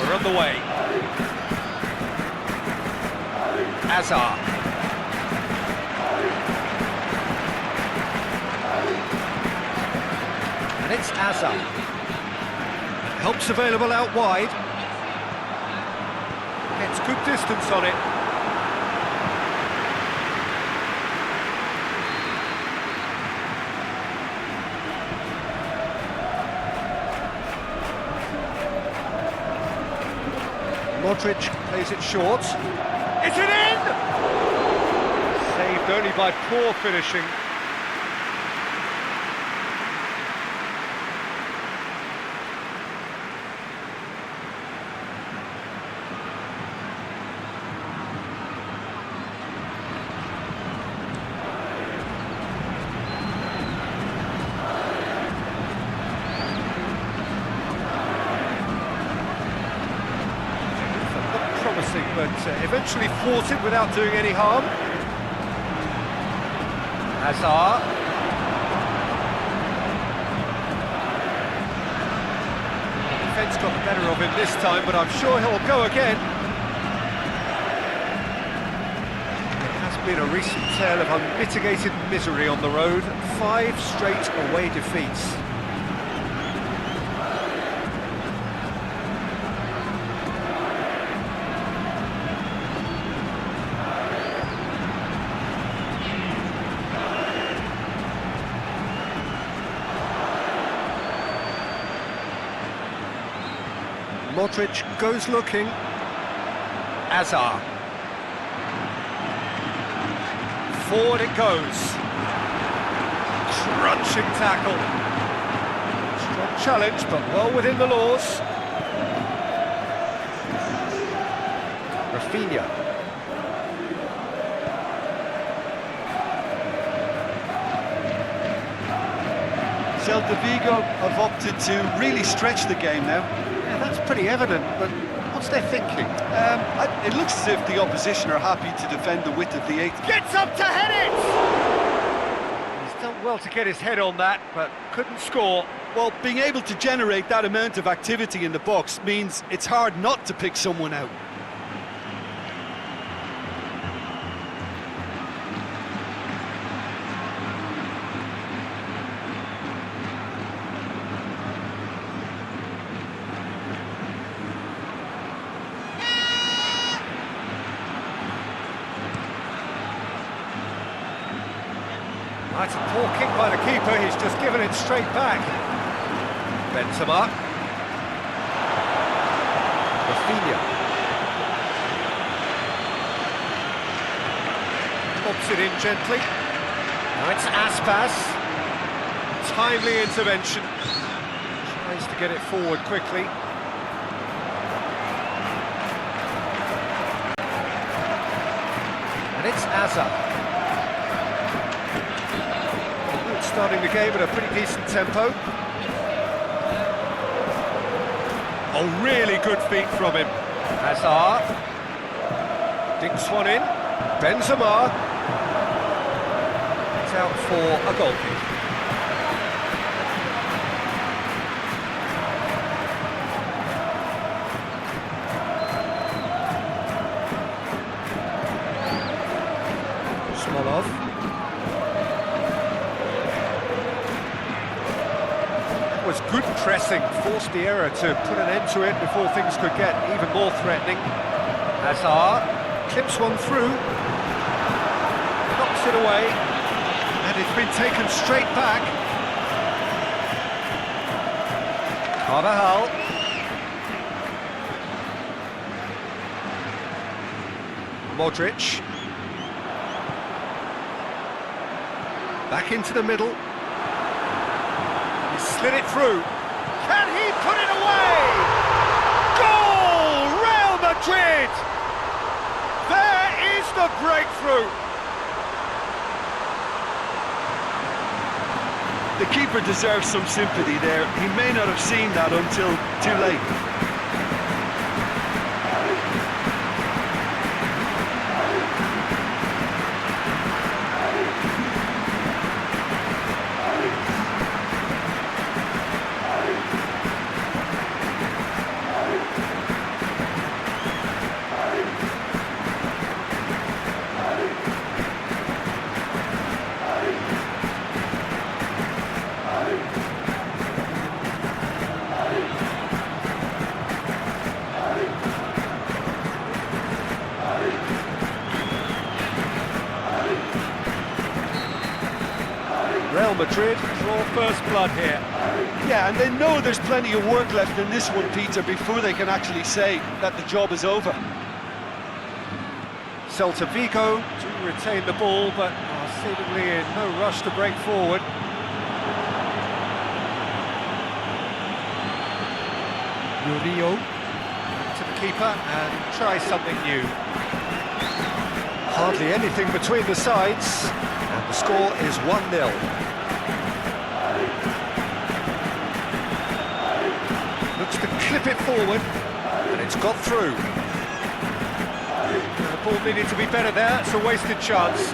On the way. Hazard. And it's Hazard. Help's available out wide. Gets good distance on it. Modric plays it short. Is it in? Saved only by poor finishing. But eventually thwarted without doing any harm. Hazard. The defence got the better of him this time, but I'm sure he'll go again. It has been a recent tale of unmitigated misery on the road. 5 straight away defeats. Modric goes looking. Hazard. Forward it goes. Crunching tackle. Strong challenge, but well within the laws. Rafinha. Celta Vigo have opted to really stretch the game now. Yeah, that's pretty evident, but what's their thinking? It looks as if the opposition are happy to defend the width of the 8. Gets up to head it! He's done well to get his head on that, but couldn't score. Well, being able to generate that amount of activity in the box means it's hard not to pick someone out. That's a poor kick by the keeper, he's just given it straight back. Benzema. Rafinha. Pops it in gently. Now it's Aspas. Timely intervention. Tries to get it forward quickly. And it's Hazard. Starting the game at a pretty decent tempo. Oh, really good feet from him. Hazard. Dinks one in. Benzema. It's out for a goal kick. Smolov. That was good pressing, forced the error to put an end to it before things could get even more threatening. Hazard clips one through, knocks it away, and it's been taken straight back. Carvajal. Modric. Back into the middle. He slid it through. Can he put it away? Goal! Real Madrid! There is the breakthrough. The keeper deserves some sympathy there. He may not have seen that until too late. Real Madrid draw first blood here. Yeah, and they know there's plenty of work left in this one, Peter, before they can actually say that the job is over. Celta Vigo do retain the ball, but are seemingly in no rush to break forward. Murillo to the keeper and try something new. Hardly anything between the sides, and the score is 1-0. Looks to clip it forward, and it's got through. The ball needed to be better there, it's a wasted chance.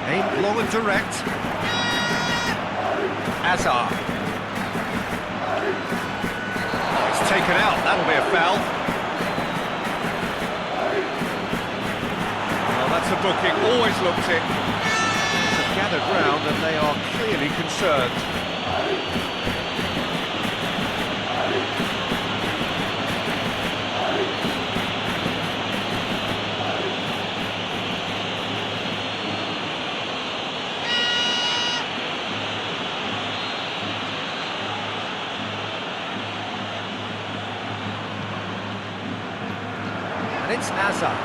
Aimed long and direct. Hazard. Oh, it's taken out, that'll be a foul. Well, that's a booking, always looked it. They've gathered round and they are clearly concerned. And it's Hazard.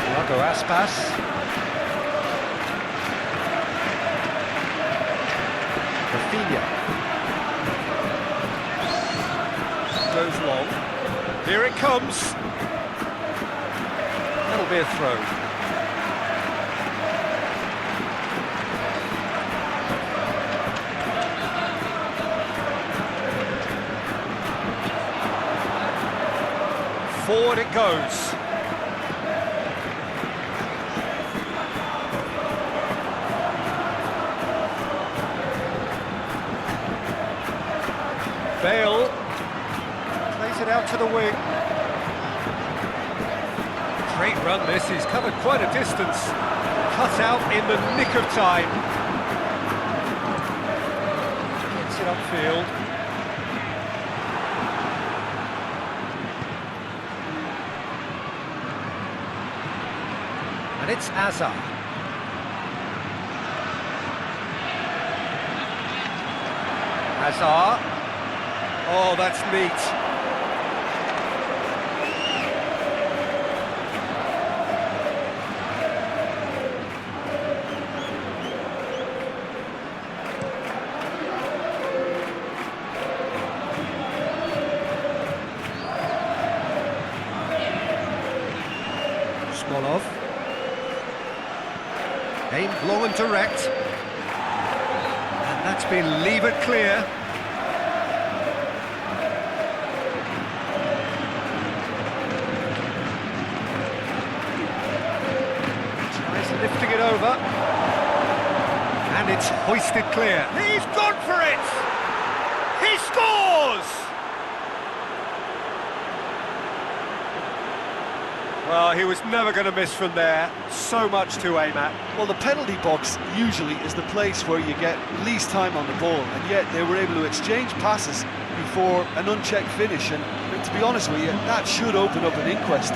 Thiago Aspas. Rafinha. Goes long. Here it comes. That'll be a throw. Forward it goes. Bale plays it out to the wing. Great run this, he's covered quite a distance. Cut out in the nick of time. Gets it upfield. And it's Hazard. Hazard. Oh, that's neat. Smolov. Aimed long and direct. And That's been levered clear. Tries lifting it over. And it's hoisted clear. He's gone for it! He scores! Well, he was never going to miss from there. So much to aim at. Well, the penalty box usually is the place where you get least time on the ball, and yet they were able to exchange passes before an unchecked finish, and to be honest with you, that should open up an inquest.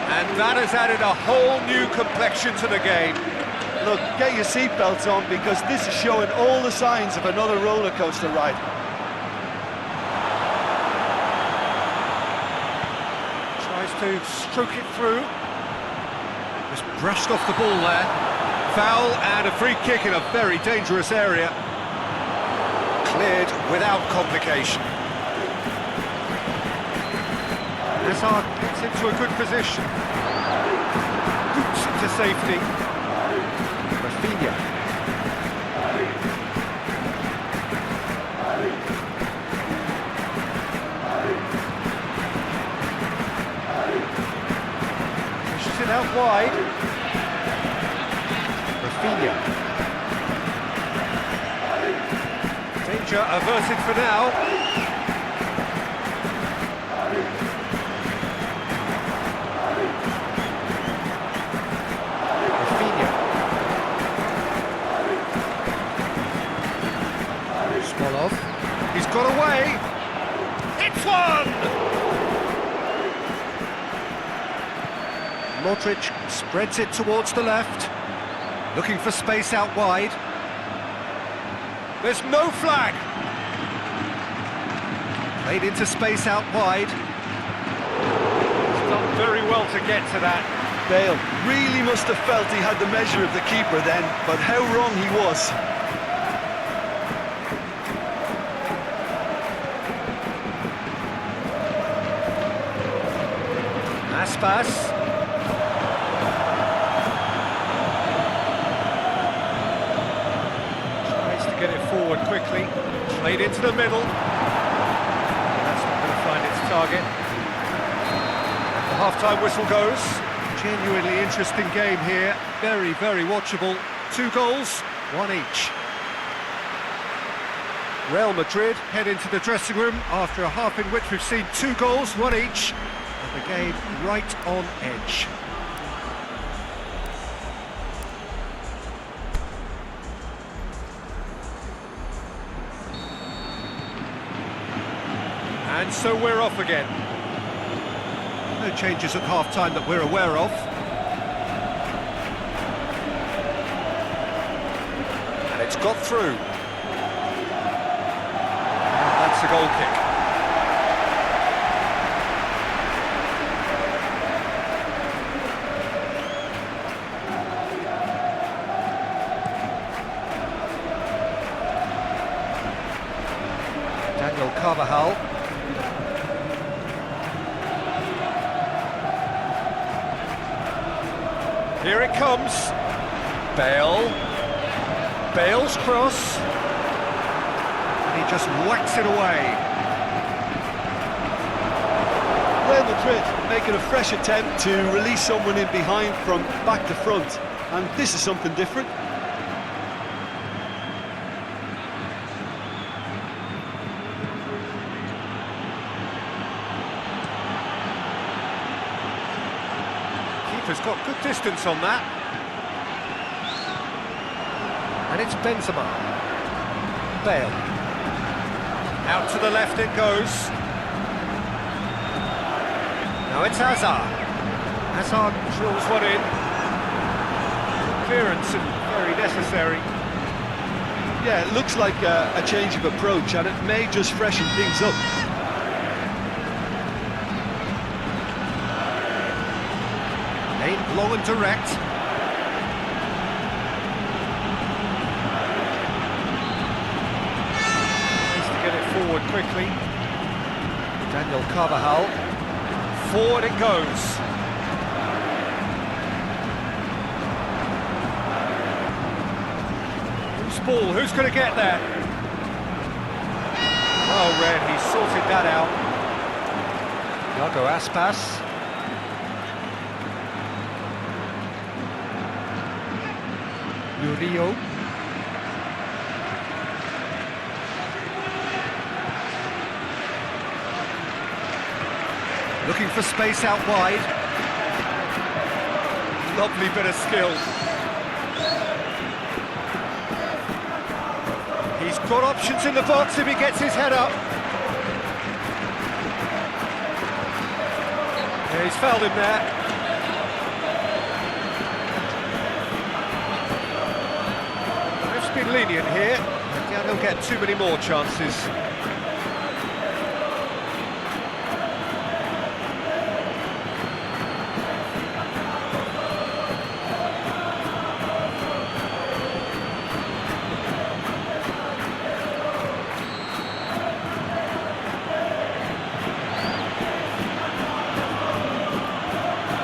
And that has added a whole new complexion to the game. Look, get your seatbelts on, because this is showing all the signs of another roller coaster ride. Tries to stroke it through. Just brushed off the ball there. Foul and a free kick in a very dangerous area. Cleared without complication. Hazard gets into a good position. Boots into safety. Rafinha. Pushes it out wide. Rafinha. Danger averted for now. He's got away. It's one! Modric spreads it towards the left, looking for space out wide. There's no flag. Played into space out wide. He's done very well to get to that. Bale really must have felt he had the measure of the keeper then, but how wrong he was. Pass. Tries to get it forward quickly. Played into the middle. That's not going to find its target. The half-time whistle goes. Genuinely interesting game here. Very, very watchable. 2 goals, 1 each. Real Madrid head into the dressing room after a half in which we've seen 2 goals, 1 each. The game right on edge. And so we're off again. No changes at half-time that we're aware of. And it's got through. And that's a goal kick. Carvajal. Here it comes. Bale. Bale's cross. And he just whacks it away. Real Madrid making a fresh attempt to release someone in behind from back to front. And this is something different. Has got good distance on that. And it's Benzema. Bale. Out to the left it goes. Now it's Hazard. Hazard drills one in. clearance and very necessary. Yeah, it looks like a change of approach, and it may just freshen things up. Aimed long and direct. Needs to get it forward quickly. Daniel Carvajal. Forward it goes. Loose ball, who's going to get there? Well read, he sorted that out. Iago Aspas. Murillo. Looking for space out wide. Lovely bit of skill. He's got options in the box if he gets his head up. Yeah, he's fouled him there. Ref's been lenient here. Yeah, he'll get too many more chances.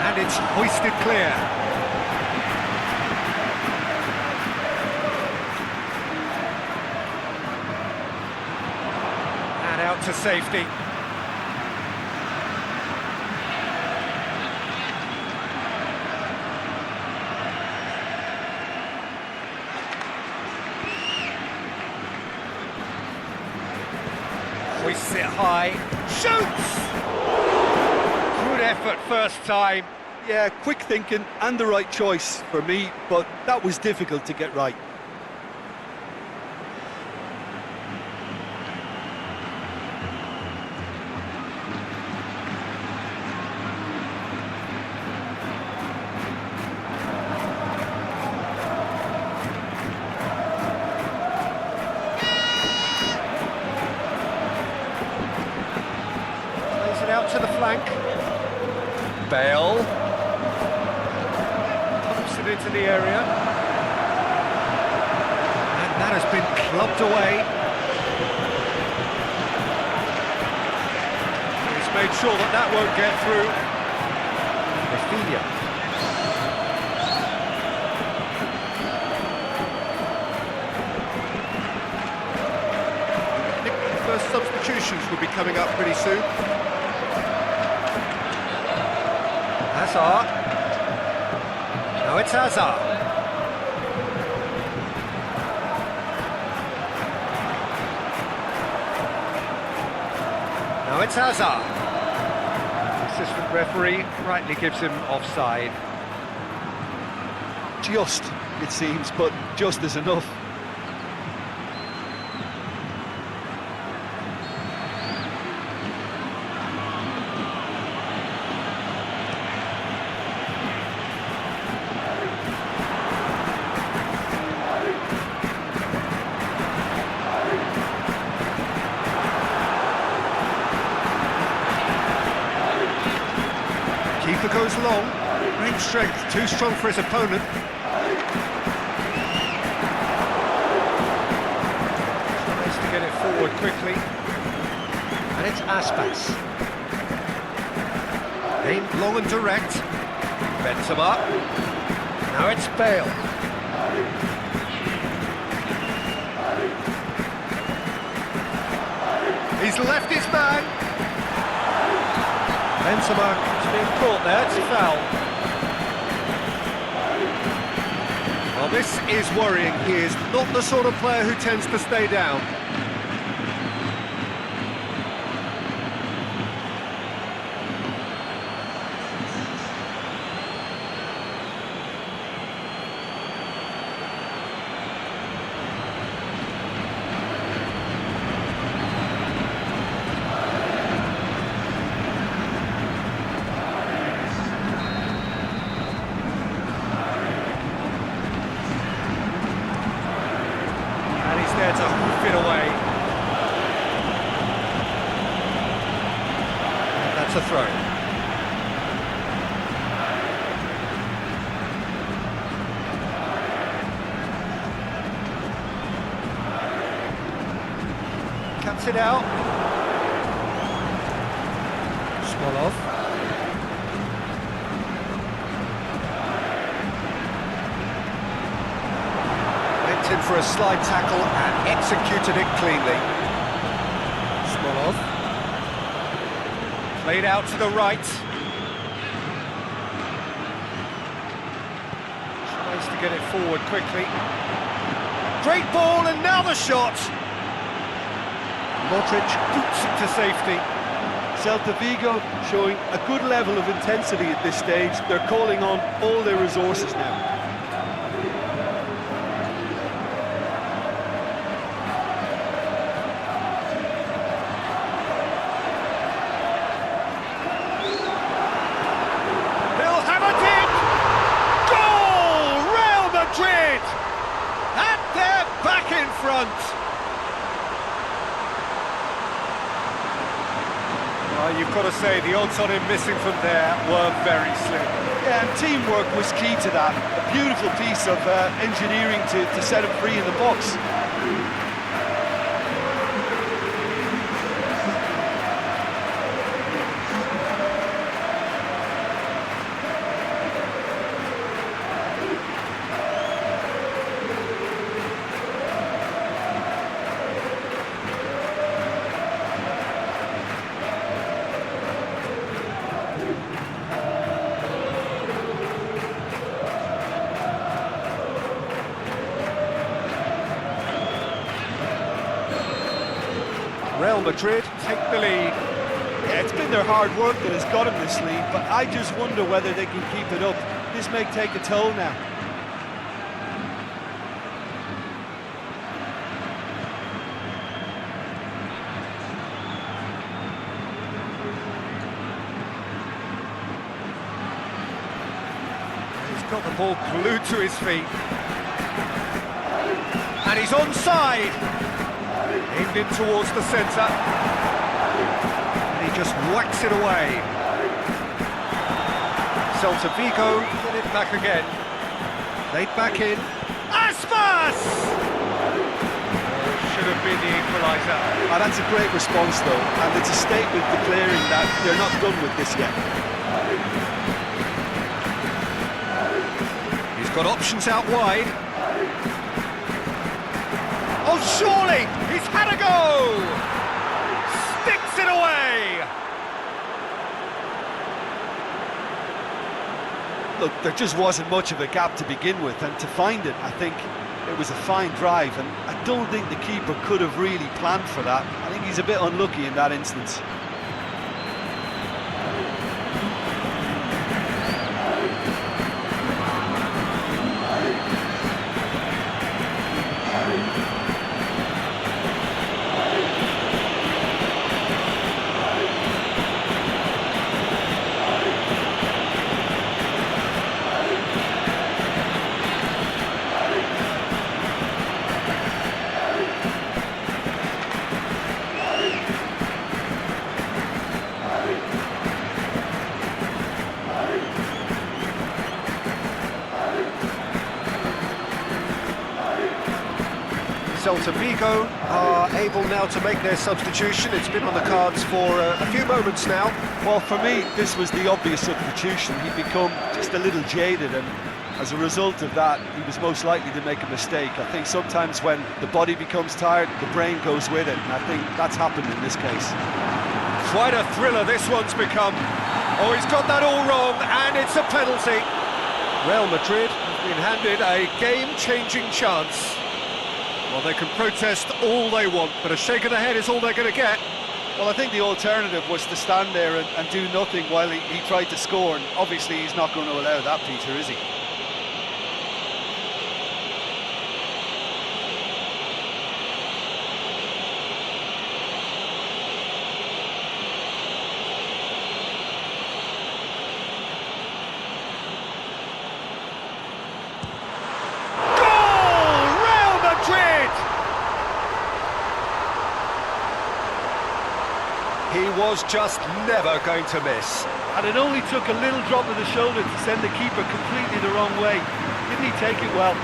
And it's hoisted clear. And out to safety. Hoists it high. Shoots! Good effort first time. Yeah, quick thinking and the right choice for me, but that was difficult to get right. Plays it out to the flank. Bale. Pumps it into the area. And that has been clubbed away. He's made sure that that won't get through. Rafinha. I think the first substitutions will be coming up pretty soon. Hazard. Now it's Hazard. Now it's Hazard. Assistant referee rightly gives him offside. Just, it seems, but just is enough. Keeper goes long. Great strength, too strong for his opponent. Tries to get it forward quickly. And it's Aspas. Aimed long and direct. Benzema. Now it's Bale. He's left his man. Benzema is being caught there, it's a foul. Well, this is worrying. He is not the sort of player who tends to stay down. to throw. Cuts it out. Smolov. Went in for a slide tackle and executed it cleanly. Smolov. Played out to the right. Tries to get it forward quickly. Great ball, and now the shot. Modric boots it to safety. Celta Vigo showing a good level of intensity at this stage. They're calling on all their resources now. He'll hammer it in! Goal! Real Madrid! And they're back in front! You've got to say, the odds on him missing from there were very slim. Yeah, and teamwork was key to that. A beautiful piece of engineering to set him free in the box. Real Madrid take the lead. Yeah, it's been their hard work that has got them this lead, but I just wonder whether they can keep it up. This may take a toll now. He's got the ball glued to his feet. And he's onside. Aimed in towards the centre. And he just whacks it away. Celta Vigo get it back again. Laid back in. Aspas! Should have been the equaliser. Oh, that's a great response though, and it's a statement declaring that they're not done with this yet. He's got options out wide. Oh, surely! He's had a go! Sticks it away! Look, there just wasn't much of a gap to begin with, and to find it, I think it was a fine drive, and I don't think the keeper could have really planned for that. I think he's a bit unlucky in that instance. Celta Vigo are able now to make their substitution. It's been on the cards for a few moments now. Well, for me, this was the obvious substitution. He'd become just a little jaded, and as a result of that, he was most likely to make a mistake. I think sometimes when the body becomes tired, the brain goes with it, and I think that's happened in this case. Quite a thriller this one's become. Oh, he's got that all wrong, and it's a penalty. Real Madrid have been handed a game-changing chance. Well, they can protest all they want, but a shake of the head is all they're going to get. Well, I think the alternative was to stand there and do nothing while he tried to score, and obviously he's not going to allow that, Peter, is he? He was just never going to miss. And it only took a little drop of the shoulder to send the keeper completely the wrong way. Didn't he take it well?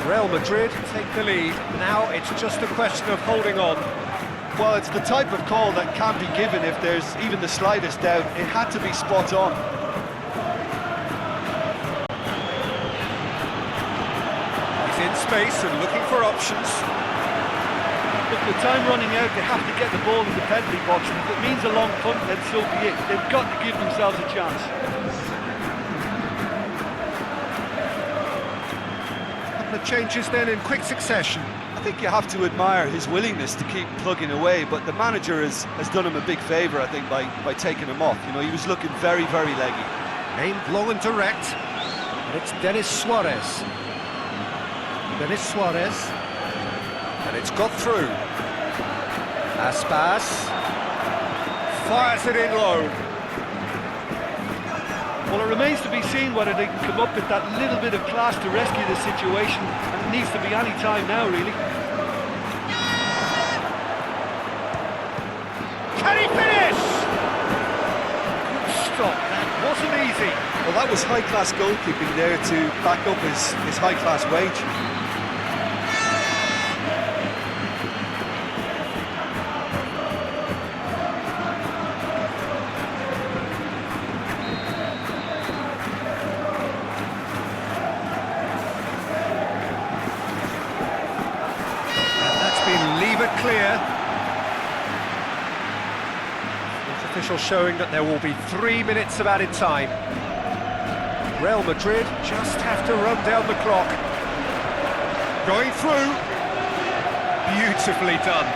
Real Madrid take the lead. Now it's just a question of holding on. Well, it's the type of call that can't be given if there's even the slightest doubt. It had to be spot on. He's in space and looking for options. Look, with time running out, they have to get the ball in the penalty box. And if it means a long punt, then so be it. They've got to give themselves a chance. Changes then in quick succession. I think you have to admire his willingness to keep plugging away, but the manager has done him a big favour, I think, by taking him off. You know, he was looking very, very leggy. Aimed long and direct, and it's Denis Suarez. Denis Suarez, and it's got through. Aspas fires it in low. Well, it remains to be seen whether they can come up with that little bit of class to rescue the situation, and it needs to be any time now, really. Can he finish? Good stop, that wasn't easy. Well, that was high-class goalkeeping there to back up his high-class wage. Clear. This official showing that there will be 3 minutes of added time. Real Madrid just have to run down the clock. Going through. Beautifully done.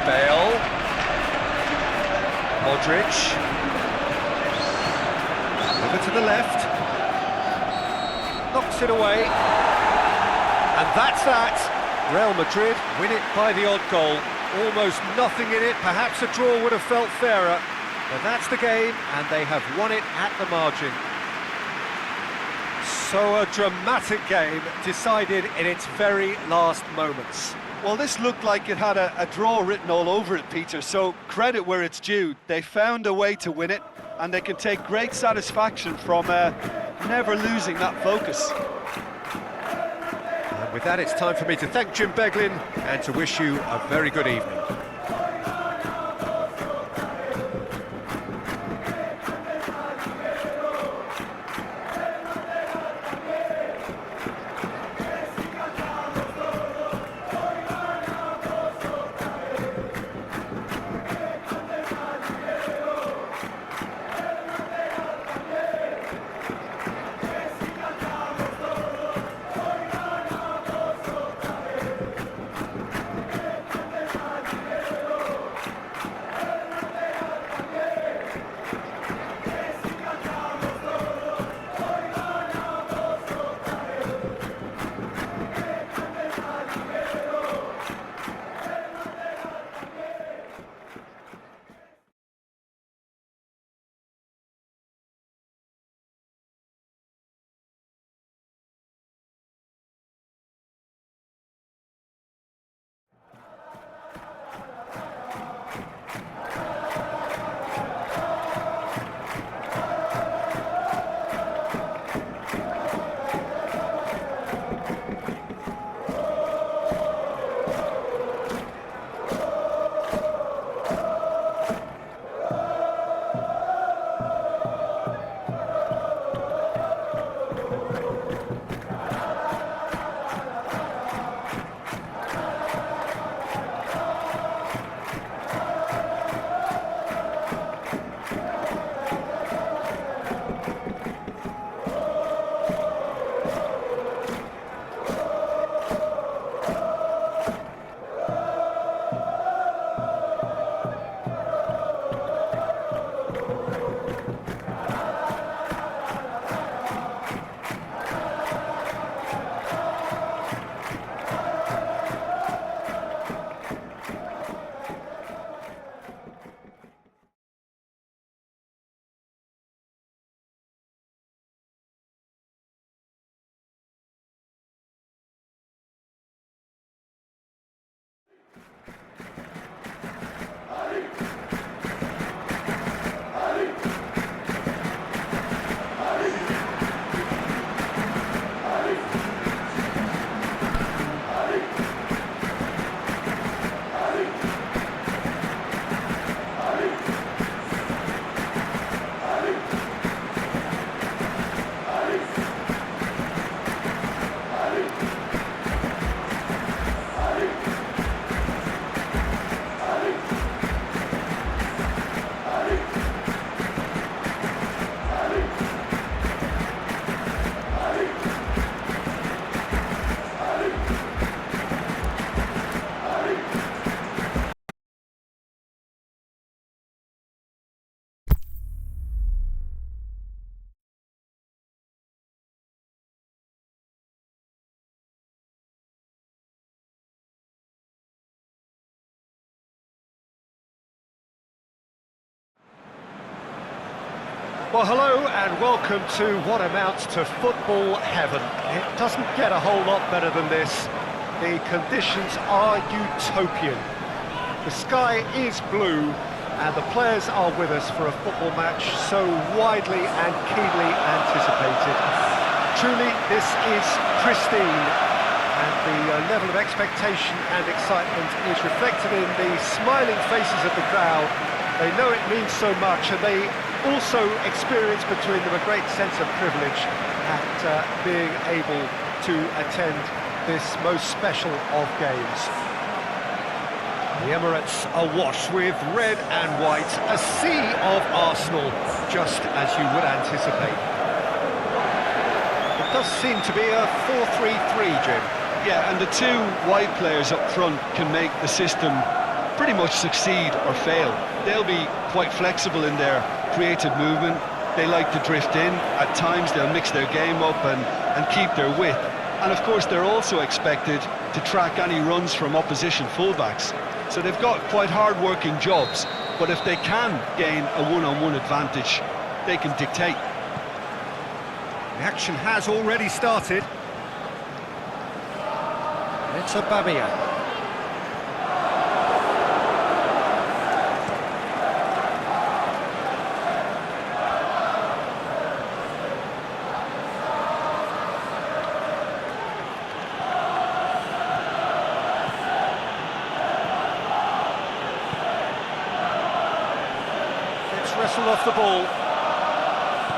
Bale. Modric. Over to the left. Knocks it away. And that's that. Real Madrid win it by the odd goal. Almost nothing in it. Perhaps a draw would have felt fairer. But that's the game, and they have won it at the margin. So a dramatic game decided in its very last moments. Well, this looked like it had a draw written all over it, Peter, so credit where it's due. They found a way to win it, and they can take great satisfaction from never losing that focus. With that, it's time for me to thank Jim Beglin and to wish you a very good evening. Well, hello and welcome to what amounts to football heaven. It doesn't get a whole lot better than this. The conditions are utopian. The sky is blue and the players are with us for a football match so widely and keenly anticipated. Truly, this is pristine, and the level of expectation and excitement is reflected in the smiling faces of the crowd. They know it means so much, and they also experience between them a great sense of privilege at being able to attend this most special of games. The Emirates are washed with red and white, a sea of Arsenal, just as you would anticipate. It does seem to be a 4-3-3, Jim. Yeah, and the two wide players up front can make the system pretty much succeed or fail. They'll be quite flexible in their creative movement. They like to drift in. At times they'll mix their game up and keep their width. And of course they're also expected to track any runs from opposition fullbacks. So they've got quite hard-working jobs, but if they can gain a one-on-one advantage, they can dictate. The action has already started. It's Aubameyang. Wrestled off the ball.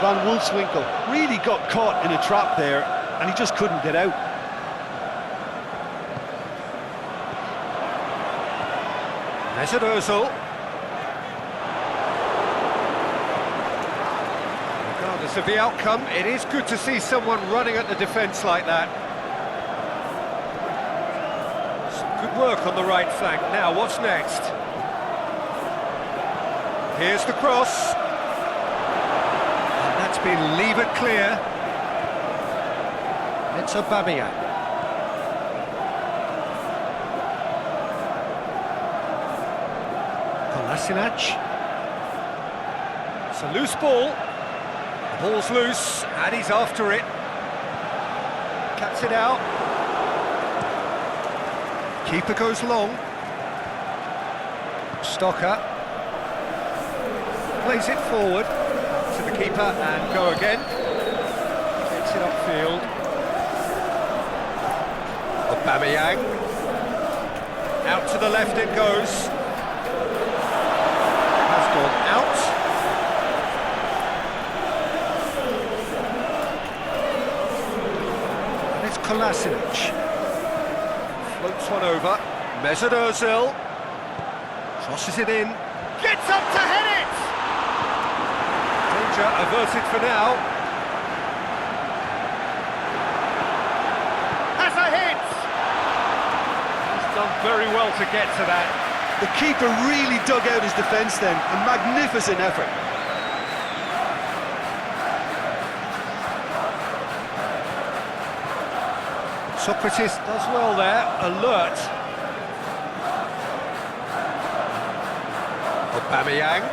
Van Wolfswinkel really got caught in a trap there, and he just couldn't get out. Mesut Ozil. Regardless of the outcome, it is good to see someone running at the defence like that. Some good work on the right flank. Now, what's next? Here's the cross. And that's been levered clear. It's Aubameyang. Kolasinac. It's a loose ball. The ball's loose, and he's after it. Cuts it out. Keeper goes long. Stocker. Plays it forward to the keeper and go again. Gets it upfield. Aubameyang. Out to the left it goes. Has gone out. And it's Kolasinac. Floats one over. Mesut Ozil. Crosses it in. Gets up to head it! Averted for now. Has a hit! He's done very well to get to that. The keeper really dug out his defence then, a magnificent effort. Socrates does well there, alert. Aubameyang.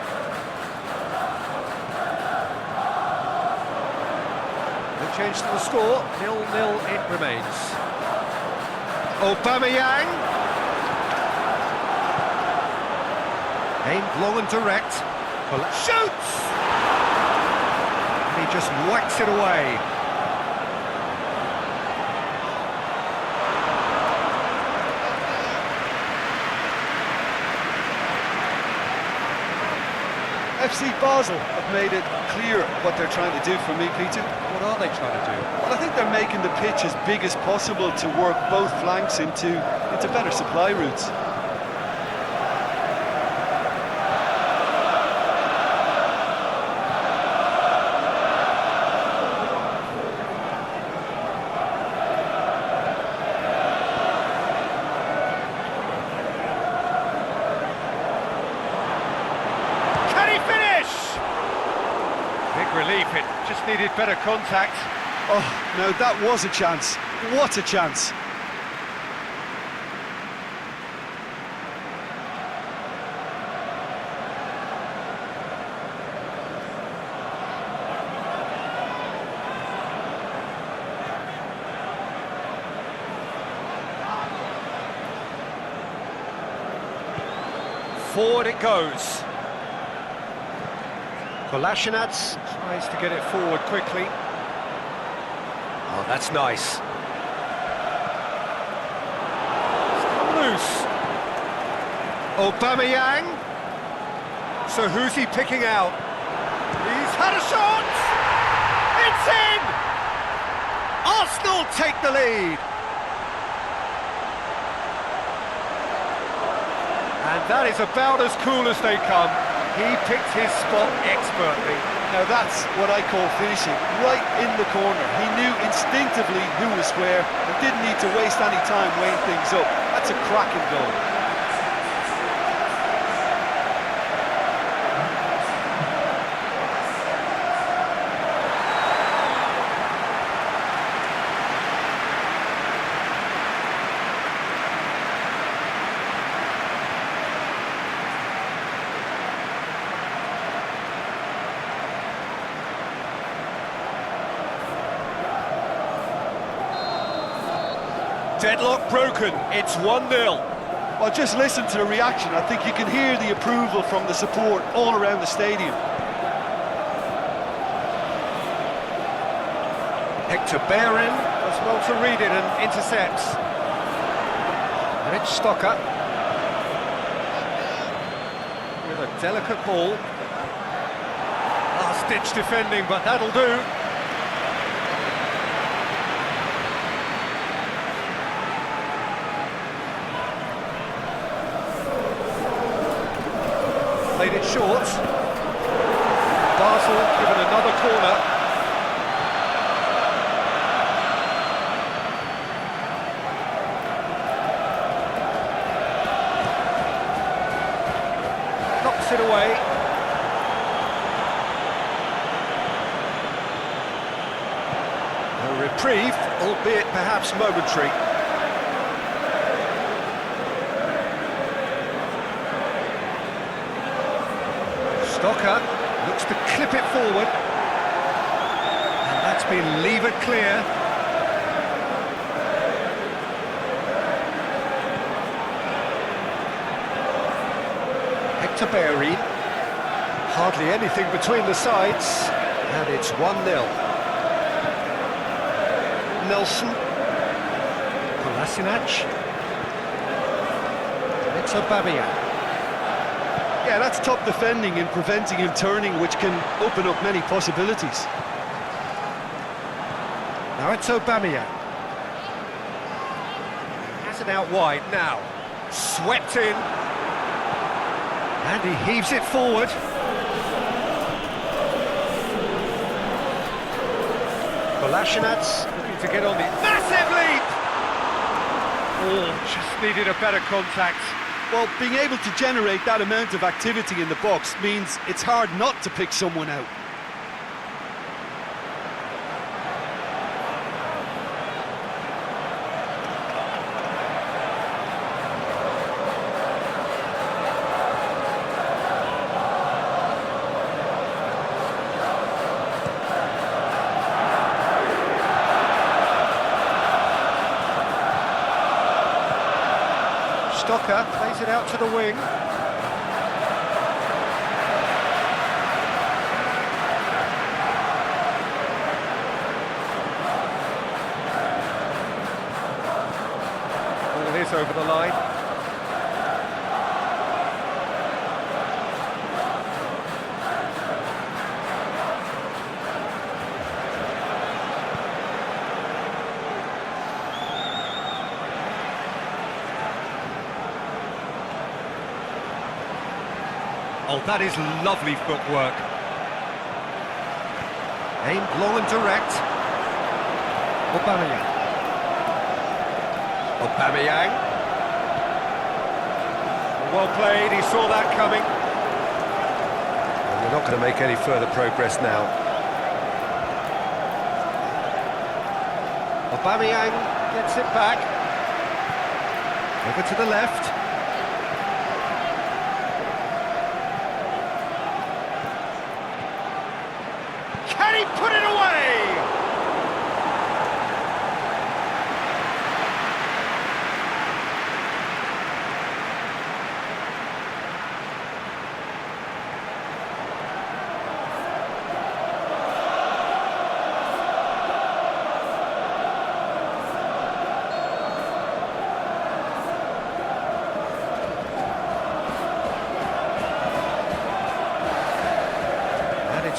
Change to the score, 0-0 it remains. Aubameyang. Aimed long and direct. Shoots! And he just whacks it away. FC Basel have made it clear what they're trying to do for me, Peter. What are they trying to do? Well, I think they're making the pitch as big as possible to work both flanks into better supply routes. Relief, it just needed better contact. Oh, no, that was a chance. What a chance. Forward it goes. Kolasinac tries to get it forward quickly. Oh, that's nice. It's come loose. Aubameyang. So who's he picking out? He's had a shot! It's in! Arsenal take the lead. And that is about as cool as they come. He picked his spot expertly. Now that's what I call finishing, right in the corner. He knew instinctively who was where and didn't need to waste any time weighing things up. That's a cracking goal. Deadlock broken, it's 1-0. Well, just listen to the reaction. I think you can hear the approval from the support all around the stadium. Hector Bellerin does well to read it and intercepts. And it's Stocker. With a delicate ball. Last-ditch defending, but that'll do. Played it short. Basel given another corner. Knocks it away. A reprieve, albeit perhaps momentary. Stocker looks to clip it forward, and that's been levered clear. Hector Bellerin, hardly anything between the sides, and it's 1-0. Nelson, Kolasinac, and it's Aubameyang. Yeah, that's top defending and preventing him turning, which can open up many possibilities. Now it's Aubameyang. Has it out wide now. Swept in. And he heaves it forward. Kolasinac looking to get on the... Massive leap! Oh, just needed a better contact. Well, being able to generate that amount of activity in the box means it's hard not to pick someone out. Stocker plays it out to the wing. Ball is over the line. Oh, that is lovely footwork. Aimed long and direct. Aubameyang. Aubameyang. Well played, he saw that coming. And we're not going to make any further progress now. Aubameyang gets it back. Over to the left. Can he put it away?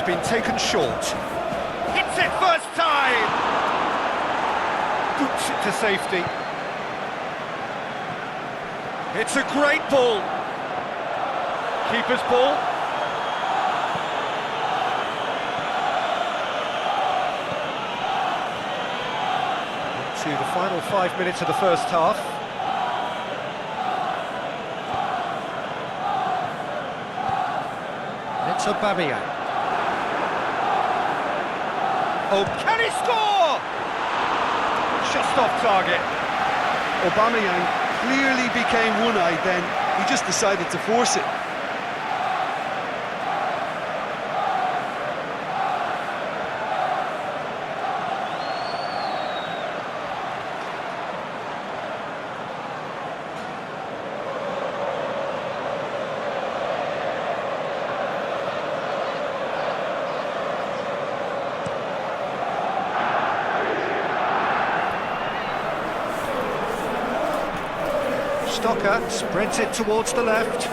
been taken short. Hits it first time! Boots it to safety. It's a great ball. Keeper's ball. To the final 5 minutes of the first half. It's Aubameyang. Oh, can he score? Just off target. Aubameyang clearly became one-eyed then. He just decided to force it. Stocker spreads it towards the left.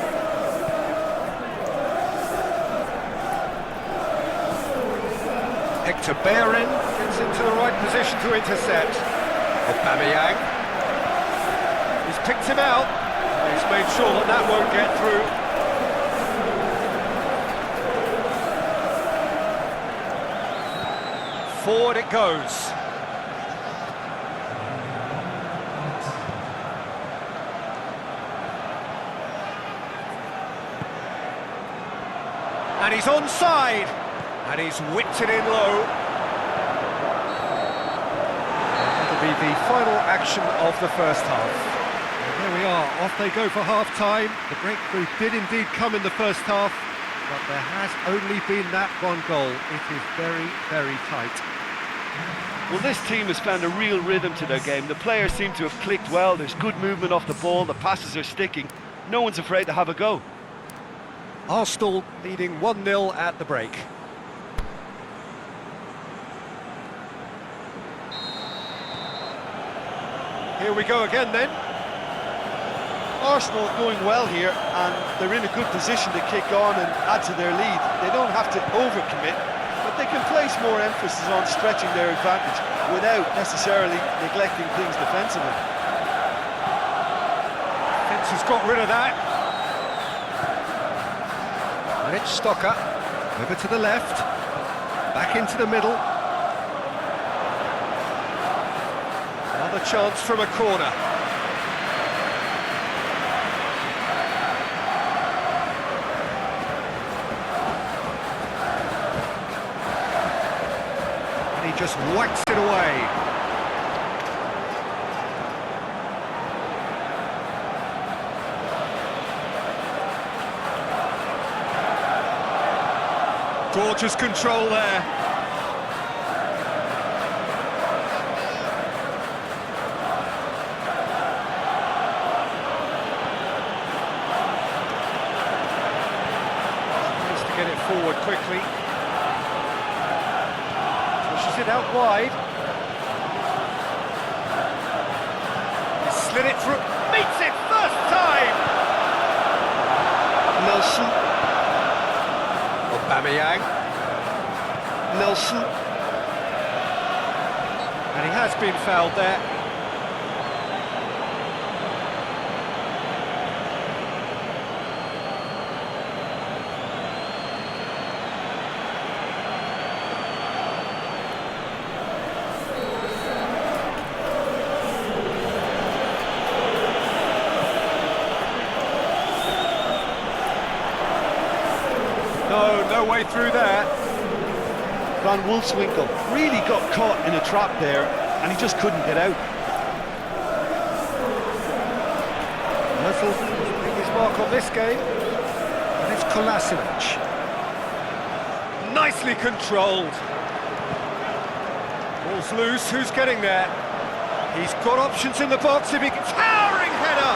Hector Bellerin gets into the right position to intercept. Aubameyang. He's picked him out. He's made sure that that won't get through. Forward it goes. And he's onside, and he's whipped it in low. That'll be the final action of the first half. And there we are, off they go for half-time. The breakthrough did indeed come in the first half, but there has only been that one goal. It is very, very tight. Well, this team has found a real rhythm to their game. The players seem to have clicked well. There's good movement off the ball, the passes are sticking. No one's afraid to have a go. Arsenal leading 1-0 at the break. Here we go again then. Arsenal going well here, and they're in a good position to kick on and add to their lead. They don't have to overcommit, but they can place more emphasis on stretching their advantage without necessarily neglecting things defensively. Defence has got rid of that. And it's Stocker, over to the left, back into the middle. Another chance from a corner. And he just whacks it away. Gorgeous control there. Needs to get it forward quickly. Pushes it out wide. He slid it through. Meets it first time! Nelson. Aubameyang. Nelson. And he has been fouled there. No way through there. Van Wolfswinkel really got caught in a trap there, and he just couldn't get out. Muzzle making his mark on this game, and it's Kolasinac. Nicely controlled. Ball's loose, who's getting there? He's got options in the box if he can... Towering header!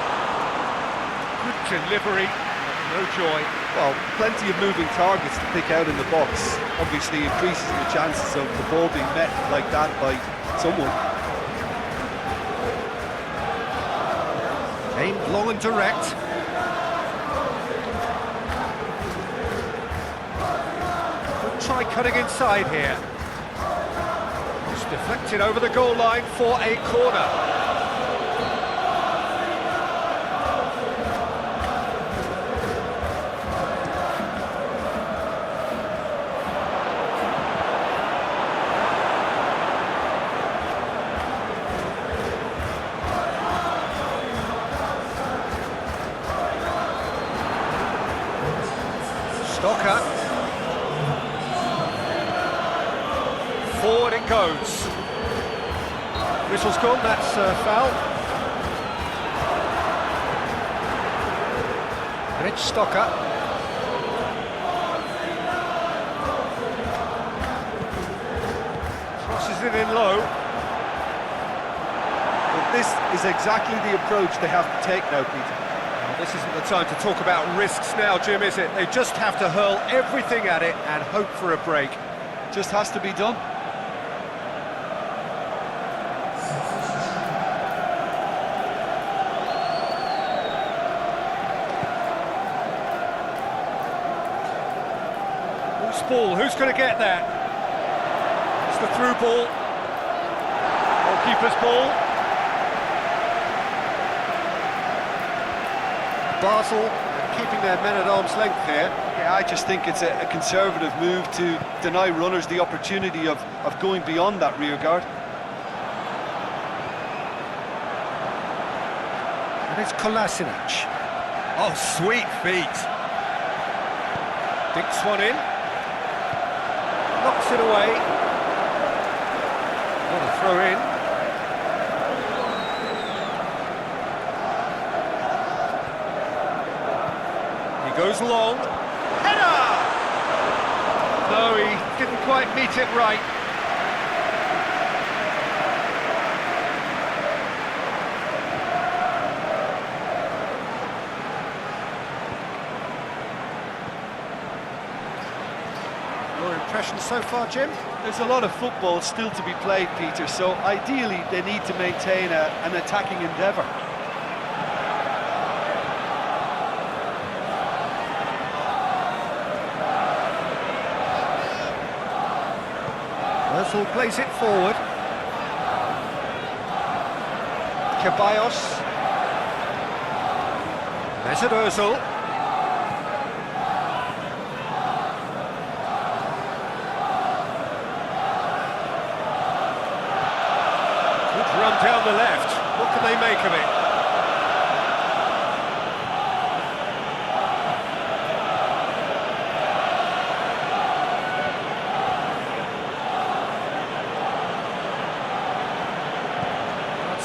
Good delivery, no joy. Well, plenty of moving targets to pick out in the box. Obviously increases the chances of the ball being met like that by someone. Aimed long and direct. Could try cutting inside here. It's deflected over the goal line for a corner. Stocker. Forward it goes. Whistle's gone, that's foul. Rich Stocker. Crosses it in low. But this is exactly the approach they have to take now, Peter. This isn't the time to talk about risks now, Jim, is it? They just have to hurl everything at it and hope for a break. Just has to be done. Loose ball, who's going to get that? It's the through ball. Goalkeeper's ball. Basel keeping their men at arm's length here. Yeah, I just think it's a conservative move to deny runners the opportunity of going beyond that rear guard. And it's Kolasinac. Oh, sweet feet. Dinks one in. Knocks it away. What a throw in. Goes long. Header! No, he didn't quite meet it right. Your impression so far, Jim? There's a lot of football still to be played, Peter, so ideally they need to maintain an attacking endeavour. Özil plays it forward. Ceballos. Mesut Özil. Good run down the left. What can they make of it?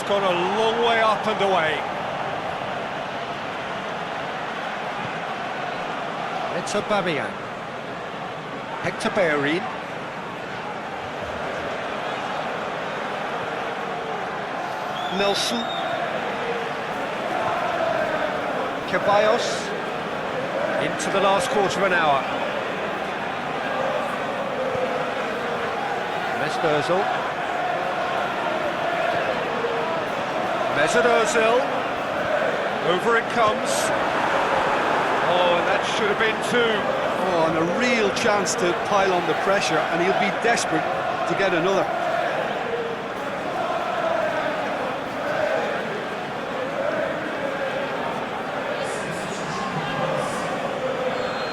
Gone a long way up and away. It's Aubameyang. Hector Bellerin. Nelson. Ceballos. Into the last quarter of an hour. Mesut Özil. Mesut Özil, over it comes. Oh, and that should have been two. Oh, and a real chance to pile on the pressure, and he'll be desperate to get another.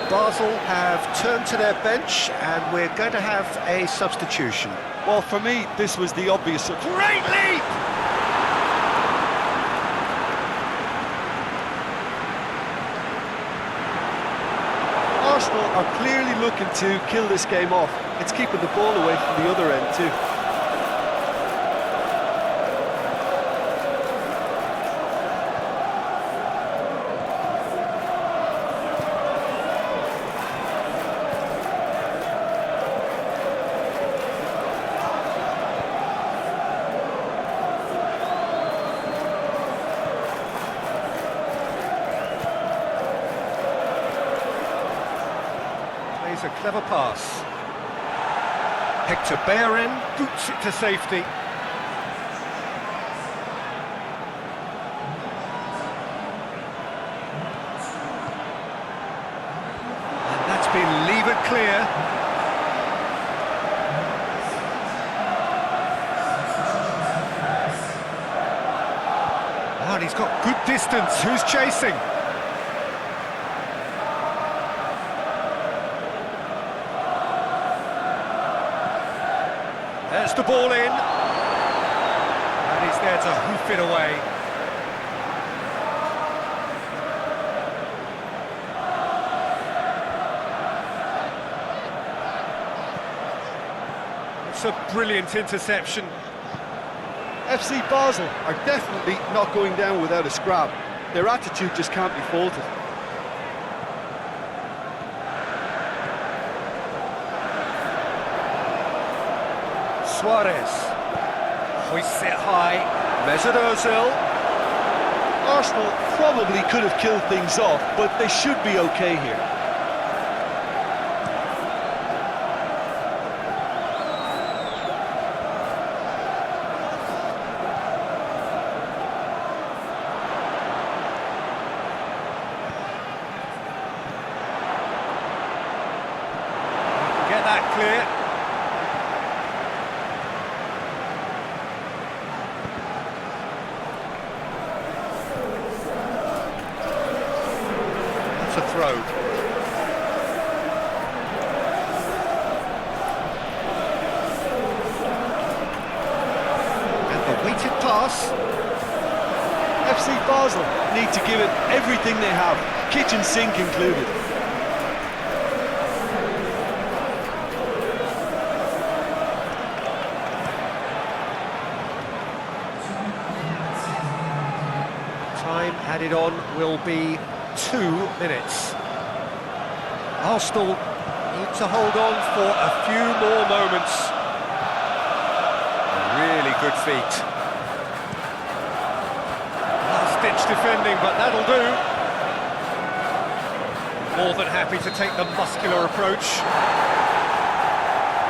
Basel have turned to their bench, and we're going to have a substitution. Well, for me, this was the obvious. Great leap! Arsenal are clearly looking to kill this game off. It's keeping the ball away from the other end too. A clever pass. Hector Bellerin boots it to safety. And that's been levered clear. distance, who's chasing? There's the ball in. And he's there to hoof it away. It's a brilliant interception. FC Basel are definitely not going down without a scrap. Their attitude just can't be faulted. Suarez hoists it high. Mesut Ozil. Arsenal probably could have killed things off, but they should be okay here. Get that clear. That's a throw. And the weighted pass. FC Basel need to give it everything they have, kitchen sink included. Time added on will be 2 minutes. Arsenal need to hold on for a few more moments. Really good feet. Last-ditch defending, but that'll do. More than happy to take the muscular approach.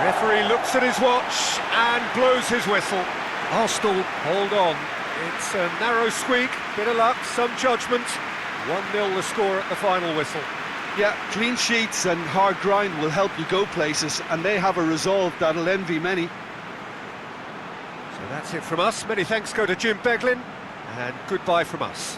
Referee looks at his watch and blows his whistle. Arsenal hold on. It's a narrow squeak, bit of luck, some judgment. 1-0 the score at the final whistle. Yeah, clean sheets and hard grind will help you go places, and they have a resolve that'll envy many. So that's it from us. Many thanks go to Jim Beglin, and goodbye from us.